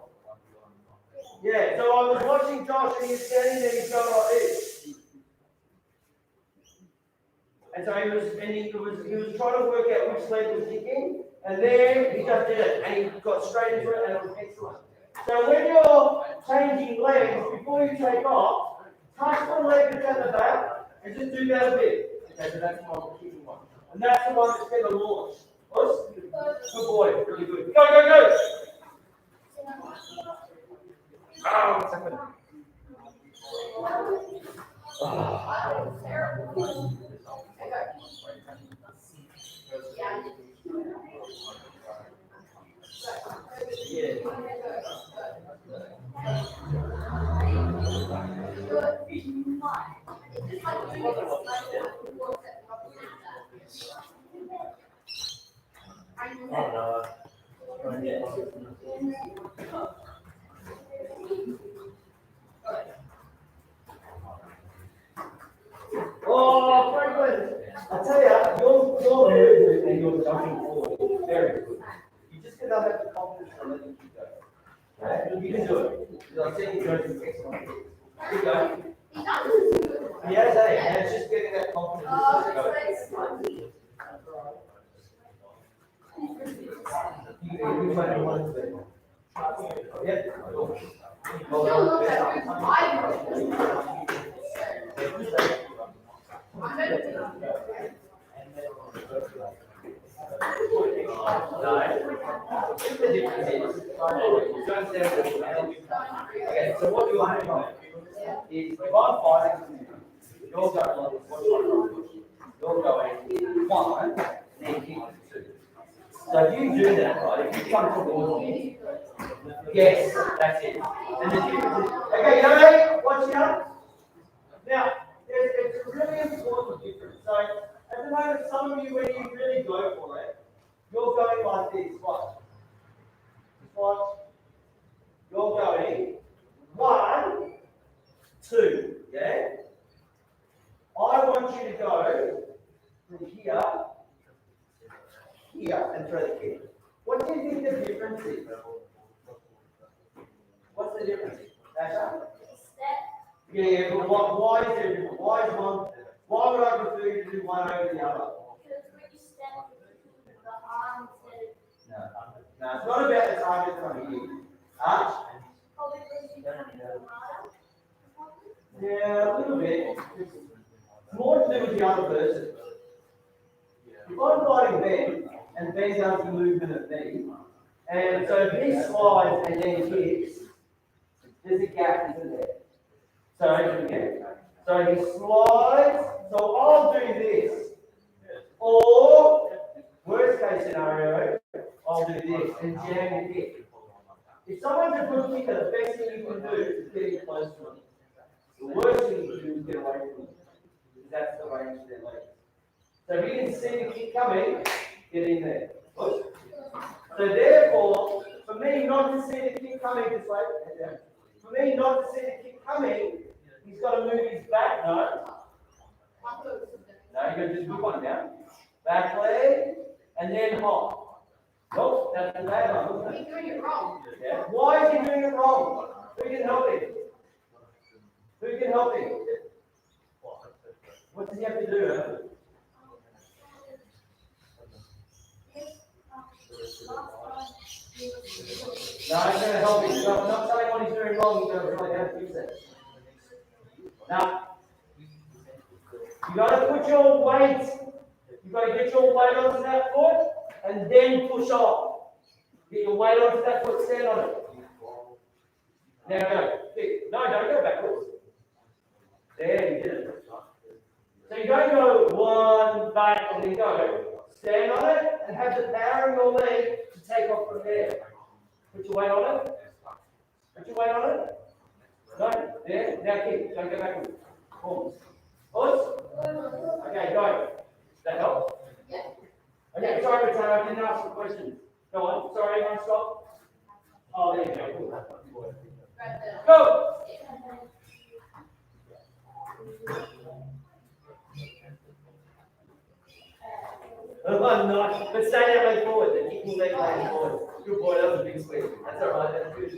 Yeah, so I was watching Josh and he's standing there, he's going like this. And so he was trying to work out which leg was kicking, and then he just did it, and he got straight into it, and it was excellent. So when you're changing legs, before you take off, touch the leg that's at the back, and just do that a bit. Okay, so that's my kicking one. And that's the one that's going to launch. Good boy, really good. Go, go, go! Oh, what's happening? Yeah. It's just like doing it slow, Oh, Franklin, I tell you, your movement and your jumping forward is very good. You just gotta have the confidence to let it keep going. Okay? You can do it. I've seen you go to excellent. Keep going. Yes, and it's just getting that confidence to go. You might be one of them. Yep. Hold Okay, so what you want to know is if I'm fighting you, you're going like this, you're going one, then kick two. So if you do that, right, if you come towards me, yes, that's it. And the difference is, okay, you ready? Watch out. Now, it's a really important difference. So at the moment, some of you, when you really go for it, you're going like this. Watch. Watch. You're going 1, 2. Yeah? I want you to go from here, and throw the kick. What do you think the difference is? What's the difference? Asha? Yeah, but why is there a difference? Why is one? Why would I prefer you to do one over the other? Because when you step, the arm instead of No, it's not about the target from here. Arch? probably because you don't know harder. Yeah, a little bit. It's more to do with the other person. If I'm fighting Ben, and Ben does the movement of me, and so if he slides and then kicks, there's a gap, isn't there? So again, so he slides, so I'll do this. Or, worst case scenario, I'll do this and jam the kick. If someone's a good kicker, the best thing you can do is get close to them. The worst thing you can do is get away from them. Because that's the range of their legs. So if you can see the kick coming, get in there. Push. So therefore, for me not to see the kick coming this way, for me not to see the kick coming, he's got to move his back, no? No, you got to just move one down. Back leg, and then hop. Nope, that's the bad one, isn't it? You're doing it wrong. Yeah. Why is he doing it wrong? Who can help him? Who can help him? What does he have to do? Huh? No, I'm going to help him. No, I'm not telling what he's doing wrong. He's going to really have to fix it. Now, you got to put your weight. You got to get your weight onto that foot and then push off. Get your weight onto that foot. Stand on it. Now go. No, don't go backwards. There, you did it. So you don't go one back and then go. Stand on it and have the power in your leg to take off from there. Put your weight on it. Put your weight on it. No, there. Now kick. Don't go backwards. Pause. Pause. Okay, go. Does that help? Yeah. Okay, sorry, Richard, I didn't ask the question. Go on. Sorry, everyone stop. Oh, there you go. Right there. Go! Oh, nice. But stay that way forward. The kicking leg laying forward. Good boy, that was a big swing. That's all right, that's good.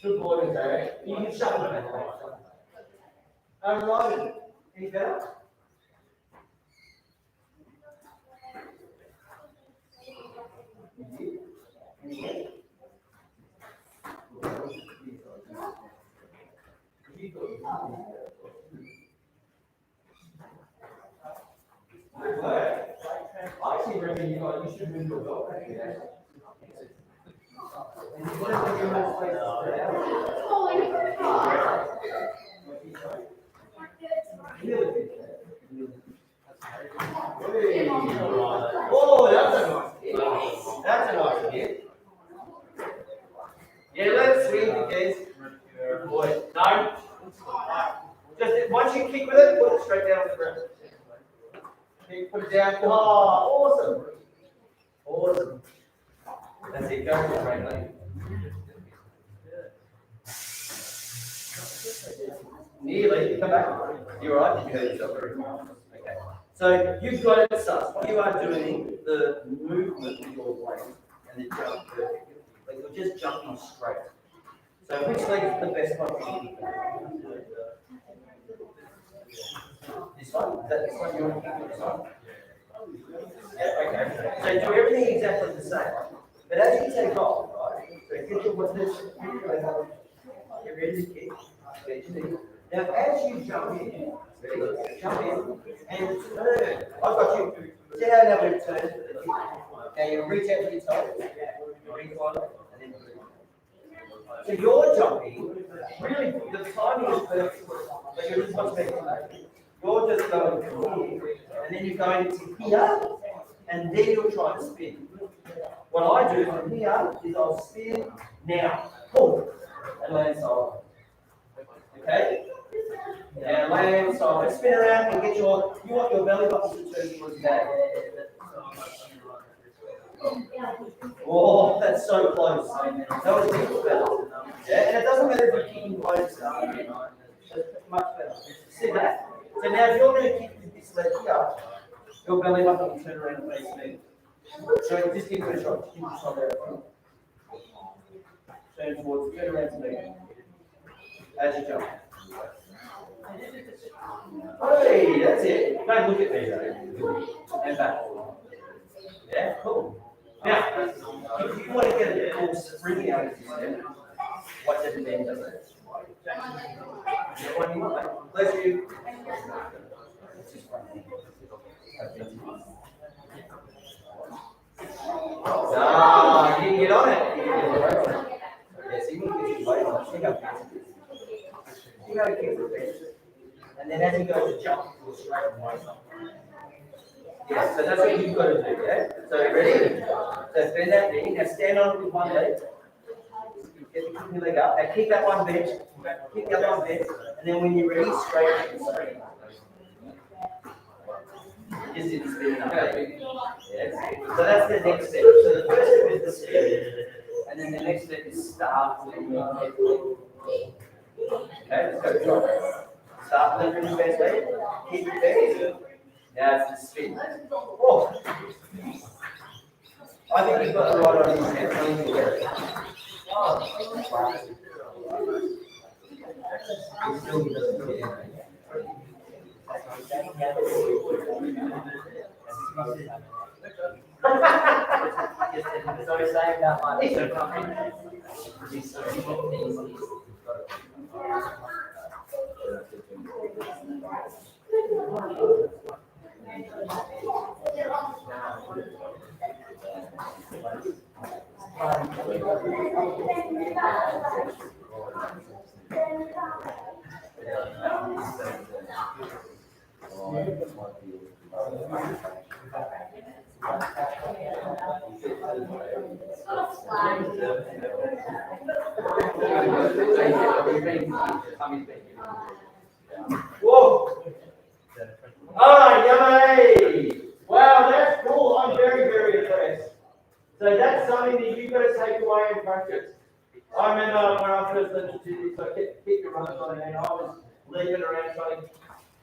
Good boy, okay. You can shut them that way. Ryan, any better? Good work. I actually reckon you should move your belt back here. And you want to give yourself space to stay out. Oh, that's a nice hit. That's a nice hit. Yeah, let's swing against. Good boy. back. Oh, awesome. Awesome. That's it. Go for it, mate. Nearly. Come back. You're right. Did you hurt yourself? Okay. So you've got it, sus. You are doing the movement with your weight and the jump perfectly. Like you're just jumping straight. So which leg is the best one for you? This one? Is that this one you want to kick this one? Yeah, okay. So do everything exactly the same. But as you take off, right? So get your what's this? Get ready to kick. Get your knee. Now as you jump in, ready? Jump in and turn. I've got you. See how now we turn? Now you reach out with your toes. Reach on and then so you're jumping, really, the timing is perfect, but you're just much better. You're just going here, and then you're going to here, and then you're trying to spin. What I do from here is I'll spin now, pull, and land side. Okay? And land side. Spin around and get your, you want your belly button to turn towards the back. Oh, that's so close. That was better. Yeah, and it doesn't matter if you're kicking close. It's much better. See that? So now if you're going to kick with this leg here, your belly button will turn around and face me. So just give it a shot. Keep the shot there. Turn towards, turn around to me. As you jump. Hey, that's it. Don't look at me though. And back. Yeah, cool. Now, if you want to get a cool spring out of this system, watch it then does it. One you want, bless you. Ah, you didn't get on it. You didn't get right on it. Yes, you need to get your weight on it. See how fast it is. See how it kicks the bench. And then as you go to jump, you'll straighten right up. Yeah, so that's what you've got to do, yeah? So ready? So bend that knee, now stand on it with one leg. Get your leg up, now kick that one bench, kick the other one bench, and then when you're ready, straighten it straight. Just didn't spin up. Yes. So that's the next step. So the first step is the spin, and then the next step is start with your head. Okay, let's go. Start with the best leg, keep it there. Now it's the spin. Oh. I think you've got the right on your head. So he's saying about my Whoa! Oh, yummy! Wow, that's cool. I'm very, very impressed. So that's something that you've got to take away and practice. I remember when I first learned to do this, I kept kicking runners on and I was leaping around trying to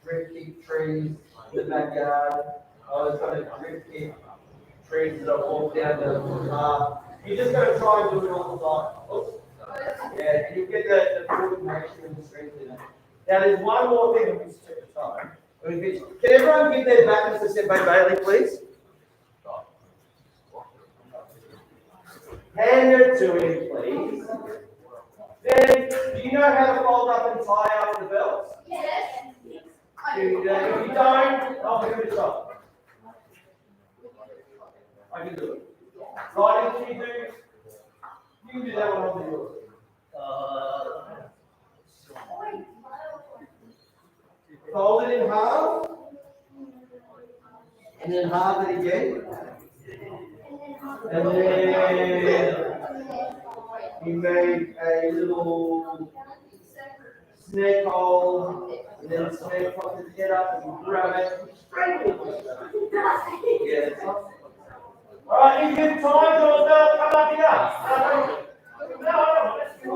drift kick trees in the backyard. I was trying to drift kick trees as I walked down the path. You just got to try and do it all the time. Oops. Yeah, and you get the coordination and the strength in it. Now there's one more thing, let me just check the time. Can everyone give their back to Sembe Bailey, please? Hand it to him, please. Then, do you know how to fold up and tie up the belts? Yes. If you don't, I'll give it a shot. I can do it. Right, can you can do that one on the yours. Fold it in half. And then halve it again. And then we make a little snake hold, and then snake pops his head up and you grab it. Yeah. All right, you get time, girls, come up here. No, let's go.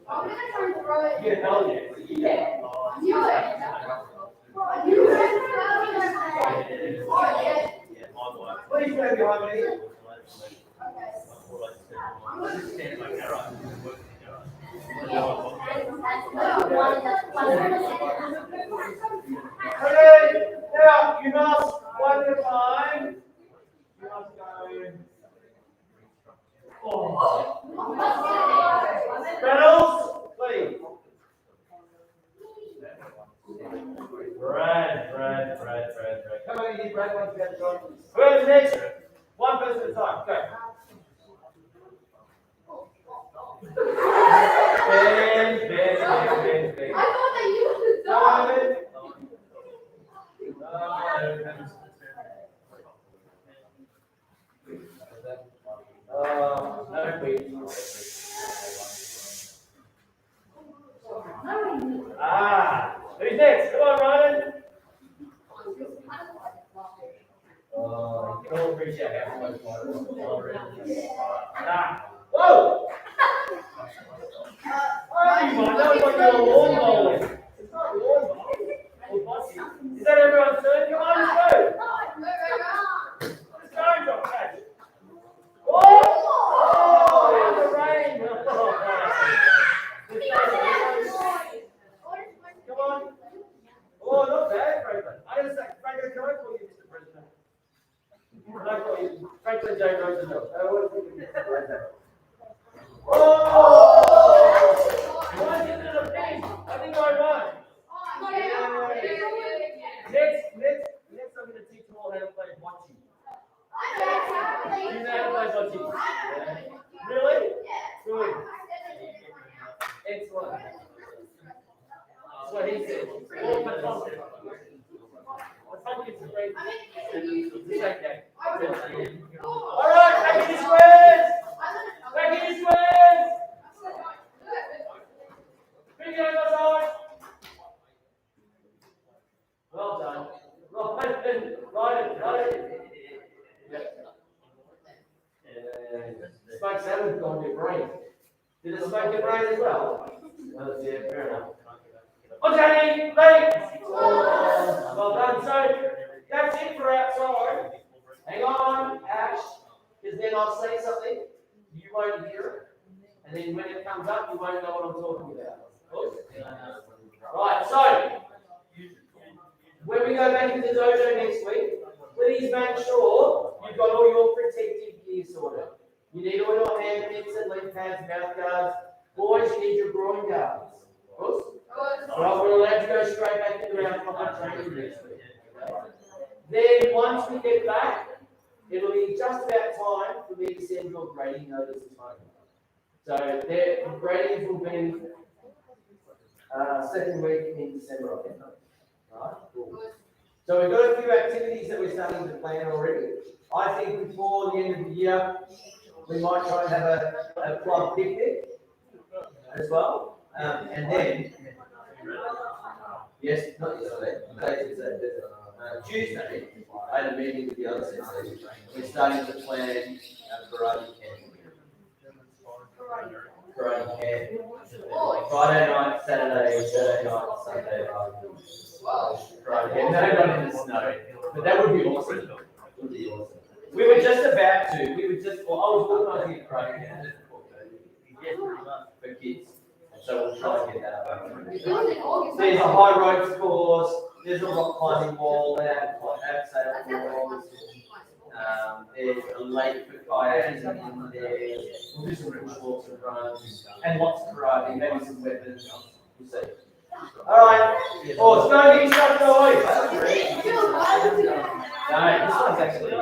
I'm gonna try and throw it. Yeah, hell yeah. Yeah. You it. You it. Oh, yeah. Please stand behind me. Okay, now you must one at a time. You must go. Oh. Reynolds, please. Brad. Come on, you need Brad once you get the time. Whoever's next, one person at a time. Go. Ben. I thought that you were the dog. No, please. Who's next? Come on, Ryan. You can all appreciate how much whoa! Oh, you might know what you're lawn bowling. It's not lawn bowling. Is that everyone's turn? Come on, let's go. Let's go, Josh. Oh, in the rain. Come on. Oh, not bad, Franklin. I just say, Franklin, can I call you Mr. President? Can I call you Franklin J. Roosevelt? I always think of Mr. President. Oh! Why is it in a pin? I think I won. Next, I'm going to teach you all how to play bocce. You know how to play bocce? Yeah. Really? Good. Excellent. That's what he said. Oh, fantastic. I think it's a great. It's a great game. All right, back in the squares. Back in the squares. Bring it over side. Well done. Right. Smoke salmon's gone to your brain. Did it smoke your brain as well? Oh, yeah, fair enough. Okay, ready? Well done. So that's it for outside. Hang on, Ash, because then I'll say something, you won't hear it, and then when it comes up, you won't know what I'm talking about. Good? Right, so when we go back into dojo next week, please make sure you've got all your protective gear sorted. You need all your hand mitts and leg pads, mouth guards. Boys, you need your groin guards. Good? Alright, we're allowed to go straight back into our proper training next week. Then once we get back, it'll be just about time for me to send your grading notice home. So the gradings will be second week in December, I think. Right? Cool. So we've got a few activities that we're starting to plan already. I think before the end of the year, we might try and have a club picnic as well. And then, yes, not yesterday, Tuesday, I had a meeting with the other senseis. We're starting to plan a karate camp. Karate camp. Friday night, Saturday night, Sunday karate camp. No, not in the snow. But that would be awesome. We were just about to. I was organising a karate camp for kids. So we'll try and get that up. There's a high ropes course, there's a rock climbing wall, they have sail walls. There's a lake for kayaking in there. We'll do some bush walks and runs, and lots of karate, maybe some weapons. We'll see. Alright. Oh, it's going to get stuff going. No, this one's actually.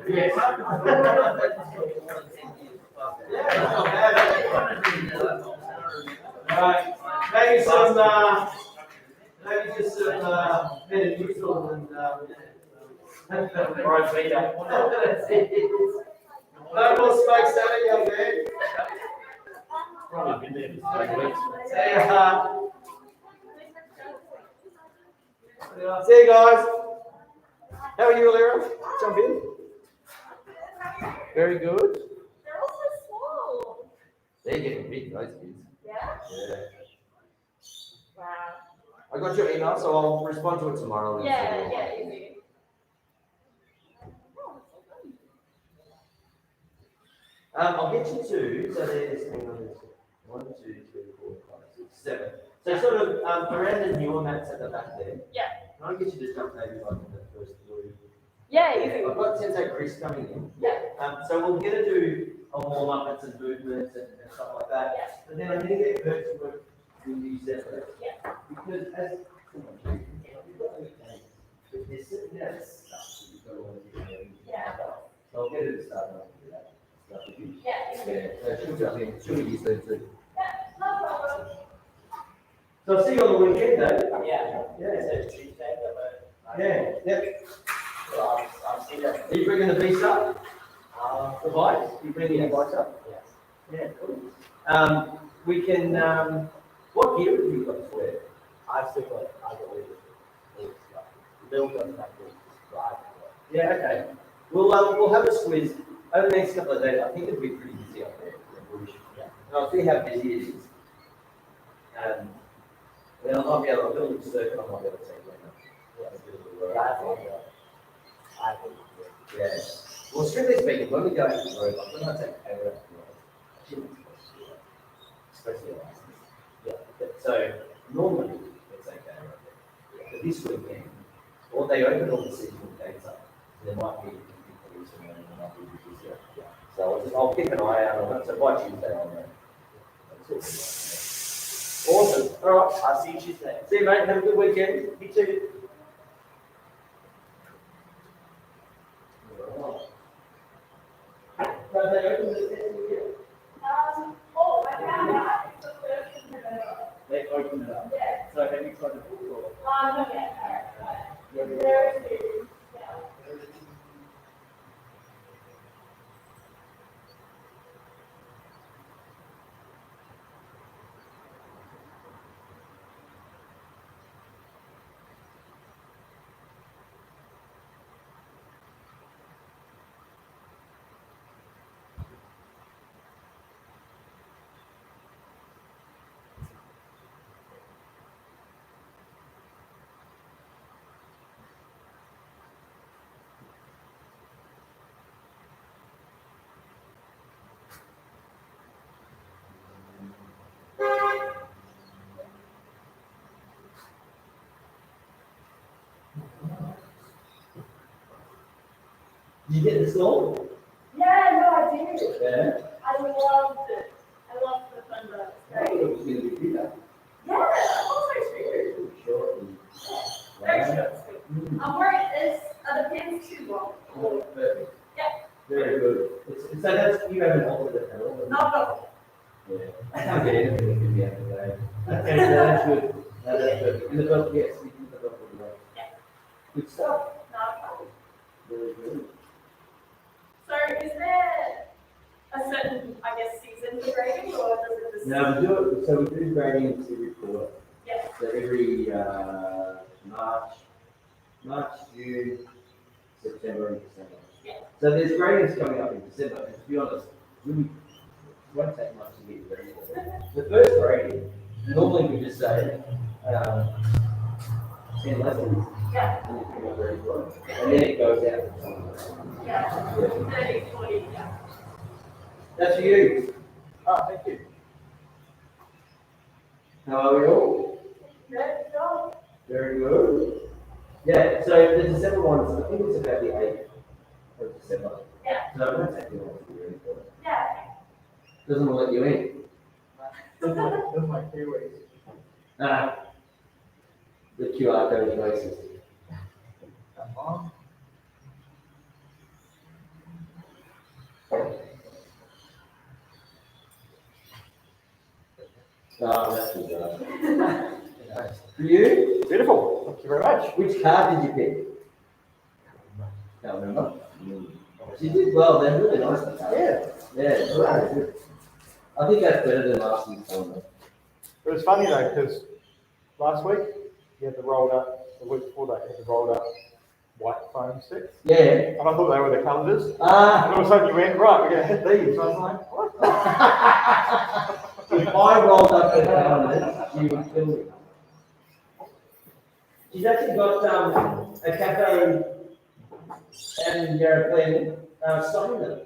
Yes. Alright, maybe just some, Metamucil and, Right, be that. no more smoke salad, young man. Probably been there for 3 weeks. See you guys. How are you, Alira? Jump in. Very good. They're all so small. They're getting big, those kids. Yeah? Yeah. Wow. I got your email, so I'll respond to it tomorrow. Yeah, easy. I'll get you two, so there's, hang on, there's 1, 2, 3, 4, 5, 6, 7. So sort of, around the newer mats at the back there. Yeah. Can I get you to jump maybe like in the first blue? Yeah, easy. I've got Sensei Chris coming in. Yeah. So we'll get to do a warm up and some movements and stuff like that. Yeah. But then I'm gonna get Kurt to work with you separately. Yeah. Because as, if they're sitting there, it's stuff, you've got to want to get Yeah. So I'll get her to start off with that stuff with you. Yeah, easy. Yeah, so she'll jump in, she'll be used to it too. Yeah, no problem. So I'll see you on the weekend, though. Yeah. Yeah. So Tuesday, but. Yeah, yep. I'm still there. Are you bringing the beast up? The bikes? You bringing the bikes up? Yes. Yeah, cool. We can, what gear have you got to wear? I've got all the stuff. Bill doesn't have to drive. Yeah, okay. We'll have a squeeze over the next couple of days. I think it'll be pretty busy up there. Yeah. And I'll see how busy it is. Then I might be able to build a circuit, I might be able to take it. I think. Yeah. Well, strictly speaking, when we go out to the road, I'm going to take a camera out the road. I shouldn't especially a license. Yeah. So normally it's okay right there. But this weekend, or they open all the seasonal gates up, there might be police around and there might be busier. Yeah. So I'll keep an eye out on it. So by Tuesday I'll know. Awesome. All right. I'll see you Tuesday. See you, mate. Have a good weekend. You too. Oh, I found out. It's the first in November. They open it up. Yeah. So have you tried to book or? Not yet. There it is. Yeah. Did you get the song? Yeah, no, I did. Yeah. I loved it. I loved the thunder. I thought it was going to be bigger. Yeah, I also too. Sure. Very short. I'm wearing this. Are the pins too long? Oh, perfect. Yeah. Very good. So that's, you haven't altered it at all? No. Yeah. I can't get anything that could be out of the day. Okay, so that's good. No, that's perfect. And the dog, yes, we can the dog will work. Yeah. Good stuff. No problem. Very good. So is there a certain, I guess, season for grading or does it just? Now, we do it, so we do gradients every quarter. Yeah. So every March, June, September, and December. Yeah. So there's gradients coming up in December, and to be honest, really, it won't take much to get ready for it. The first grading, normally we just say, 10 lessons, Yeah. and you come up very well. And then it goes out. Yeah. 30, 40, yeah. That's for you. Oh, thank you. How are we all? Good job. Very good. Yeah, so the December one, I think it's about the 8th of December. Yeah. So it won't take you long to get ready for it. Yeah. Doesn't want to let you in. With my freeways. The QR code is racist. Oh, that's good. For you, Beautiful. Thank you very much. which card did you pick? Can't remember. She did well, they're really nice. Yeah. Yeah, right. Good. I think that's better than last year's tournament. It was funny though, because last week you had the rolled up, the week before that you had the rolled up white foam sticks. Yeah. And I thought they were the calendars. And Ah. all of a sudden you went, right, we're going to hit these. So I was like, what? If I rolled up the calendar, she would kill me. She's actually got a cafe and European stocking them.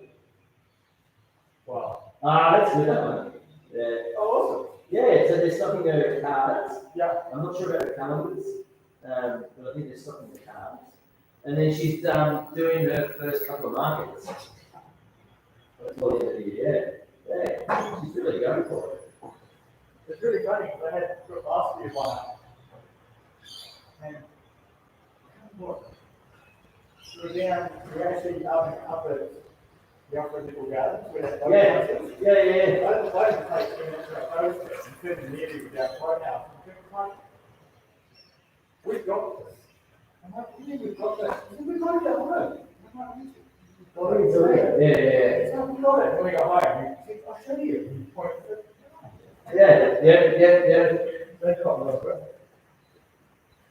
Wow. Ah, that's good, that one. Yeah. Oh, Yeah, so they're stocking their cards. Yeah. I'm not sure about the calendars, but I think they're stocking the cards. And then she's doing her first couple of markets. That's what it is, yeah. Yeah, she's really going for it. It's really funny. They had last year one. And we're actually up at the Upper Nickel Gardens where that Yeah, is. yeah. I just like to take 2 minutes to post it and turn the nearly without right now. We've got this. I'm like, yeah, we've got this. We've got it at home. What are you doing? Yeah. So we got it. When we got home, I'll show you. You point to it. Yeah. They've got it.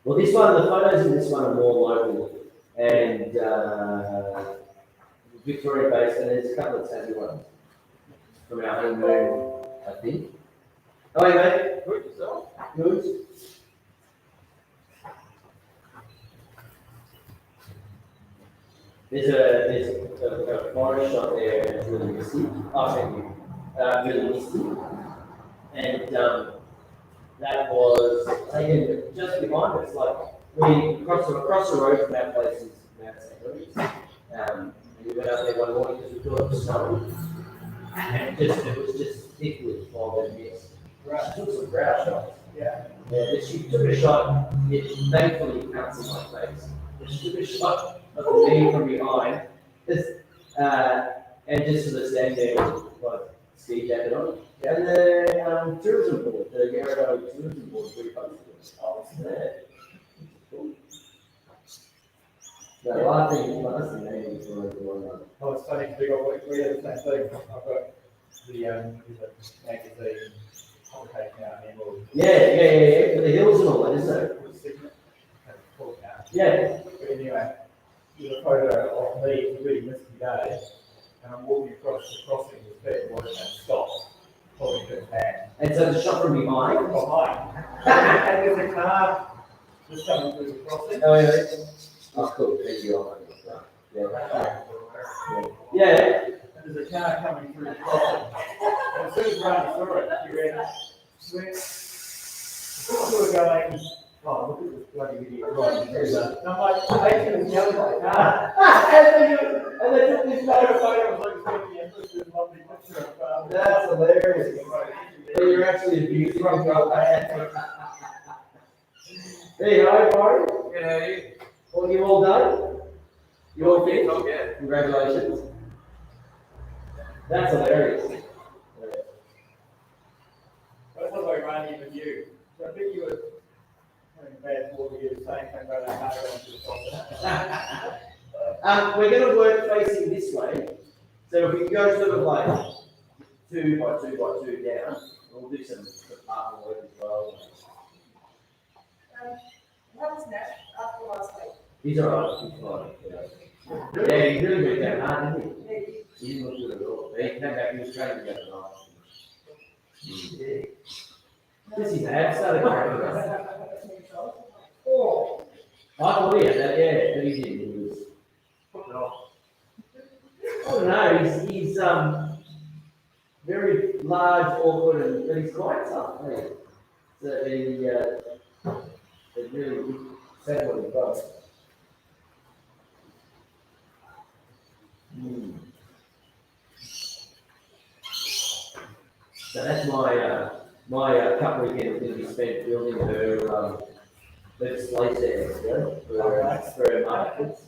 Well, this one, the photos in this one are more local and Victoria based, and there's a couple of Tassie ones from our honeymoon, I think. Oh, yeah, mate. Good yourself. Good. There's a forest shot there, and it's really misty. Oh, thank you. Really misty. And that was taken just behind us. Like we across the road from our place is Mount St. Louis. And we went out there one morning because we thought it was snowing. And it was just thick with fog and mist. She took some ground shots. Yeah. Yeah, but she took a shot, it thankfully counts in my face. But she took a shot of me from behind, and just sort of standing there with like ski jacket on. And the tourism board, the Yarradow tourism board, reposted it. Oh, it's there. Cool. The last thing is going to go. Oh, it's funny, because we had the same thing. I've got the magazine publication out in Emerald. Yeah. For the hills and all that, isn't it? Yeah. But anyway, there's a photo of me, it's a really misty day, and I'm walking across the crossing with bed, and stopped, holding his hand. And so the shot from behind. Behind. And there's a car just coming through the crossing. Oh, yeah. Oh, cool. Thank you. Yeah. And there's a car coming through the crossing. And as soon as Ryan saw it, he ran, we were going, oh, look at this bloody idiot right through that. And I'm like, hey, he was yelling at the car. And they took this photo, was like, this lovely picture of That's hilarious. So you're actually abusing my girl. Hey, hi, Barry. Good, how are you? Well, you all done? You all finished? Oh, yeah. Congratulations. That's hilarious. That's what I ran even you. So I think you were having bad for you saying something about that car going to We're going to work facing this way. So if we go sort of like 2 by 2 by 2 down, we'll do some apartment work as well. How was Nash after last week? He's alright. He's fine. Yeah, he really went down hard, didn't he? He didn't look good at all. He came back, he was training to go to night. Just his abs started cracking. Oh, I thought he had that, yeah, but he didn't. He was. I don't know, he's very large, awkward, but he's quite tough, eh? So it really said what he does. So that's my cup weekend is going to be spent building her display settings, for her markets.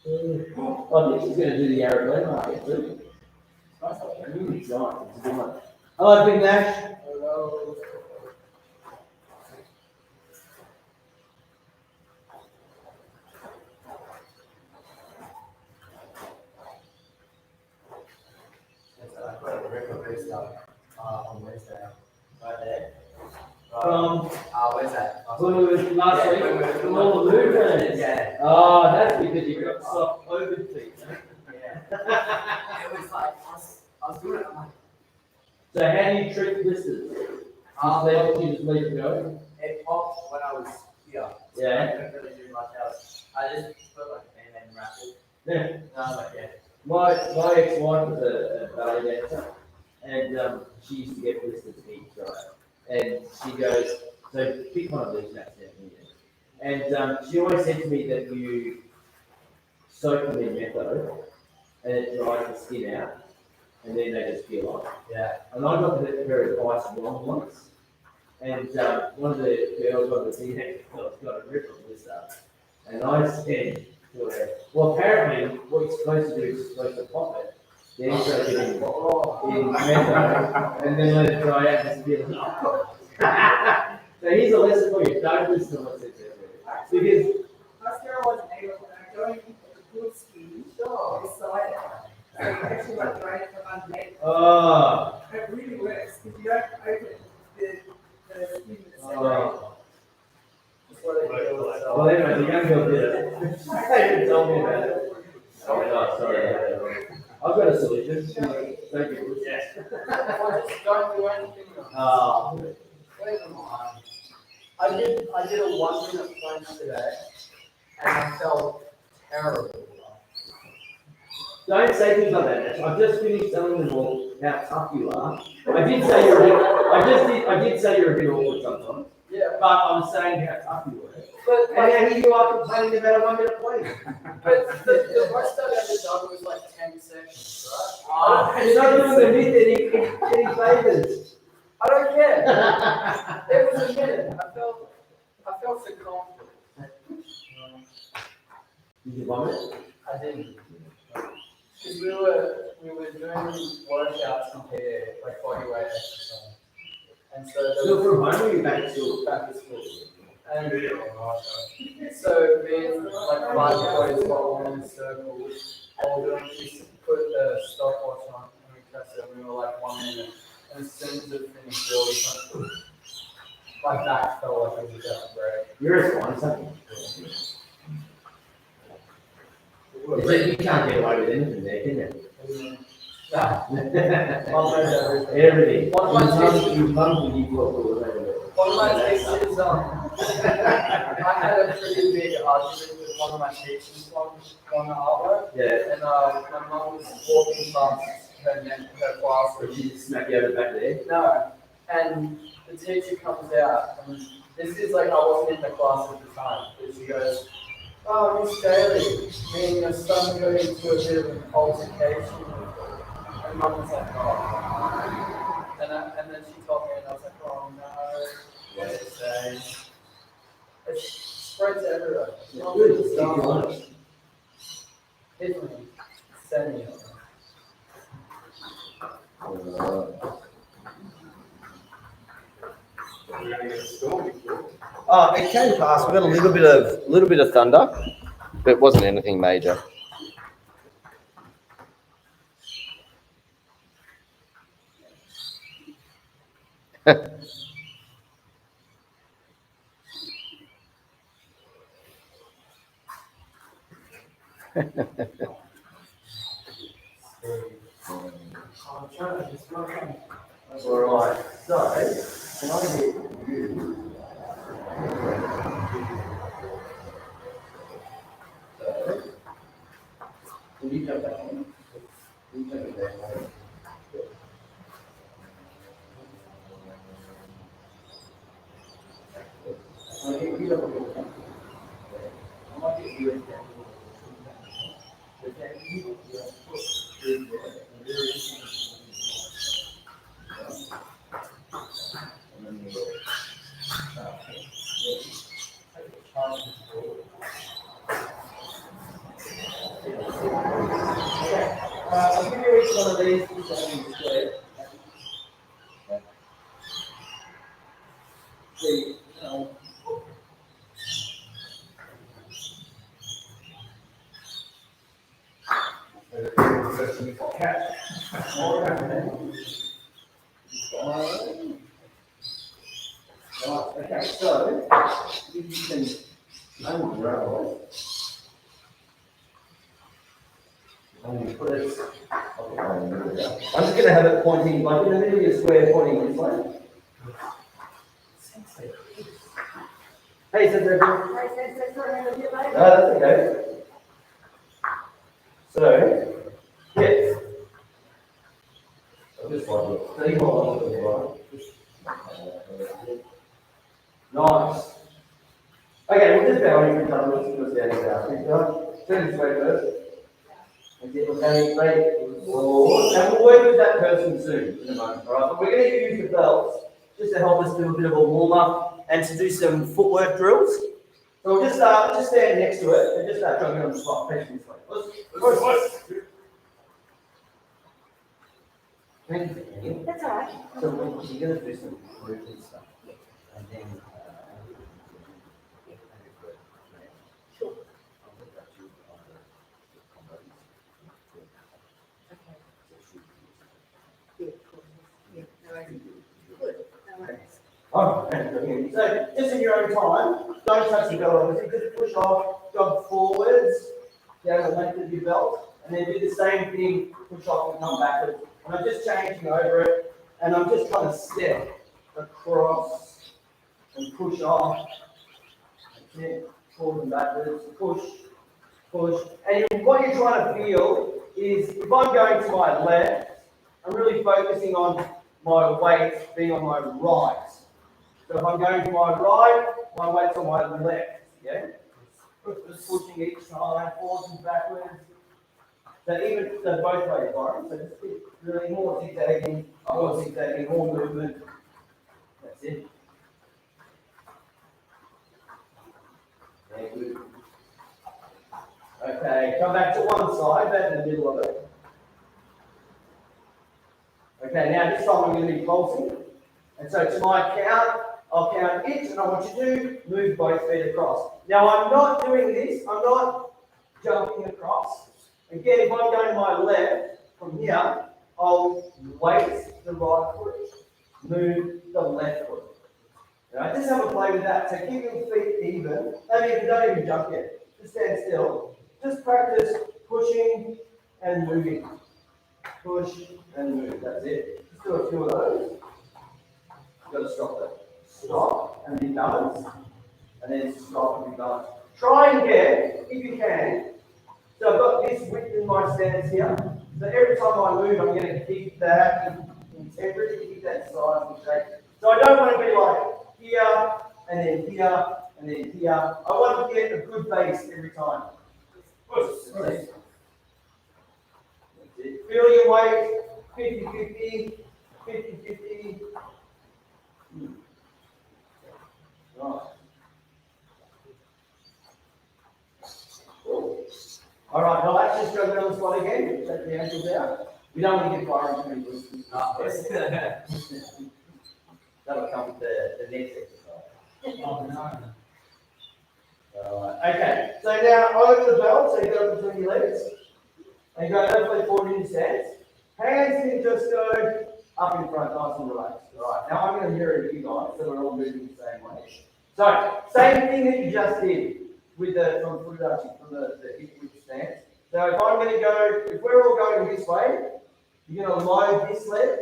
Oh, yeah, she's going to do the Arab market too. It's a good one. Hello, Big Nash. Hello. I've got a record based on Wednesday. Right there. Where's that? When we were last week, from all the movements. Yeah. Oh, that's because you've got soft open feet. Yeah. It was like, I was doing it, I'm like, So how do you treat blisters? You just leave it go? it popped when I was here. So Yeah. I couldn't really do much else. I just put like a band-aid and wrapped it. Yeah. And I was like, yeah. My ex-wife was a ballet dancer, and she used to get blisters each, right? And she goes, so pick one of these mats down here. And she always said to me that you soak them in metho, and it dries the skin out, and then they just peel off. Yeah. And I got the pair of ice wrong once, and one of the girls on the teenage got a rip of blister, and I said to her, well, apparently what you're supposed to do is you're supposed to pop it, then soak it in metho, and then let it dry out and just peel it off. So here's a lesson for you, don't listen to what it says. Because Mascara wasn't able to go into the good skin. Sure. Beside it. So you actually like drain it from underneath. oh, It really works because you don't open the skin that's separated. oh. Just let it heal itself. Well, anyway, the young girl did it. They didn't tell me about it. Oh, sorry. I've got a solution. Thank you. Yes. Just don't do anything else. Never mind. I did a 1 minute plank today, and I felt terrible. Don't say things like that. I've just finished telling them all how tough you are. I did say you're a bit, I did say you're a bit awkward sometimes. Yeah, But I'm saying how tough you were. but And now here you are complaining about a 1 minute plank. but the most I've ever done was like 10 seconds, right? You're not doing the myth any favors. I don't care. It was a minute. I felt so confident. Did you vomit? I didn't. Because we were doing workouts in here, like bodyweight exercise. And so there Still was from home or you back to school? back to school. And so me and like 5 boys were all in a circle, all doing, we put the stopwatch on and we pressed it and we were like 1 minute. And as soon as it finished, we all just went, my back felt like it was about to break. You're a fine son. You can't get away with anything there, can you? I'll learn everything. Everything. One of my You mum will you go One of my teachers, I had a pretty big argument with one of my teachers on the artwork. Yeah. And my mum was walking past her class. Or she smack you over the back there. No, and the teacher comes out, and this is like, I wasn't in the class at the time, but she goes, "Oh, Miss Daly, me and your son got into a bit of an altercation." And Mum was like, "Oh." And then she told me, and I was like, "Oh no, what to say?" It spreads everywhere. Good. Hit me, send me. It came past. We got a little bit of thunder, but it wasn't anything major. All right. So, can I get you? Will you jump back on? Will you jump back on? I think you don't want I might get you in there. But then you put in there, and there is. And then you go. Okay. I'll give you each one of these. Each one of these square. See, okay, so you can unroll it. And you put it. Okay, I'm just going to have it pointing, like in the middle of your square, pointing this way. Hey, Sensei. No, that's okay. So, yes. I'll just like it. Three more ones as well. Nice. Okay, we'll just bow in each other. Let's do it down. Turn this way first. Okay, great. And we'll work with that person soon in a moment, alright? But we're going to use the belts just to help us do a bit of a warm up and to do some footwork drills. So we'll just stand next to it and just start jogging on the spot. Patient this way. Let's. Thank you. That's all right. So you're going to do some movement stuff. And then. Oh, okay. So just in your own time, don't touch the belt obviously, just push off, jog forwards, down the length of your belt, and then do the same thing, push off and come backwards. And I'm just changing over it, and I'm just trying to step across and push off. That's it. Forward and backwards, push, push. And what you're trying to feel is, if I'm going to my left, I'm really focusing on my weight being on my right. So if I'm going to my right, my weight's on my left, yeah? Just pushing each side, forwards and backwards. So both ways, Byron. So just keep really more zigzagging, more movement. That's it. Very good. Okay, come back to one side, back in the middle of it. Okay, now this time I'm going to be pulsing. And so to my count, I'll count it, and I want you to move both feet across. Now I'm not doing this, I'm not jumping across. Again, if I'm going to my left, from here, I'll weight the right foot, move the left foot. Now, just have a play with that. So keep your feet even. Don't even jump yet. Just stand still. Just practice pushing and moving. Push and move. That's it. Just do a few of those. You've got to stop it. Stop and be balanced. And then stop and be balanced. Try and get, if you can. So I've got this width in my stance here. So every time I move, I'm going to keep that integrity, keep that size and shape. So I don't want to be like here, and then here, and then here. I want to get a good base every time. That's it. Feel your weight, 50-50, 50-50. Right. Cool. All right, now let's just go down the spot again. Take the ankles out. We don't want to get Byron too loose. That'll come with the next exercise. Oh, no. Alright, okay. So now over the belt, so you go between your legs. And you go left forward in your stance. Hands can just go up in front, nice and relaxed. Alright, now I'm going to mirror you guys, so we're all moving the same way. So, same thing that you just did with from the hip width stance. So if I'm going to go, if we're all going this way, you're going to load this leg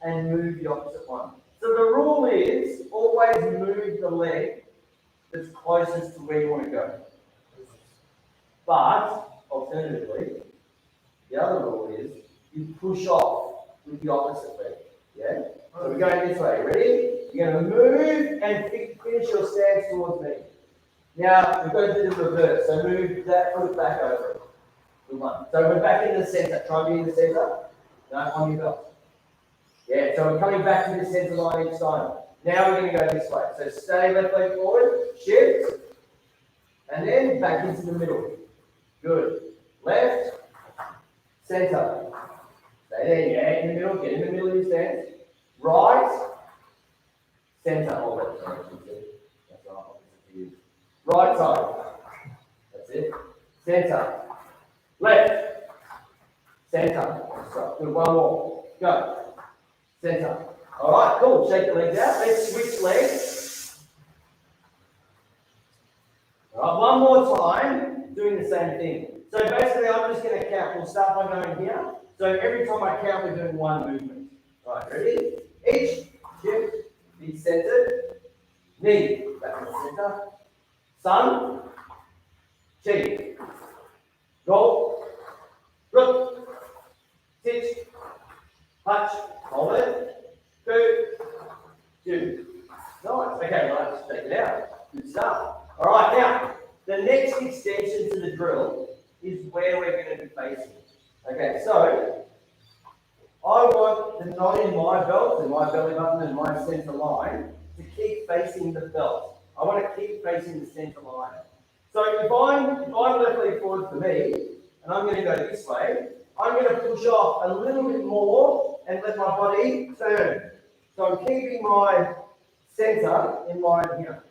and move the opposite one. So the rule is always move the leg that's closest to where you want to go. But alternatively, the other rule is you push off with the opposite leg. Yeah? So we're going this way. Ready? You're going to move and finish your stance towards me. Now we're going to do the reverse. So move that foot back over it. Good one. So we're back in the center. Try and be in the center. No, on your belt. Yeah, so we're coming back to the center line each time. Now we're going to go this way. So stay left leg forward, shift, and then back into the middle. Good. Left, center. Center. So, good, one more. Go. Center. All right, cool. Shake the legs out. Let's switch legs. All right, one more time, doing the same thing. So basically, I'm just going to count. We'll start by going here. So every time I count, we're doing one movement. All right, ready? Each, shift, be centered, knee, back to the center, sun, chi, go, look, stitch, touch, hold it, two. Nice. Okay, let's take it out. Good stuff. All right, now, the next extension to the drill is where we're going to be facing. Okay, so I want the knot in my belt and my belly button and my center line to keep facing the belt. I want to keep facing the center line. So if I'm left leg forward for me, and I'm going to go this way, I'm going to push off a little bit more and let my body turn. So I'm keeping my center in my here.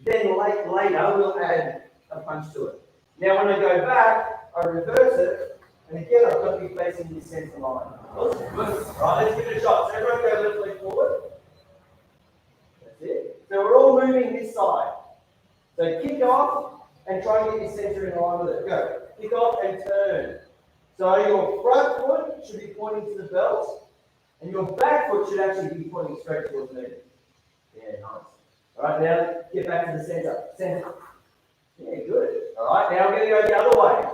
Then later we'll add a punch to it. Now when I go back, I reverse it, and again I've got to be facing this center line. Awesome. Good. Right, let's give it a shot. So everyone go left leg forward. That's it. So we're all moving this side. So kick off and try and get your center in line with it. Go. Kick off and turn. So your front foot should be pointing to the belt, and your back foot should actually be pointing straight towards me. Yeah, nice. All right, now get back to the center. Center. Yeah, good. All right, now we're going to go the other way.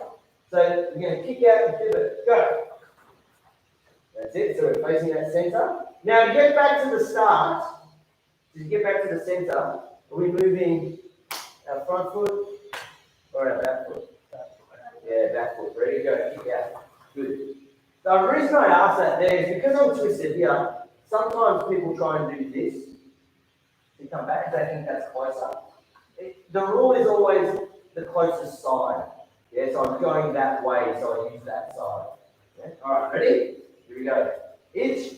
So we're going to kick out and pivot. Go. That's it. So we're facing that center. Now to get back to the start, to get back to the center, are we moving our front foot or our back foot? Yeah, back foot. Ready to go. Kick out. Good. The reason I ask that there is because I'm twisted here, sometimes people try and do this to come back. They think that's closer. The rule is always the closest side. Yeah, so I'm going that way, so I use that side. Yeah? All right, ready? Here we go. Itch,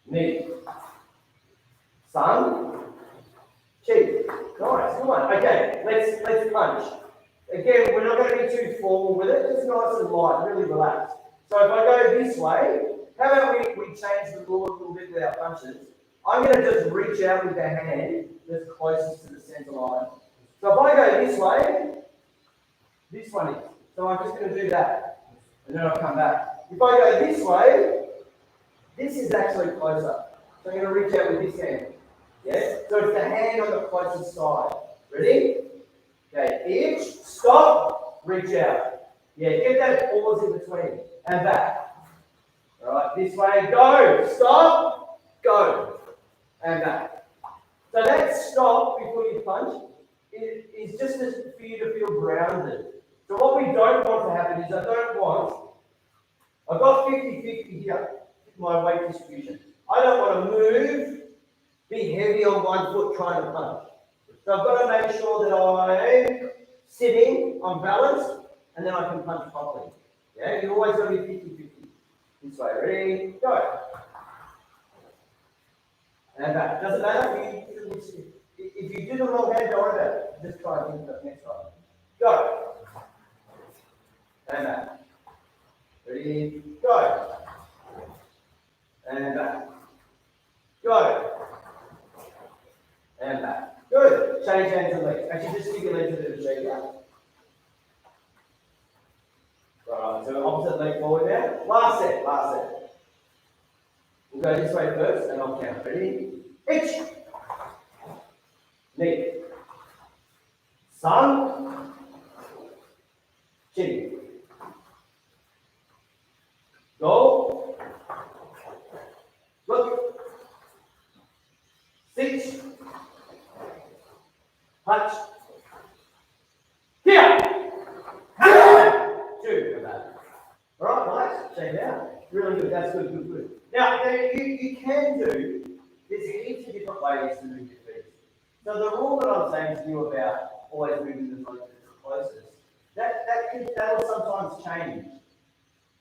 knee, sun, cheek. Nice, come on. Okay, let's punch. Again, we're not going to be too formal with it. Just nice and light, really relaxed. So if I go this way, how about we change the rule a little bit with our punches? I'm going to just reach out with the hand that's closest to the center line. So if I go this way, this one is. So I'm just going to do that. And then I'll come back. If I go this way, this is actually closer. So I'm going to reach out with this hand. Yeah? So it's the hand on the closest side. Ready? Okay, itch, stop, reach out. Yeah, get that pause in between. And back. All right, this way, go, stop, go. And back. So that stop before you punch is just for you to feel grounded. So what we don't want to happen is I've got 50-50 here, my weight distribution. I don't want to move, be heavy on one foot trying to punch. So I've got to make sure that I'm sitting, I'm balanced, and then I can punch properly. Yeah, you've always got to be 50-50. This way, ready, go. And back. Doesn't matter if you do the wrong hand, don't worry about it. Just try and think of next time. Go. And back. Ready, go. And back. Go. And back. Good. Change hands and legs. Actually, just stick your legs a bit of a shake out. Right, so opposite leg forward now. Last set. We'll go this way first, and I'll count. Ready? Itch. Knee. Sun. Chin. Go. Look. Stitch. Punch. Here. Two. All right, nice. Shake out. Really good. That's good. Now, you can do, there's heaps of different ways to move your feet. So the rule that I'm saying to you about always moving the closest, that'll sometimes change.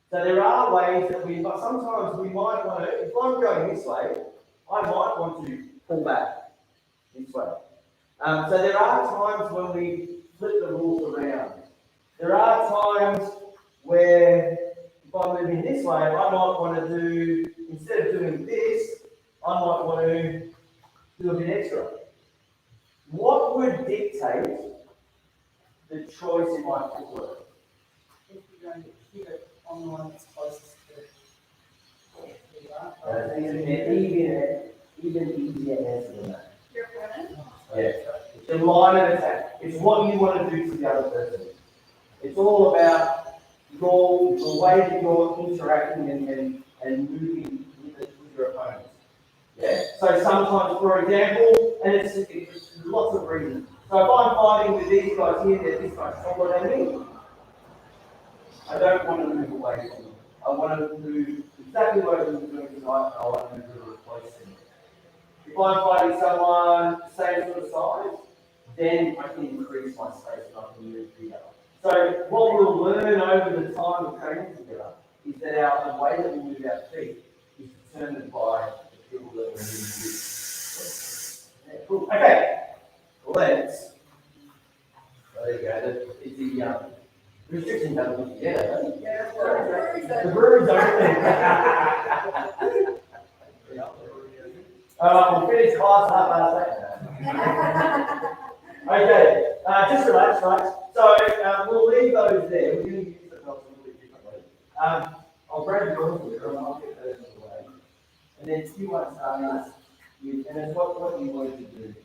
So there are ways that but sometimes we might want to, if I'm going this way, I might want to pull back this way. So there are times when we flip the rules around. There are times where way, I might want to do, instead of doing this, I might want to do a bit extra. What would dictate the choice in my footwork? If you're going to hit it on the one that's closest to it. Even easier answer than that. Your opponent? Yeah. It's a line of attack. It's what you want to do to the other person. It's all about the way that you're interacting and moving with your opponent. Yeah. So sometimes, for example, and it's lots of reasons. So if I'm fighting with these guys here, this guy's taller than me, I don't want to move away from them. I want to do exactly what I was doing tonight. I want to move to replace them. If I'm fighting someone same sort of size, then I can increase my space and I can move bigger. So what we'll learn over the time of training together is that the way that we move our feet is determined by the people that we're moving with. Yeah, cool. Okay, let's. There you go. It's the restriction doesn't put together, does it? Yeah, The brewery's open. We'll finish class half. Okay, just relax, right? So we'll leave those there. We're going to use the belts a little bit differently. I'll grab yours here and I'll get those in the way. And then you want to start and then what do you want to do?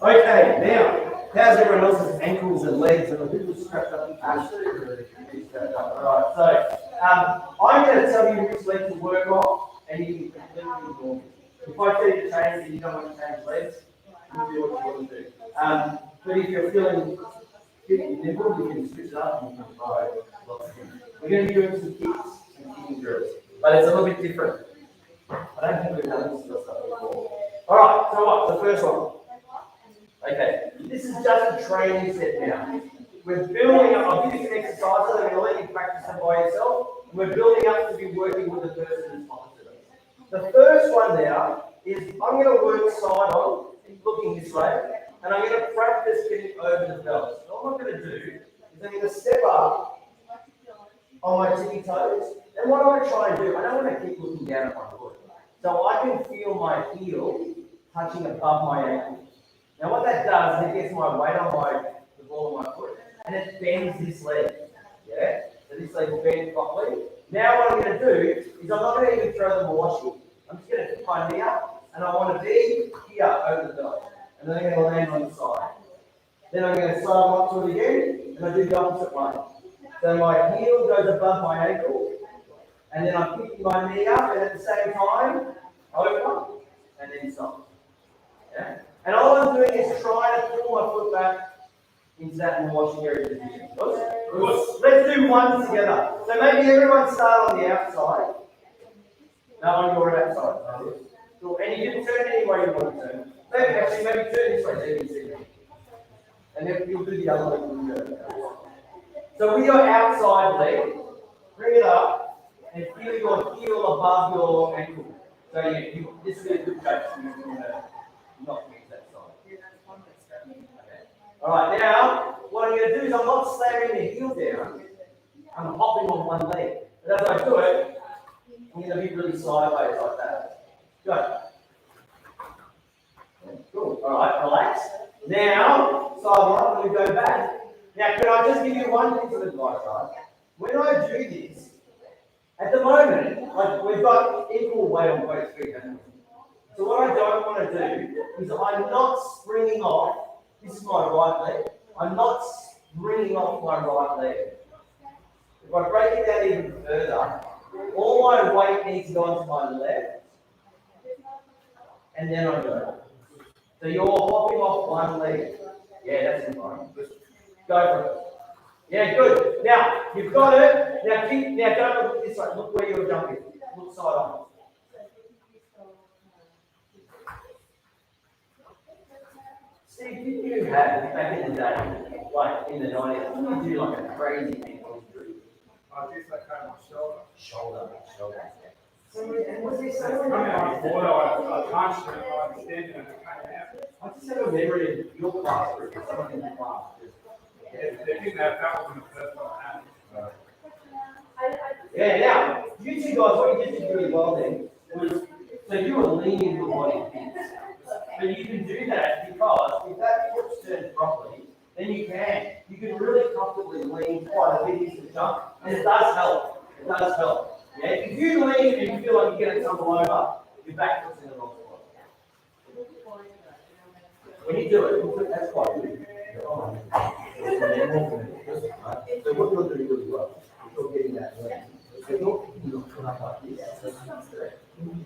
Okay, now, how's everyone else's ankles and legs and the people strapped up? Absolutely. Alright, so I'm going to tell you which leg to work on, and you can completely ignore me. If I tell you to change and you don't want to change legs, you do what you want to do. But if you're feeling fit and nimble, you can switch it up and you can try lots of things. We're going to be doing some kicks and kicking drills, but it's a little bit different. I don't think we've done this sort of stuff before. Alright, so what? The first one. Okay, this is just a training set now. We're building up, I'll give you some exercises, I'm going to let you practice them by yourself. We're building up to be working with the person that's opposite us. The first one now is I'm going to work side on, looking this way, and I'm going to practice getting over the belt. So what I'm going to do is I'm going to step up on my tippy toes, and what I'm going to try and do, I don't want to keep looking down at my foot. So I can feel my heel touching above my ankle. Now what that does is it gets my weight on the ball of my foot, and it bends this leg. Yeah? So this leg will bend properly. Now what I'm going to do is I'm not going to even throw the washi. I'm just going to put my knee up, and I want to be here over the belt. And then I'm going to land on the side. Then I'm going to slide up to it again, and I do the opposite way. So my heel goes above my ankle, and then I'm picking my knee up, and at the same time, over, and then stop. Yeah? And all I'm doing is trying to pull my foot back into that more area position. Let's do one together. So maybe everyone start on the outside. No, on your outside. Cool. And you can turn any way you want to turn. Maybe turn this way so you can see me. And then you'll do the other leg. So with your outside leg, bring it up and feel your heel above your ankle. So this is a good shape. So you're going to not mix that side. Okay. Alright, now what I'm going to do is I'm not slamming the heel down. I'm hopping on one leg. But as I do it, I'm going to be really sideways like that. Go. Cool. Alright, relax. Now, sideline, I'm going to go back. Now, can I just give you one piece of advice, right? When I do this, at the moment, like we've got equal weight on both feet, haven't we? So what I don't want to do is I'm not springing off. This is my right leg. I'm not springing off my right leg. If I break it down even further, all my weight needs to go onto my left, and then I go. So you're hopping off one leg. Yeah, that's fine. Go for it. Yeah, good. Now, you've got it. Now don't look this way. Look where you're jumping. Look side on. Steve, did you have, back in the day, like in the 90s, did you do like a crazy ankle injury? I guess I cut my shoulder. Shoulder. And was there someone I punched it, I was standing and it came out. I just have a memory of your class group, someone in the class. Yeah, now, you two guys, what you did really well then was, so you were leaning your body in. But you can do that because if that foot's turned properly, then you can really comfortably lean quite a bit into the jump, and it does help. It does help. Yeah, if you lean and you feel like you're going to tumble over, your back foot's in the wrong spot. When you do it, that's quite good. So what you're doing really well, you're getting that lean. So you're put up like this.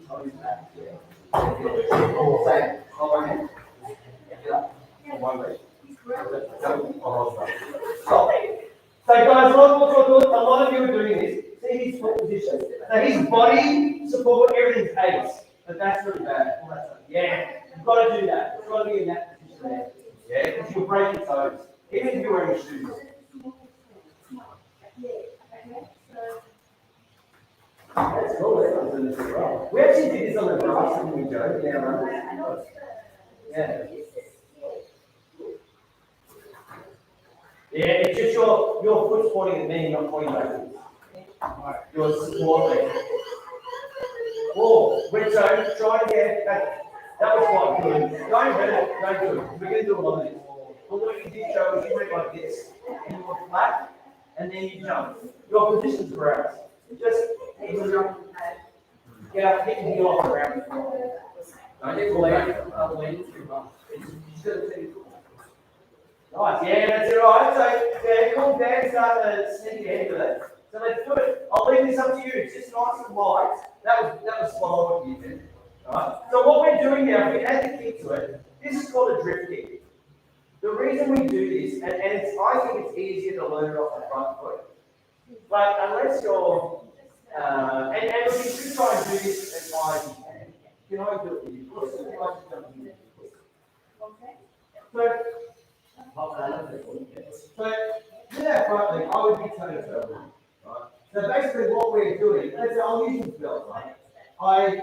Toes back, yeah. Or say, one hand. Get up. On one leg. Stop. So guys, a lot of you are doing this. See his foot position. So his body support, everything's ace. But that's really bad. Yeah, you've got to do that. You've got to be in that position there. Yeah, because you'll break your toes. Even if you're wearing shoes. That's cool. Everyone's doing this as well. We actually did this on the grass, didn't we, Joe? Yeah. Yeah, it's just your foot's pointing at me, not pointing backwards. Your support leg. Oh, wait, so try again. That was quite good. Don't hurt it. Don't do it. We're going to do a lot of this. But what you did, Joe, is you went like this. And you went flat, and then you jump. Your position's great. Just get up, hit your heel off the ground. Don't get lean too much. Nice, yeah, that's it, right. So, yeah, calm down, start to sneak ahead with it. So let's do it. I'll leave this up to you. It's just nice and light. That was spot on what you did. Alright? So what we're doing now, if we add the kick to it, this is called a drift kick. The reason we do this, and I think it's easier to learn it off the front foot. But unless you're, and we should try and do this as high as you can. You can only do it with your foot. So, with that front leg, I would be toe to toe, right? So basically what we're doing, let's say I'm using the belt, right?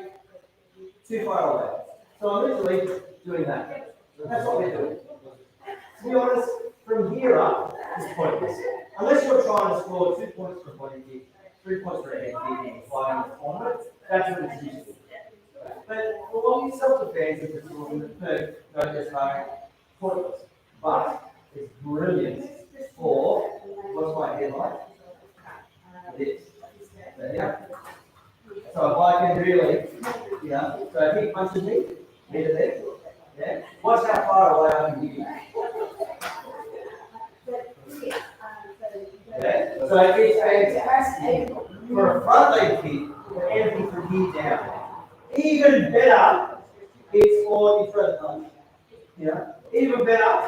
Too far away. So I'm literally doing that. That's what we're doing. To be honest, from here up, it's pointless. Unless you're trying to score 2 points for a body kick, 3 points for a head kick, and 5 in the tournament, that's what it's useful. But for what you self-defense and for tournament, no, just pointless. But it's brilliant for, what's my headline? This. Yeah. So if I can really, so if he punches me, hit it there. Yeah. Watch how far away I can get you. Yeah. So it's fantastic for a front leg kick for anything from here down. Even better, it's for your front punch. Even better,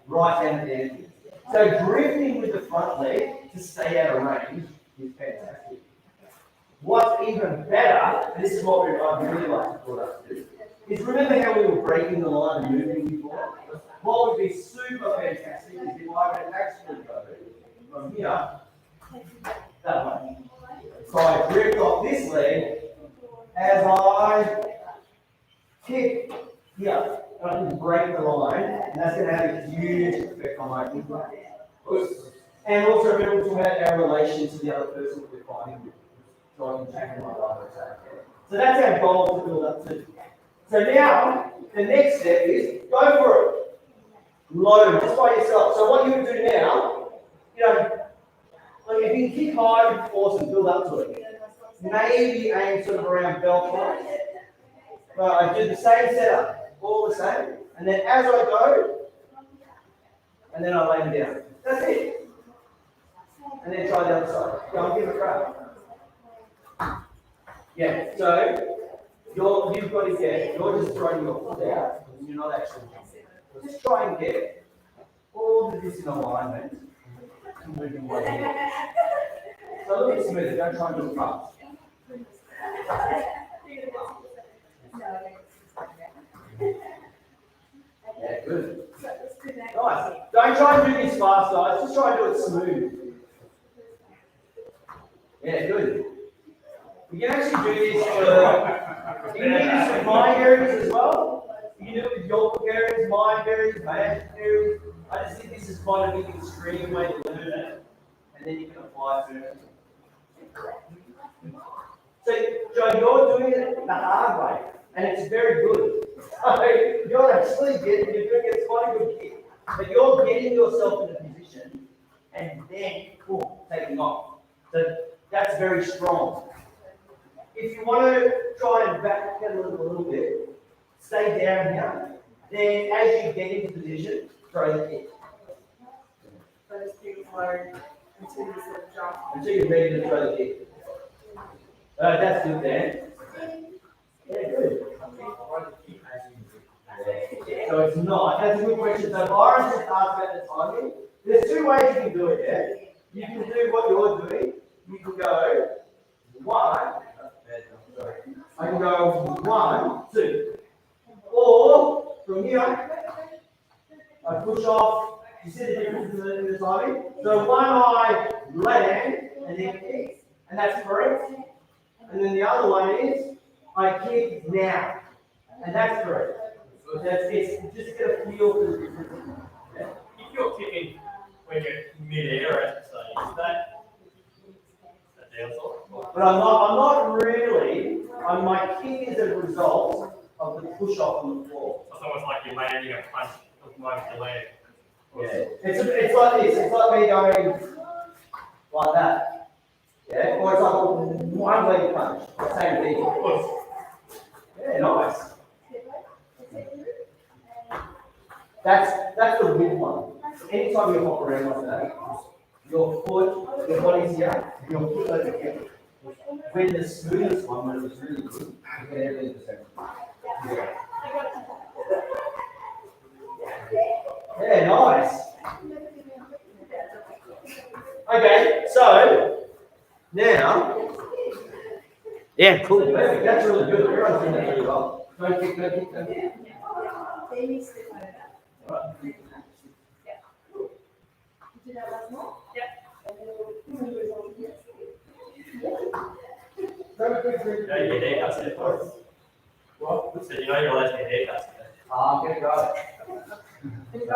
right down at the end. So drifting with the front leg to stay out of range is fantastic. What's even better, and this is what I'd really like to put up to, is remember how we were breaking the line and moving before? What would be super fantastic is if I could actually go from here that way. So I drift off this leg as I kick here. I can break the line, and that's going to have a huge effect on my impact. And also remember to have our relation to the other person that we're fighting with. So I can check my life. So that's our goal to build up to. So now, the next step is go for it. Load, just by yourself. So what you would do now, like if you can kick high, awesome, build up to it. Maybe aim sort of around belt line. But I do the same setup, all the same. And then as I go, and then I lay them down. That's it. And then try the other side. Go and give it a try. Yeah, so you've got to get, you're just throwing your foot out, and you're not actually jumping. So just try and get all of this in alignment and moving away here. So a little bit smoother, don't try and do it fast. Yeah, good. Nice. Don't try and do this fast, guys. Just try and do it smooth. Yeah, good. We can actually do this for, you can do this for mind areas as well. You can do it with your book areas, mind areas, magic areas. I just think this is quite a big extreme way to learn it, and then you can apply it to it. So, Joe, you're doing it the hard way, and it's very good. So, you're actually you're doing it quite a good kick, but you're getting yourself in a position, and then, boom, taking off. So, that's very strong. If you want to try and back it a little bit, stay down here. Then, as you get into position, throw the kick So just keep it low until you sort of jump. until you're ready to throw the kick. That's good, Dan. Yeah, good. So it's not. That's a good question. So Byron just asked about the timing. There's two ways you can do it. Yeah, you can do what you're doing. You can go one. I can go 1, 2. Or from here, I push off. You see the difference in the timing? So one I land and then kick, and that's correct. And then the other one is I kick now, and that's correct. It's just get a feel for the difference. Yeah. If you're kicking when you're mid-air, as you say, is that a downside? But I'm not really. My kick is a result of the push off on the floor. It's almost like you're landing a punch at the moment you land. Yeah. It's like this. It's like me going like that. Yeah. Or it's like a one leg punch. Same thing. Yeah. Nice. That's the weird one. Anytime you hop around like that, your foot, your body's here, your foot over here. When the smoothest one, when it's really good, you get everything the same. Yeah, nice. Okay, so now, yeah, cool. Perfect. That's really good. Everyone's doing that really well. Don't kick. Right. Do that once more? You know your haircuts there, folks. What? So you know you're allowed to get haircuts there. I'm gonna go. I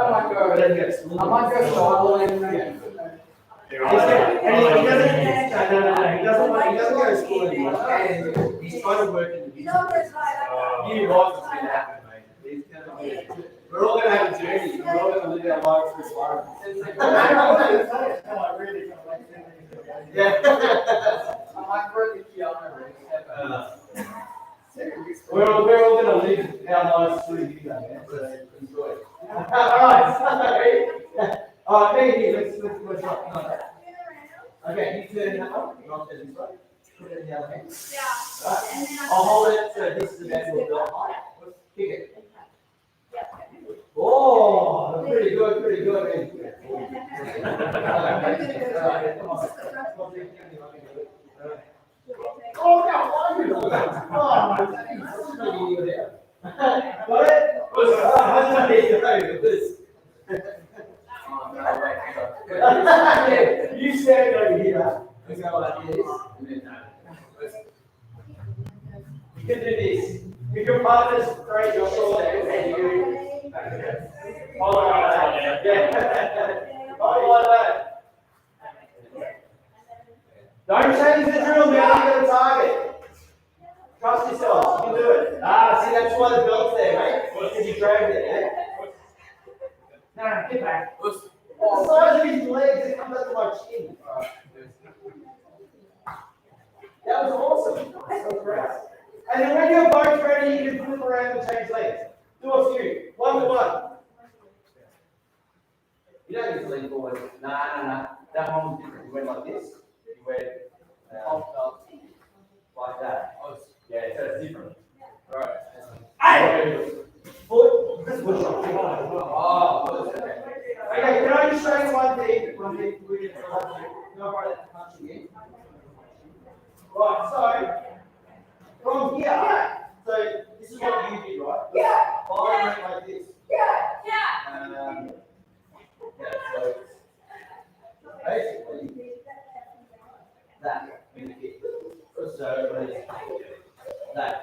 might go solo in You're He allowed doesn't go to school anymore. And he's trying to work in the business. You like what's going to happen, mate. He's gonna be- We're all going to have a journey. We're all going to live our lives through slowly. Yeah. We're all going to live our lives through you, man. So enjoy it. All right, maybe let's rock. Okay, you turn that one. Not this way. Put it in the other hand. Right. I'll hold it so this is about your belt height. Kick it. Oh, pretty good, man. Oh, no, why are you doing that? Oh, got it? How did you know this? You stand over here and go like this. You can do this. If your partner's throwing your shoulder and you hold on like that. Yeah. Hold like that. Don't change the drill, man. You got a target. Trust yourself. You can do it. See, that's why the belt's there, mate. Because you dragged it, yeah? No, get back. The size of his legs, it comes up to my chin. That was awesome. That was great. And then when you're both ready, you can flip around and change legs. Do a few. One to one. You don't need to lean forward. Nah. That one was different. You went like this. You went like that. Yeah, so it's different. Alright. Hey! Foot. This push off. Oh, okay, can I just show you one thing? We can no part of that punch again. Right, so from here, so this is what you did, right? Yeah. I went like this. Yeah. So basically that. So that.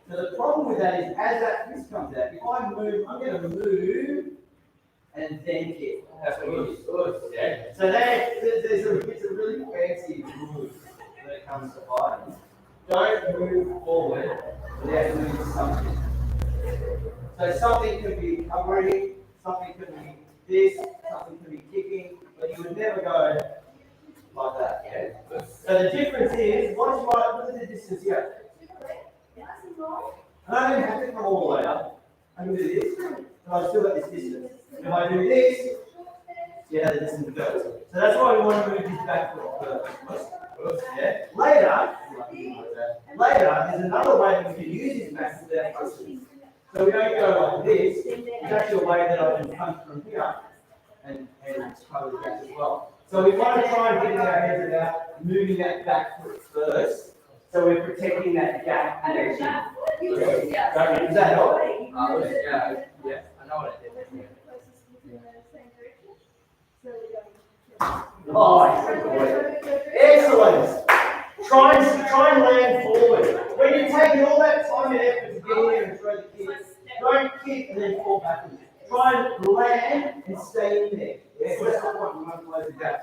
So the problem with that is, as that this comes out, if I move, I'm going to move and then kick. That's what you do. Yeah. So it's a really fancy move when it comes to fighting. Don't move forward without doing something. So something could be covering, something could be this, something could be kicking, but you would never go like that. Yeah. So the difference is, once you look at the distance here. I don't have to come all the way up. I can do this, and I've still got this distance. If I do this, yeah, the distance goes. So that's why we want to move this back first. Yeah. Later, there's another way that we can use this back without punching. So we don't go like this. It's actually a way that I can punch from here and cover the back as well. So we want to try and get our heads about moving that back foot first. So we're protecting that gap connection. Does that help? Yeah, I know what I did. Excellent. Try and land forward. When you're taking all that time and effort to get here and throw the kick, don't kick and then fall backwards. Try and land and stay in there. Yeah, so that's the point. We want to close the gap.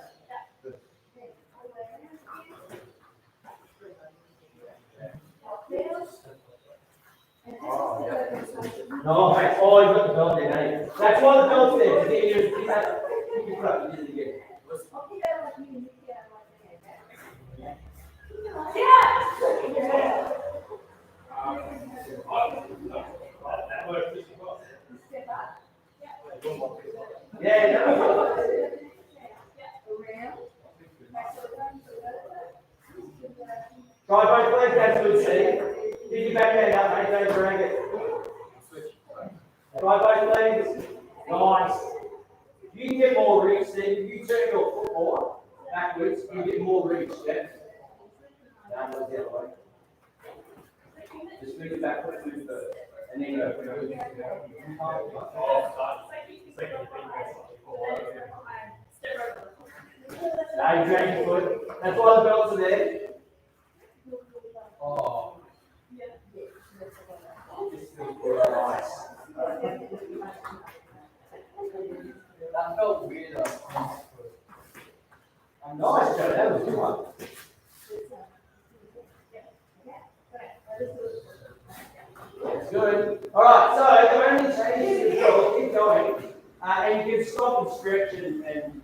No, mate. Oh, you got the belt there, haven't you? That's why the belt's there. To get you to keep your foot up. You did it again. Yeah, no. Try both legs, that's good, see? Pick your backhand up, mate, don't drag it. Try both legs. Nice. You can get more reach, see? If you turn your foot forward, backwards, you get more reach, yeah? Downwards the other way. Just move your back foot through first, and then go. Now you drag your foot. That's why the belts are there. Oh. This feels really nice. That felt weird. Nice, Joe. That was a good one. That's good. All right. So the only change is keep going, and you can stop and stretch and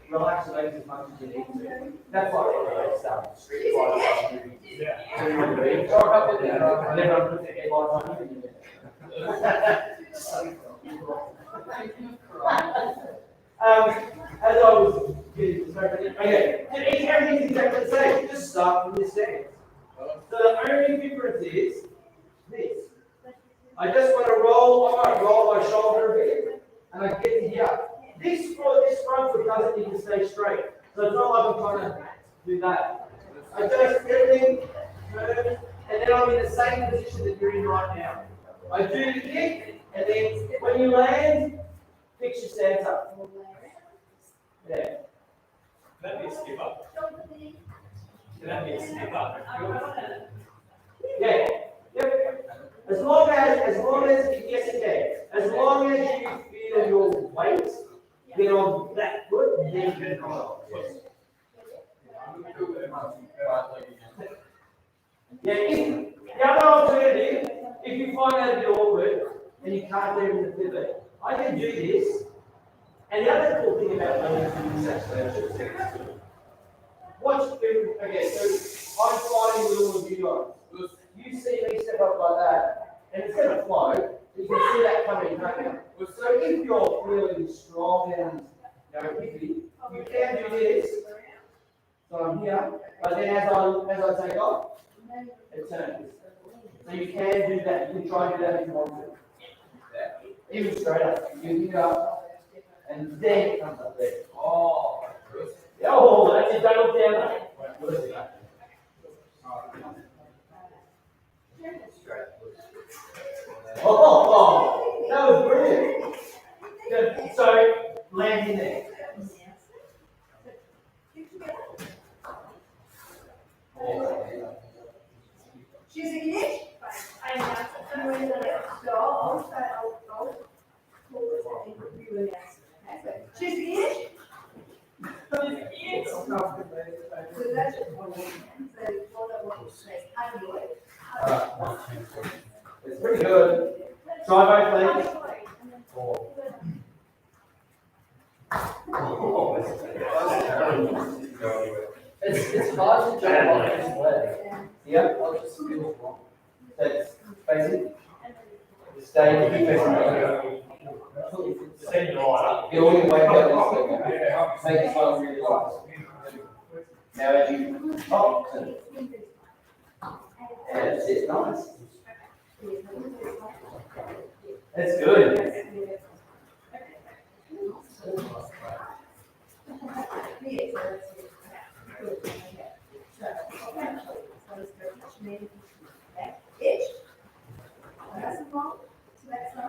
relax the legs as much as you need to. That's why it's street fighting. Yeah. And everyone puts their headlights on you. As I was getting started, okay, everything's exactly the same. Just start from this second. So the only difference is this. I just want to roll my shoulder a bit, and I get to here. This front foot doesn't need to stay straight. So it's not like I'm trying to do that. I just everything turn, and then I'm in the same position that you're in right now. I do the kick, and then when you land, fix your stance up. Yeah. That be a skip up. Can that be a skip up? Yeah. Yep. As long as yes it can. As long as you feel your weight get on that foot, then you can come off. Yeah, the other alternative, if you find that a bit awkward and you can't do it in the pivot, I can do this. And the other cool thing about learning is actually, I should say this too. Watch the, okay, so I'm fighting with all of you guys. You see me step up like that, and it's going to flow. You can see that coming, can't you? So if you're feeling strong and iffy, you can do this. So I'm here, but then as I take off, it turns. So you can do that. You can try and do that if you want to. Yeah. Even straight up. You get up, and then it comes up there. Oh, That's it. Don't look down there. Oh, that was brilliant. Good. So land in there. She's a niche. I know. So, good answer. Choose the edge. So that's just one hand. So hold up what you say. How do you do it? It's pretty good. Try both legs. It's hard to jump off this leg. Yep. I'll just feel wrong. That's facing. Stay, keep facing. You're only way down this leg. Make it slow really fast. Now as you top, that's it, nice. That's good.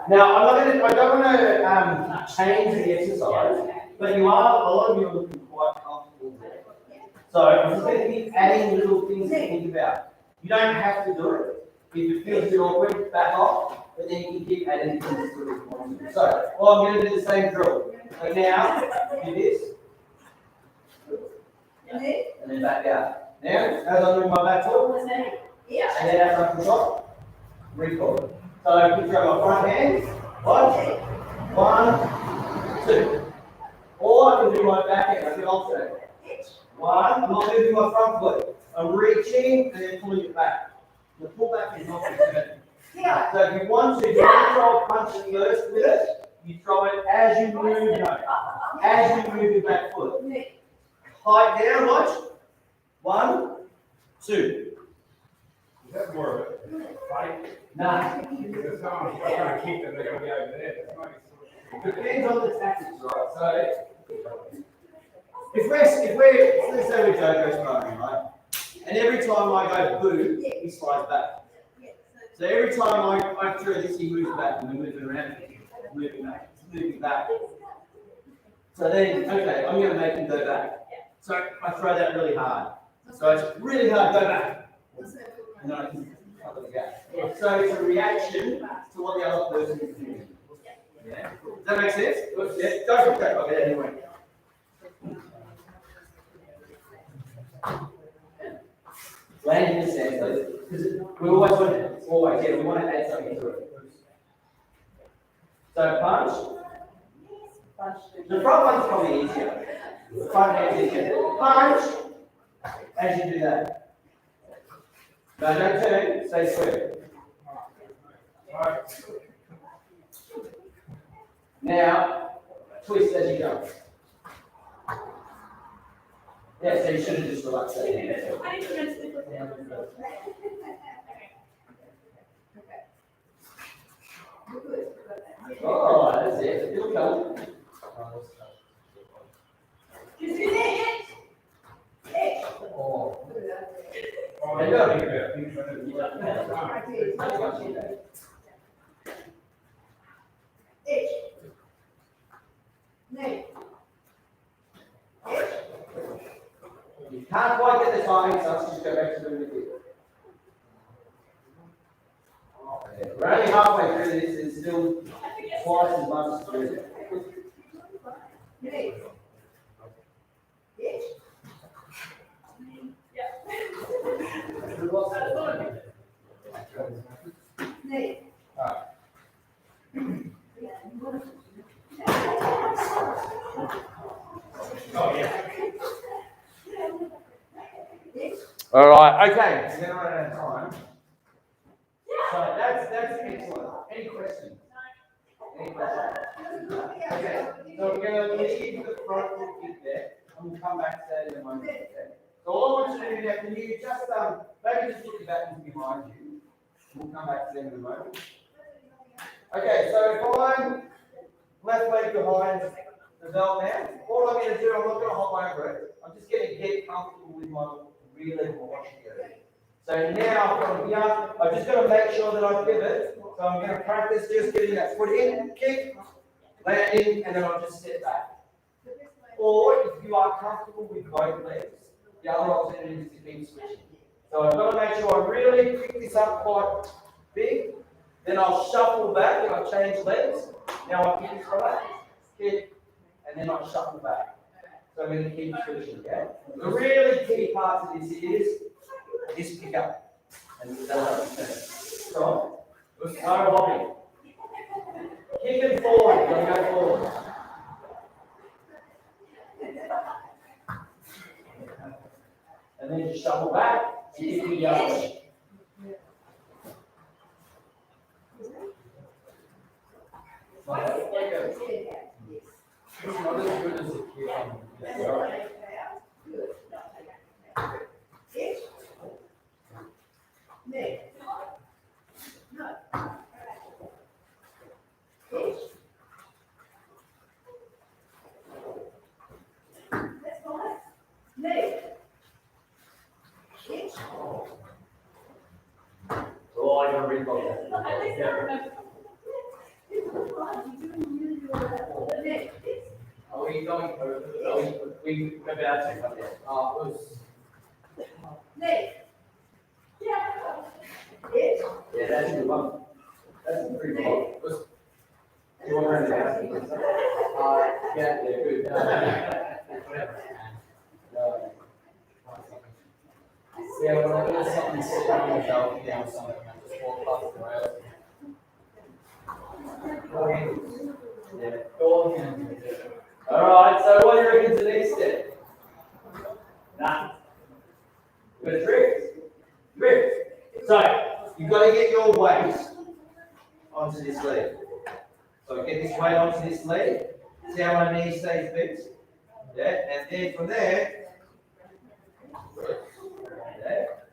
Now, I don't want to change the exercise, but a lot of you are looking quite comfortable there. So I'm just going to keep adding little things to think about. You don't have to do it. If it feels a bit awkward, back off, but then you can keep adding things to it. So, I'm going to do the same drill. So now, do this, and then back out. Now, as I move my back foot, and then as I push off, recoil. So I put my front hand, one, two. Or I can do my back hand, I can alternate. One, I'm not going to do my front foot. I'm reaching and then pulling it back. The pullback is not good. So if you want to, you don't throw a punch in the earth with it, you throw it as you move, as you move your back foot. Height down, watch. One, two. Is that more of a fight? Nah. Because I'm trying to keep them, they're gonna be over there. That's not Depends on the tactics, right? So if we're let's say we're Jojo sparring, right? And every time I go boo, he slides back. So every time I throw this, he moves back and we're moving around, moving back. So then, okay, I'm gonna make him go back. So I throw that really hard. So it's really hard, go back. And then I can cover the gap. So it's a reaction to what the other person is doing. Yeah? Does that make sense? Yeah, go for it. Okay, anyway. Land in the sand, because we always want to add something to it. So punch. The front one's probably easier. The front hand's easier. Punch as you do that. No, don't turn, stay square. Now, twist as you go. Yeah, so you should have just relaxed that hand. I need to mention it. Oh, that's it. It'll come. Just do that. Oh. Oh, You can't quite get the timing, so let's just go back to doing it again. Okay, we're only halfway through this, and still twice as much as through it. All right, okay, we're going to run out of time. So that's excellent. Any questions? Any questions? Okay, so we're going to leave the front foot kick there, and we'll come back to that in a moment. Okay. So all I want you to do now, can you just maybe just put your back behind you. We'll come back to them in a moment. Okay, so if I'm left leg behind the belt now, all I'm going to do, I'm not going to hop over it. I'm just going to get comfortable with my rear leg wash area. So now from here, I'm just going to make sure that I pivot. So I'm going to practice just getting that foot in, kick, landing, and then I'll just sit back. Or if you are comfortable with both legs, the other alternative is to keep switching. So I've got to make sure I really pick this up quite big. Then I'll shuffle back and I'll change legs. Now I kick this right. kick, and then I shuffle back. So I'm going to keep switching, yeah? The really key part to this is this pick up. And that's how you turn it. So, no hopping. Kick and forward, you're going to go forward. And then just shuffle back, and kick the other way. It's not as good as a kick. Oh, I gotta read about that. At least I remember. Are we going over? We about to come down. Oh, it was. Yeah, that's a good one. That's a pretty good one. You want to run it out? Yeah, good. Yeah, when I do something sitting on the belt down something, I just walk past the rail. Yeah. Go on. Alright, so what do you reckon's the next step? Nah. We're gonna drift. So, you've got to get your weight onto this leg. So get this weight onto this leg. See how my knee stays bent? Yeah, and then from there,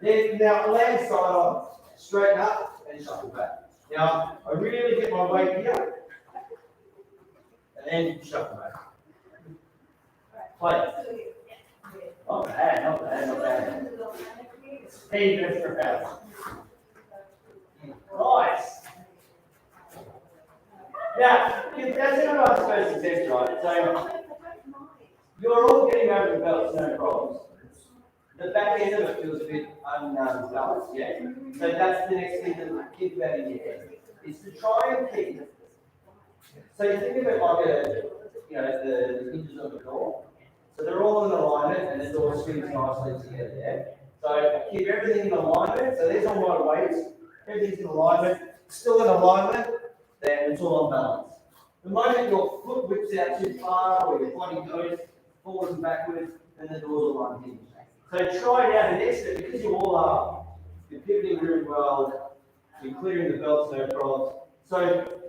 then now land side on, straighten up and shuffle back. Now, I really get my weight here, and then shuffle back. Play. Not bad. Speed extra power. Nice. Now, that's in our first attempt, right? So, you're all getting over the belts, no problems. The back end of it feels a bit unbalanced, yeah? So that's the next thing to keep that in your head, is to try and keep. So you think of it like the hinges of a door. So they're all in alignment and the door swings nicely together, yeah? So keep everything in alignment. So there's all my weights. Everything's in alignment. Still in alignment, then it's all on balance. The moment your foot whips out too far or your body goes forward and backwards, then the doors will unhinge. So try it out the next step, because you all are, you're pivoting really well, you're clearing the belts, no problems. So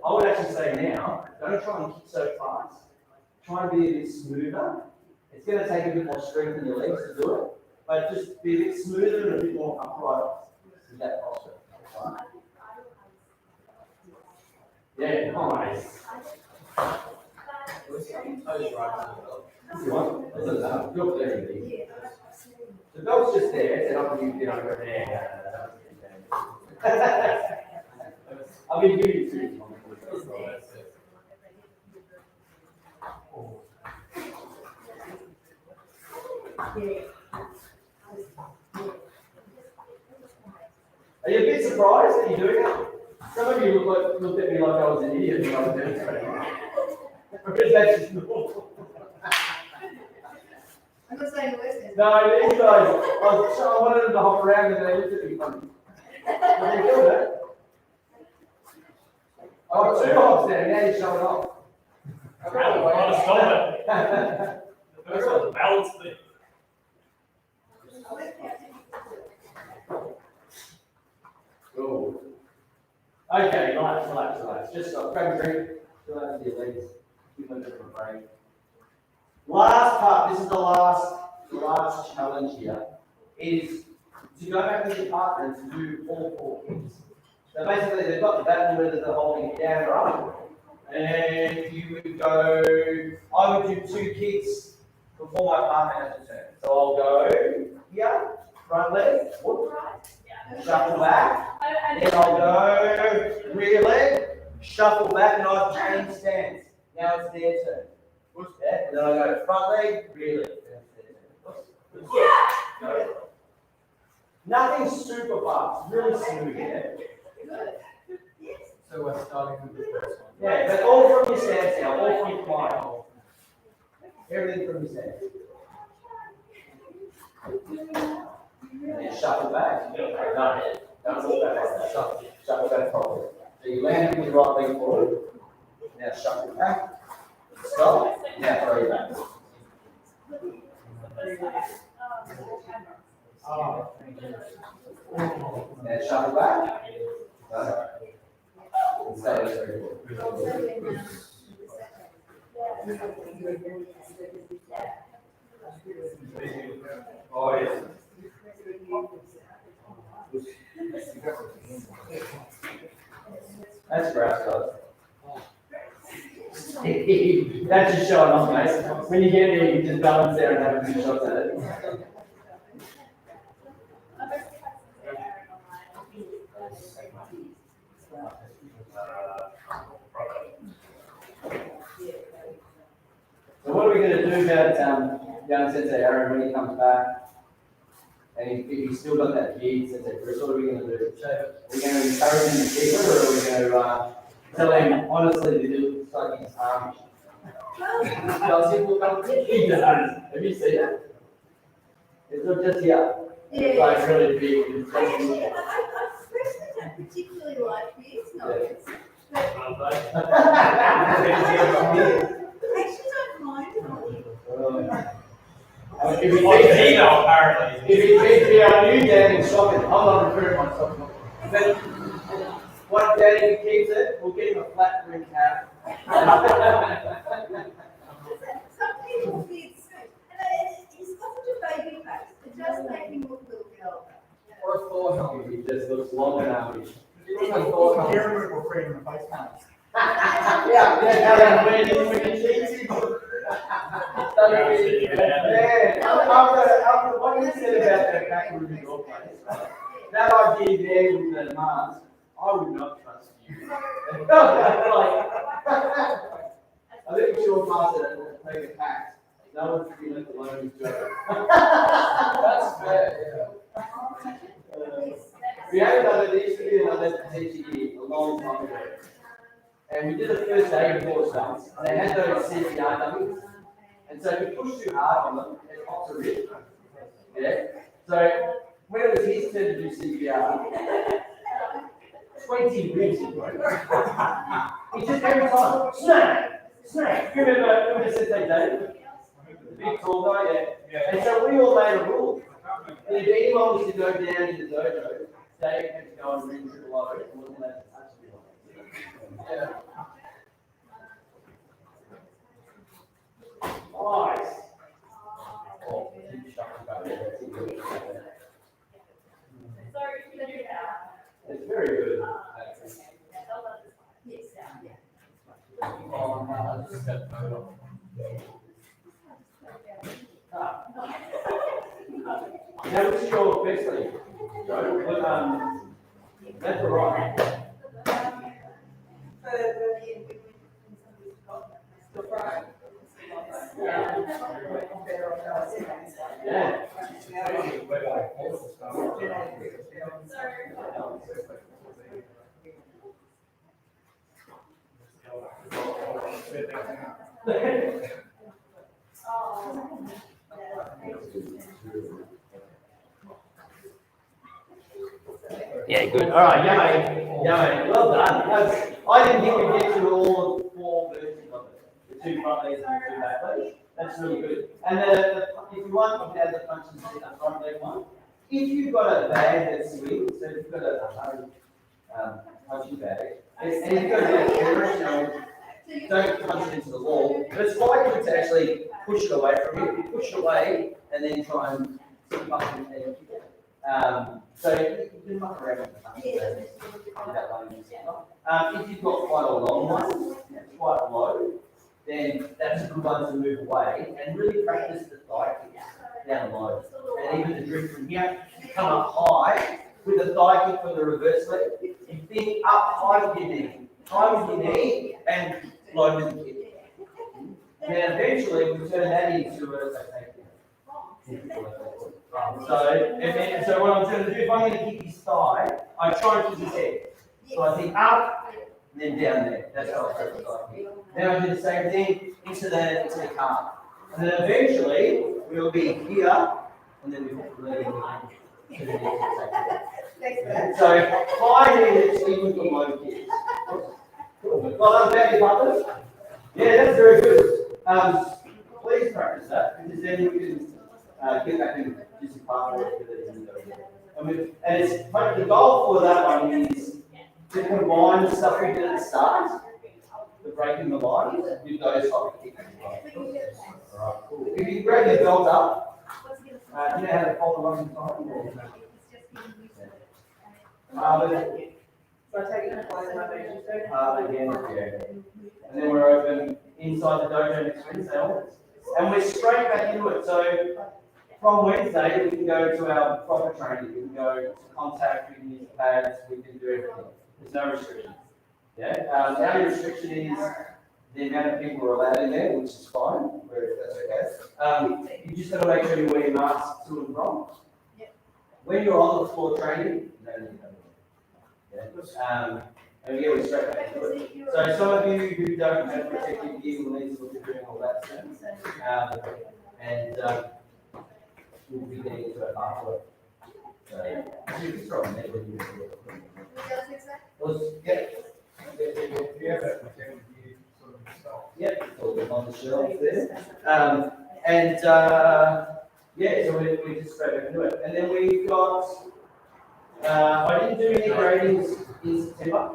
I would actually say now, don't try and kick so fast. Try and be a bit smoother. It's going to take a bit more strength in your legs to do it, but just be a bit smoother and a bit more upright with that posture. Yeah, nice. You're clearing. The belt's just there, so not you get over there. I'll be giving you two. Are you a bit surprised that you're doing it? Some of you looked at me like I was an idiot when I was doing it. Because that's just normal. I'm not saying the worst. No, these guys, I wanted them to hop around and they looked at me funny. But they killed it. I got two hops there, now you're showing off. I'm trying to stop it. That's not the balance thing. Cool. Okay, relax. Just stop, grab a drink, chill out with your legs, give them a bit of a break. Last part, this is the last challenge here, is to go back with your partner to do all four kicks. So basically, they've got the baton, whether they're holding it down or up, and you would go, I would do two kicks before my partner has to turn. So I'll go here, front leg, whoop, shuffle back, then I'll go rear leg, shuffle back, and I've changed stance. Now it's their turn. Yeah, and then I go front leg, rear leg. Yeah. Nothing super fast, really smooth, yeah? So we're starting with the first one. Yeah, but all from your stance now, all from your mind. Everything from his head. And then shuffle back. No, don't look back like that. Shuffle back properly. So you land with your right leg forward. Now shuffle back. Stop. Now throw you back. Now shuffle back. And stay there. Oh, yes. That's grass, guys. That's just showing off, mate. When you get there, you just balance there and have a few shots at it. So what are we going to do about young Sensei Aaron when he comes back? And if he's still got that key, Sensei Chris, what are we going to do? Are we going to encourage him to keep it, or are we going to tell him honestly to do something his arm? Does he look up? He does. Have you seen it? It's not just here. It's like really big. It's like Actually, I personally don't particularly like these novels, but actually don't mind them. If he keeps me on you, Dan, it's shocking. I'm not recruiting myself. But what Dan, if he keeps it, we'll get him a flat rim cap. Some people see it soon, and he's got such a baby face, it does make him look a little bit older. Or a thought helmet, he just looks long and average. Cameron will create a face cam. Yeah, when you cheat, after what you said about that back room in your place, that idea there with the mask, I would not trust you. I think we should pass it and make a pact. No one should be left alone with Joe. That's fair, yeah. We had another, there used to be another teacher here a long time ago. And we did a first aid course once, and they had those CPR dummies. And so if you push too hard on them, it pops a rib. Yeah? So when it was his turn to do CPR, 20 ribs he broke. He just every time, snap. Remember Sensei David? The big tall guy, yeah. And so we all made a rule. And if anyone was to go down in the dojo, Dave had to go and ring triple O and wasn't allowed to touch anyone. Yeah. Nice. Oh, it's very good. Now, what's your best league? That's the right. Yeah. Yeah, good. All right, yummy. Well done. I didn't think we'd get through all 4 versions of it. The 2 front legs and the 2 back legs. That's really good. And if you want, you can add the punch and sit up front leg one. If you've got a bag that swings, so if you've got a punching bag, and if you go down, don't punch it into the wall. But it's quite good to actually push it away from you. You push it away and then try and sit up and kick it. So you can muck around with the punching bag without letting it stand up. If you've got quite a long one, it's quite low, then that's a good one to move away and really practice the thigh kicks down low. And even the drift from here, you come up high with the thigh kick for the reverse leg. You think up high with your knee, and low with the kick. Then eventually we turn that into a takedown. So what I'm trying to do, if I'm going to kick his thigh, I try and kick his head. So I think up, and then down there. That's how I take the thigh kick. Then I do the same thing into the calf. And then eventually, we'll be here, and then we'll be to the next. So, high needs even for low kids. Well, baby puppets. Yeah, that's very good. Please practice that, because then we can get back and do some part work with it. And it's, but the goal for that one is to combine the stuff we did at the start, the breaking the lines, with those type of kicks as well. Alright, cool. If you grab your belt up, do you know how to hold the line in time? So I take it to my bench. Again, yeah. And then we're open inside the dojo next Wednesday onwards. And we're straight back into it. So from Wednesday, we can go to our proper training. We can go to contact, we can use pads, we can do everything. There's no restrictions. Yeah. The only restriction is the amount of people are allowed in there, which is fine, where that's okay. You just got to make sure you wear your mask to and from. When you're on the floor training, you don't need to come in. And yeah, we're straight back into it. So some of you who don't have protective gear will need to look at doing all that stuff. And we'll be getting into it after. So, you can throw them there when you do it. Yep, on the shelf there. Yeah, so we just straight back into it. And then we've got, I didn't do any gradings in September,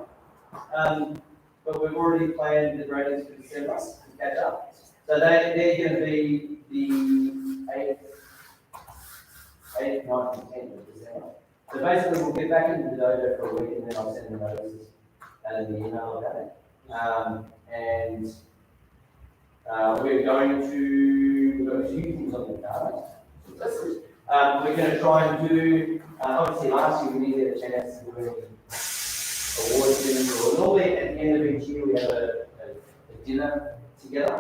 but we've already planned the gradings for December to catch up. So they're going to be the 8th, 9th, and 10th of December. So basically, we'll get back into the dojo for a week, and then I'll send the notices and the email about it. We're going to, we've got a few things on the card. We're going to try and do, obviously last year we didn't get a chance to do any awards dinners. Normally at the end of each year we have a dinner together.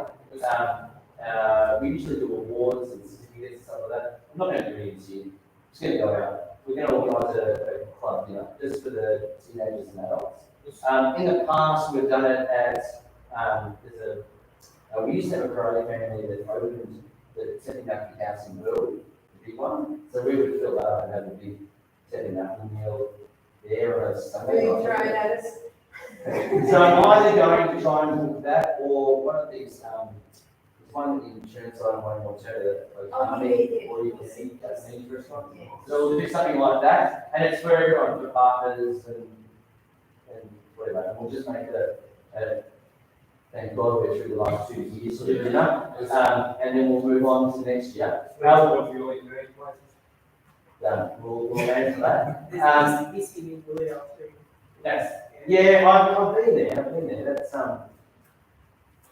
We usually do awards and certificates and stuff like that. I'm not going to do any this year. It's going to go out. We're going to organise a club dinner just for the teenagers and adults. In the past we've done it at, we used to have a karate family that opened the setting up the house in Burwood, the big one. So we would fill that up and have a big setting up meal there on a Sunday night. So I'm either going to try and book that or one of these, there's one in the insurance side and one in alternative, like Army, or you can see Japanese restaurant. So we'll do something like that, and it's for everyone, for partners and whatever. And we'll just make it a thank God we're through the last 2 years sort of dinner, and then we'll move on to next year. We'll manage that. Yeah, I've been there. That's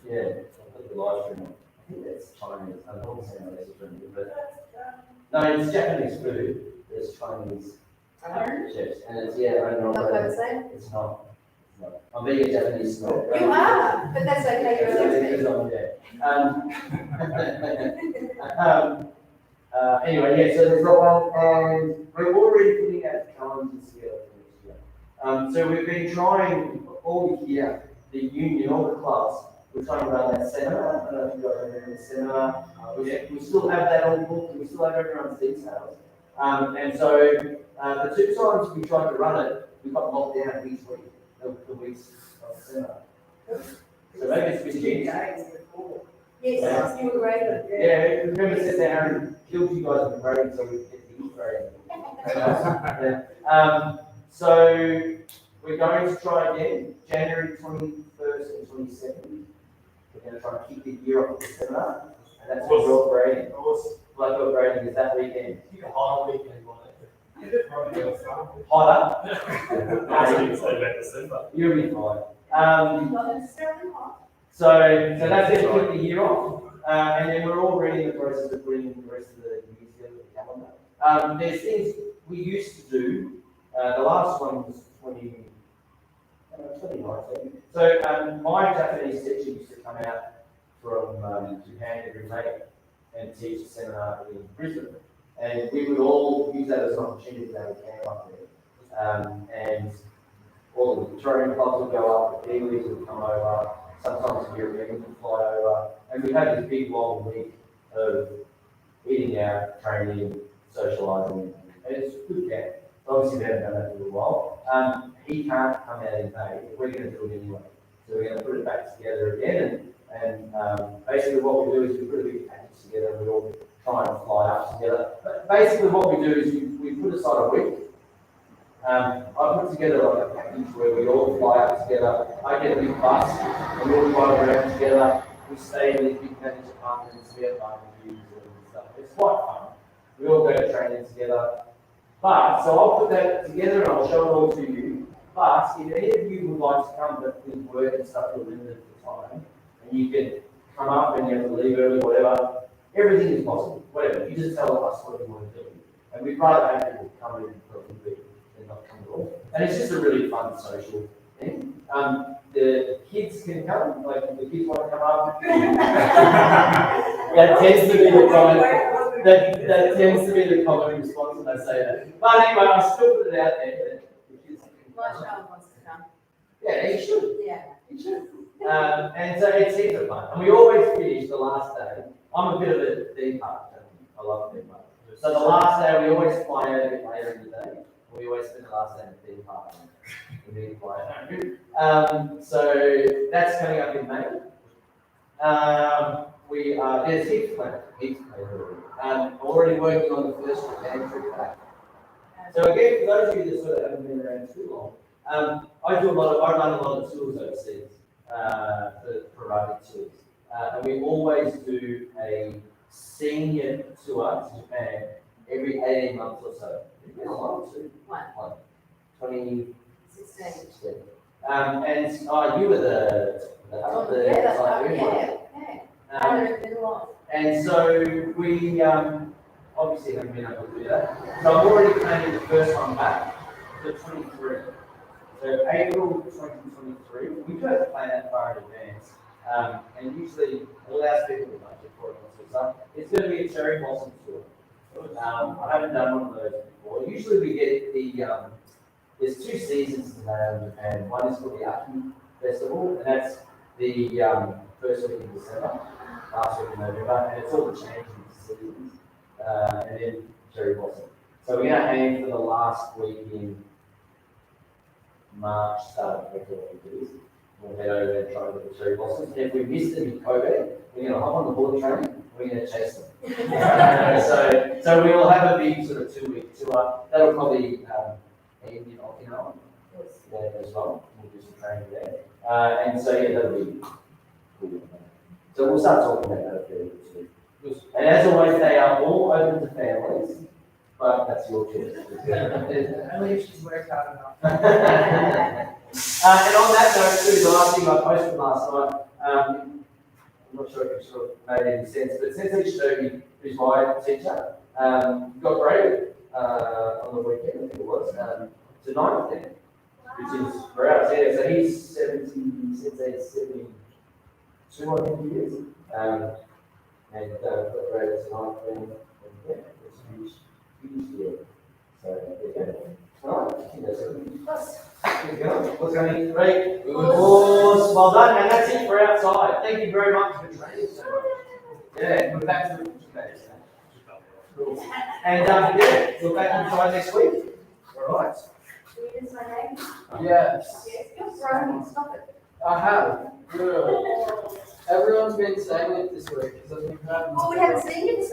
yeah, I've got the live stream. I think that's Chinese. I don't understand how that's Chinese, but no, it's Japanese food. There's Chinese chefs, and it's I don't know. It's not. I'm being a Japanese snob. You are, but that's okay. Anyway, yeah, so there's that one, and we're already putting out calendars together for next year. So we've been trying all year, the union, all the clubs, we're trying to run that seminar. I don't know if you guys remember the seminar. We still have that on book, we still have everyone's details. And so the 2 times we tried to run it, we got locked down each week. The weeks of the seminar. So maybe it's been Yes, you were great. Yeah, remember sit down and killed you guys with grading so we could get the eat grading. So we're going to try again, January 21st and 22nd. We're going to try and kick the year off with the seminar, and that's what Black grading. Black belt grading is that weekend. Hot weekend. Hotter. December. You'll be fine. So that's it, kick the year off. And then we're already in the process of putting the rest of the year together with the calendar. There's things we used to do. The last one was 2019. So my Japanese teacher used to come out from Japan every May and teach a seminar in Brisbane. And we would all use that as an opportunity to have a camp up there. And all the touring clubs would go up, the Eagles would come over, sometimes the Europeans would fly over, and we'd have this big long week of eating out, training, socialising, and it's good camp. Obviously, we haven't done that for a while. He can't come out in May. We're going to do it anyway. So we're going to put it back together again. And basically, what we do is we put a big package together and we all try and fly up together. But basically, what we do is we put aside a week. I put together like a package where we all fly up together. I get a big bus and we all drive around together. We stay in these big package apartments, we have barbecues and stuff. It's quite fun. We all go to training together. But, so I'll put that together and I'll show it all to you. But if any of you would like to come, but with work and stuff, you're limited for time, and you can come up and you have to leave early, whatever, everything is possible. Whatever. You just tell us what you want to do. And we'd rather have people come in for a little bit than not come at all. And it's just a really fun social thing. The kids can come, like if the kids want to come up. That tends to be the common, that tends to be the common response when I say that. But anyway, I'll still put it out there that the kids can My come. child wants to come. Yeah, you should. Yeah. You should. And so it's heaps of fun. And we always finish the last day. I'm a bit of a theme park. I love theme park. So the last day, we always fly out a bit later in the day. We always spend the last day in the theme park. And then fly out. So that's coming up in May. There's heaps planned. I'm already working on the first Japan trip back. So again, for those of you that sort of haven't been around too long, I run a lot of tours overseas, for karate tours. And we always do a senior tour to Japan every 18 months or so. It's been a long too. One. 2016. And you were the Yeah, that's right, yeah. And so we obviously haven't been able to do that. So I'm already planning the first one back for 23. So April 2023, we do have to plan that far in advance. And usually it allows people to budget for it. So it's going to be a cherry blossom tour. I haven't done one of those before. Usually we get the, there's two seasons in Japan. One is called the Aki Festival, and that's the first week in December, last week in November, and it's all the changing seasons. And then cherry blossom. So we're going to aim for the last week in March, start of April, we'll head over and try to get the cherry blossoms. And if we miss them in Kobe, we're going to hop on the bullet train, we're going to chase them. So we will have a big sort of 2-week tour. That'll probably end in Okinawa as well. We'll do some training there. And so yeah, that'll be cool. So we'll start talking about that a fair bit too. And as always, they are all open to families, but that's your choice. Only if she's worked hard enough. And on that note, too, the last thing I posted last night, I'm not sure if it sort of made any sense, but Sensei Shogi, who's my teacher, got graded on the weekend, I think it was, to 9th then, which is great. Yeah, so he's 72, I think he is. And got graded to 9th then, and yeah, it's a huge deal. So, yeah. All right, I think that's it. There you go. What's going on? Great. Awesome. Well done, and that's it for outside. Thank you very much for training so much. Yeah, we're back to the cool. And yeah, we're back inside next week. All right. Yes, Stop it. I have. Good. Everyone's been saying it this week because I've been having. Well, we haven't seen you this